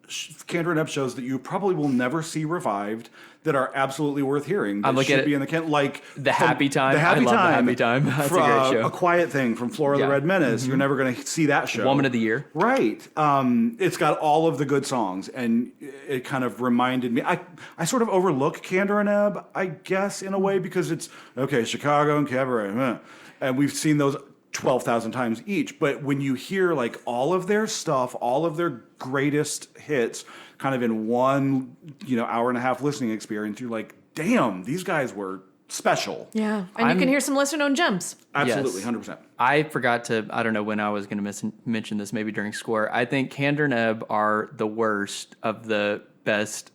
Speaker 2: Kander and Ebb shows that you probably will never see revived that are absolutely worth hearing. That
Speaker 3: I'm looking
Speaker 2: should
Speaker 3: at
Speaker 2: be in the can. Like
Speaker 3: The Happy Time.
Speaker 2: The Happy
Speaker 3: I love
Speaker 2: Time.
Speaker 3: The Happy Time. That's a great show.
Speaker 2: A Quiet Thing from Flora the Red Menace. You're never going to see that show.
Speaker 3: Woman of the Year.
Speaker 2: Right. It's got all of the good songs, and it kind of reminded me. I sort of overlook Kander and Ebb, I guess, in a way, because it's, okay, Chicago and Cabaret, and we've seen those 12,000 times each. But when you hear like all of their stuff, all of their greatest hits, kind of in one, hour and a half listening experience, you're like, damn, these guys were special.
Speaker 9: Yeah, and you can hear some lesser-known gems.
Speaker 2: Absolutely,
Speaker 3: Yes.
Speaker 2: 100%.
Speaker 3: I forgot to, I don't know when I was going to mention this, maybe during score. I think Kander and Ebb are the worst of the best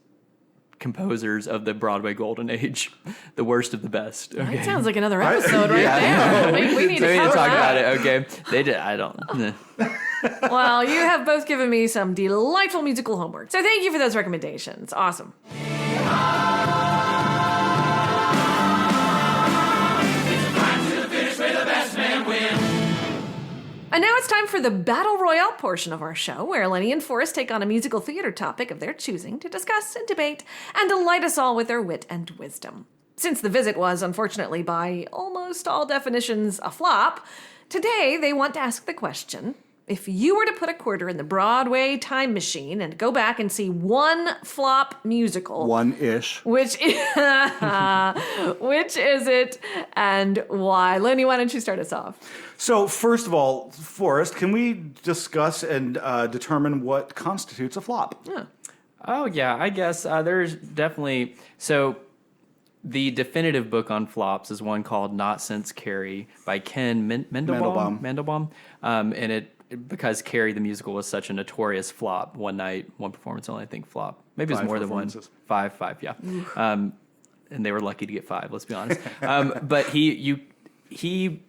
Speaker 3: composers of the Broadway Golden Age. The worst of the best. Okay.
Speaker 9: That sounds like another episode there. We need to
Speaker 3: talk
Speaker 9: that.
Speaker 3: about it. Okay. They did. I don't.
Speaker 9: Well, you have both given me some delightful musical homework. So thank you for those recommendations. Awesome. And now it's time for the Battle Royale portion of our show, where Lenny and Forrest take on a musical theater topic of their choosing to discuss and debate and delight us all with their wit and wisdom. Since the visit was, unfortunately, by almost all definitions, a flop, today they want to ask the question: if you were to put a quarter in the Broadway time machine and go back and see one flop musical,
Speaker 2: One-ish.
Speaker 9: which is it and why? Lenny, why don't you start us off?
Speaker 2: So, first of all, Forrest, can we discuss and determine what constitutes a flop?
Speaker 9: Yeah.
Speaker 3: Oh, yeah. I guess there's definitely... So, the definitive book on flops is one called Not Since Carrie by Ken Mandelbaum. And because Carrie the musical was such a notorious flop, one night, one performance only, I think, flop. Maybe it was more than one. Five, yeah. And they were lucky to get 5, let's be honest. But he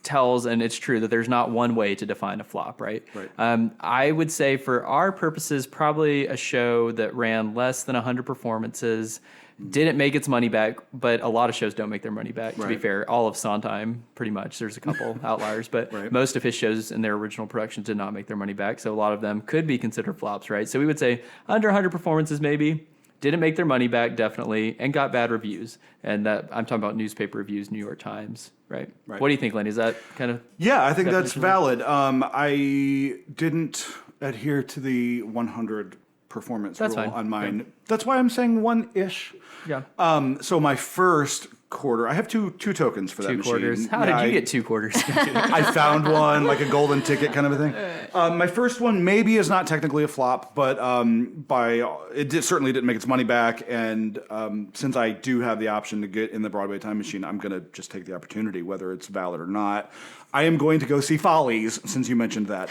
Speaker 3: tells, and it's true, that there's not one way to define a flop, right? I would say for our purposes, probably a show that ran less than 100 performances, didn't make its money back, but a lot of shows don't make their money back, to be fair. All of Sondheim, pretty much. There's a couple outliers, but most of his shows in their original productions did not make their money back, so a lot of them could be considered flops, right? So we would say under 100 performances maybe, didn't make their money back, definitely, and got bad reviews. And that I'm talking about newspaper reviews, New York Times, right? What do you think, Lenny? Is that kind of...
Speaker 2: Yeah, I think that's valid. I didn't adhere to the 100 performance rule on mine. Okay. That's why I'm saying one-ish.
Speaker 3: Yeah.
Speaker 2: So my first quarter, I have two tokens for that machine.
Speaker 3: 2 quarters. How did you get 2 quarters?
Speaker 2: I found one, like a golden ticket kind of a thing. My first one maybe is not technically a flop, but certainly didn't make its money back. And since I do have the option to get in the Broadway time machine, I'm going to just take the opportunity, whether it's valid or not. I am going to go see Follies, since you mentioned that.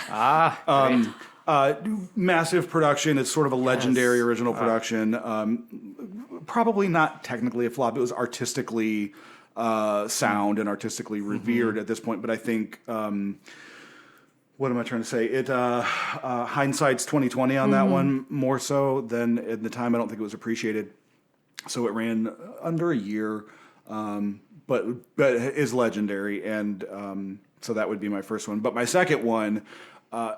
Speaker 2: Massive production. It's sort of a legendary original production. Probably not technically a flop. It was artistically sound and artistically revered at this point. But I think, what am I trying to say? Hindsight's 20/20 on that one, more so than at the time. I don't think it was appreciated. So it ran under a year, but is legendary and. So that would be my first one. But my second one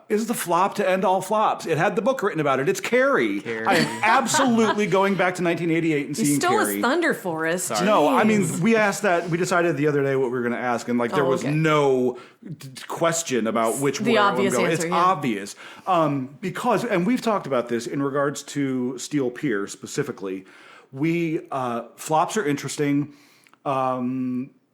Speaker 2: is the flop to end all flops. It had the book written about it. It's Carrie. I am absolutely going back to 1988 and seeing
Speaker 9: stole
Speaker 2: Carrie.
Speaker 9: his thunder, Forrest.
Speaker 2: Sorry. No, I mean, we decided the other day what we were going to ask, and there was no question about which way I'm going.
Speaker 9: Answer,
Speaker 2: it's obvious. Because, and we've talked about this in regards to Steel Pier specifically, flops are interesting.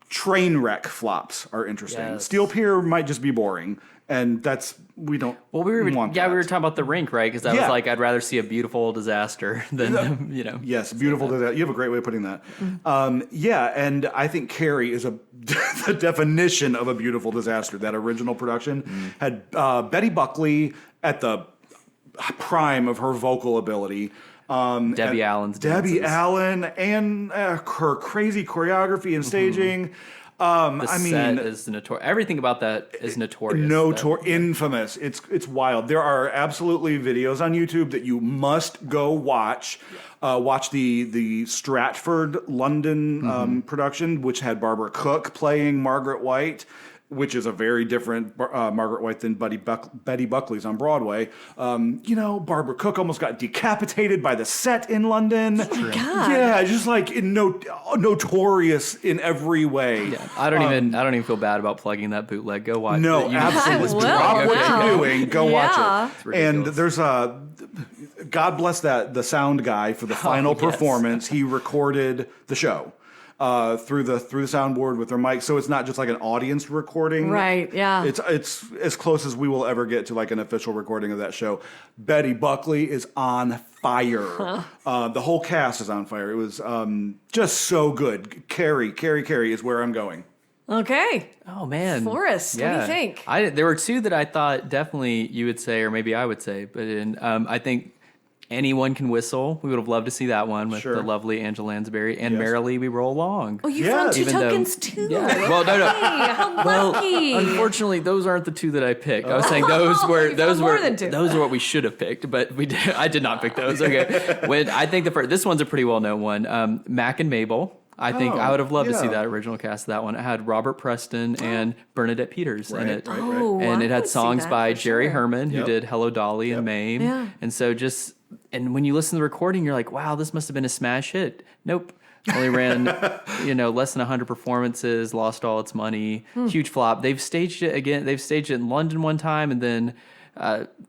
Speaker 2: Train wreck flops are interesting. Yes. Steel Pier might just be boring. And we don't want that.
Speaker 3: Yeah, we were talking about the rink, right? Because I was like, I'd rather see a beautiful disaster than,
Speaker 2: Yes, beautiful disaster. You have a great way of putting that. And I think Carrie is the definition of a beautiful disaster. That original production had Betty Buckley at the prime of her vocal ability.
Speaker 3: Debbie Allen
Speaker 2: and her crazy choreography and staging.
Speaker 3: Set is notorious. Everything about that is notorious.
Speaker 2: Infamous. It's wild. There are absolutely videos on YouTube that you must go watch. Watch the Stratford, London production, which had Barbara Cook playing Margaret White, which is a very different Margaret White than Betty Buckley's on Broadway. Barbara Cook almost got decapitated by the set in London.
Speaker 9: Oh my God.
Speaker 2: Yeah, just notorious in every way.
Speaker 3: Yeah, I don't even feel bad about plugging that bootleg. Go watch.
Speaker 2: No, absolutely. Drop what you're doing. Go watch it. And there's God bless the sound guy for the final performance. He recorded the show. Through the soundboard with their mic, so it's not just like an audience recording.
Speaker 9: Right, yeah.
Speaker 2: It's as close as we will ever get to like an official recording of that show. Betty Buckley is on fire. The whole cast is on fire. It was just so good. Carrie is where I'm going.
Speaker 9: Okay.
Speaker 3: Oh, man.
Speaker 9: Forrest, what do you think?
Speaker 3: There were two that I thought definitely you would say, or maybe I would say, but I think Anyone Can Whistle. We would have loved to see that one with the lovely Angela Lansbury. And Merrily We Roll Along.
Speaker 9: Oh, you found two tokens too.
Speaker 3: Yeah. Well, no.
Speaker 9: How lucky.
Speaker 3: Unfortunately, those aren't the two that I picked. I was saying those were what we should have picked, but I did not pick those. Okay. I think this one's a pretty well-known one. Mac and Mabel. I think I would have loved to see that original cast of that one. It had Robert Preston and Bernadette Peters in it. And it had songs by Jerry Herman, who did Hello Dolly and Mame. Yeah. And so and when you listen to the recording, you're like, wow, this must have been a smash hit. Nope. Only ran, less than 100 performances, lost all its money. Huge flop. They've staged it again. They've staged it in London one time, and then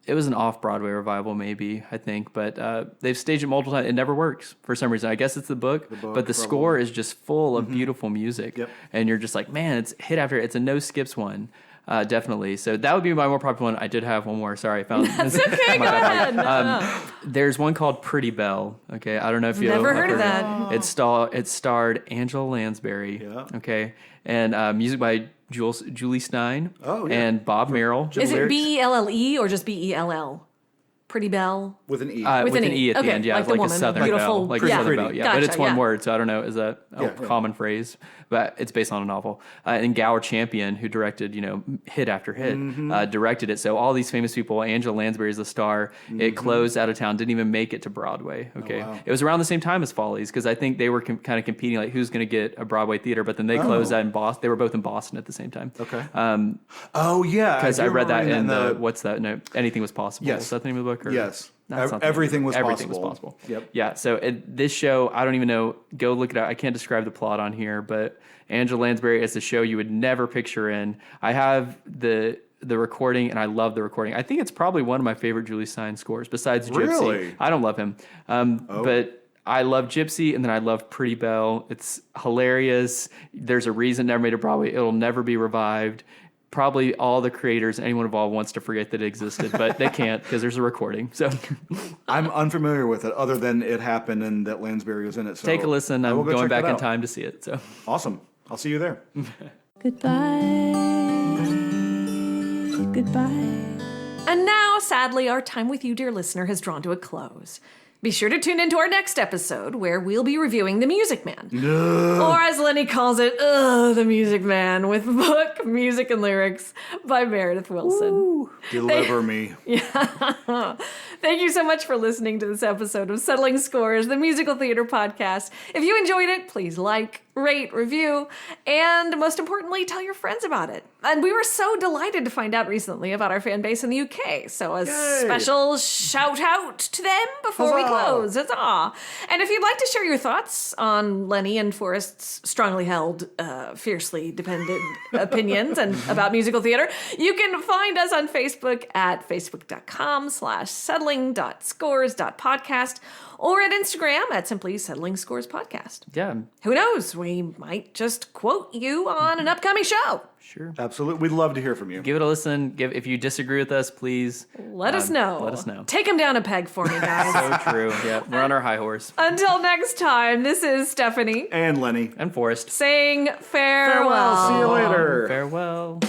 Speaker 3: it was an off-Broadway revival, maybe, I think. But they've staged it multiple times. It never works for some reason. I guess it's the book but the score is just full of beautiful music. Yep. And you're just like, man, it's hit after it's a no-skips one. Definitely. So that would be my more popular one. I did have one more. Sorry, I found
Speaker 9: That's okay. Go ahead. No.
Speaker 3: There's one called Pretty Belle. Okay, I don't know if you
Speaker 9: never heard of that.
Speaker 3: It starred Angela Lansbury. Yeah. Okay, and music by Julie Stein. Oh, yeah. And Bob Merrill.
Speaker 9: Is it Belle or just Bell? Pretty Belle
Speaker 2: with an E.
Speaker 3: With an E at the end, yeah, like a Southern
Speaker 9: Beautiful.
Speaker 3: Belle, like
Speaker 9: yeah.
Speaker 3: Southern Belle, yeah.
Speaker 9: Gotcha,
Speaker 3: but it's one word, so I don't know. Is that a common phrase? But it's based on a novel. And Gower Champion, who directed, hit after hit, directed it. So all these famous people. Angela Lansbury is the star. It closed out of town, didn't even make it to Broadway. Okay, It was around the same time as Follies because I think they were kind of competing, like who's going to get a Broadway theater. But then they closed that in Boston. They were both in Boston at the same time.
Speaker 2: Okay.
Speaker 3: Because I read that in the what's that? No, Anything Was Possible.
Speaker 2: Yes.
Speaker 3: Is that the name of the book? Or?
Speaker 2: Yes. Everything was
Speaker 3: possible. Yep. Yeah. So this show, I don't even know. Go look it up. I can't describe the plot on here, but Angela Lansbury is a show you would never picture in. I have the recording, and I love the recording. I think it's probably one of my favorite Julie Stein scores, besides Gypsy.
Speaker 2: Really?
Speaker 3: I don't love him, but I love Gypsy, and then I love Pretty Belle. It's hilarious. There's a reason it never made it Broadway. It'll never be revived. Probably all the creators, anyone involved wants to forget that it existed, but they can't because there's a recording. So
Speaker 2: I'm unfamiliar with it, other than it happened and that Lansbury was in it. So
Speaker 3: take a listen. I'm going back in time to see it. So
Speaker 2: awesome! I'll see you there.
Speaker 7: Goodbye.
Speaker 9: And now, sadly, our time with you, dear listener, has drawn to a close. Be sure to tune into our next episode where we'll be reviewing The Music Man. Or as Lenny calls it, The Music Man, with book, music, and lyrics by Meredith Wilson.
Speaker 2: Ooh, deliver me.
Speaker 9: Yeah. Thank you so much for listening to this episode of Settling Scores, the musical theater podcast. If you enjoyed it, please like, rate, review, and most importantly, tell your friends about it. And we were so delighted to find out recently about our fan base in the UK. So a special shout out to them before we close. Huzzah! And if you'd like to share your thoughts on Lenny and Forrest's strongly held, fiercely dependent opinions and about musical theater, you can find us on Facebook at facebook.com/settling.scores.podcast or at Instagram at simply Settling Scores Podcast.
Speaker 3: Yeah.
Speaker 9: Who knows? We might just quote you on an upcoming show.
Speaker 3: Sure.
Speaker 2: Absolutely. We'd love to hear from you.
Speaker 3: Give it a listen. If you disagree with us, please
Speaker 9: let us know.
Speaker 3: Let us know.
Speaker 9: Take him down a peg for me, guys.
Speaker 3: So true. Yeah, we're on our high horse.
Speaker 9: Until next time, this is Stephanie.
Speaker 2: And Lenny.
Speaker 3: And Forrest.
Speaker 9: Saying farewell.
Speaker 2: See you later.
Speaker 3: Farewell.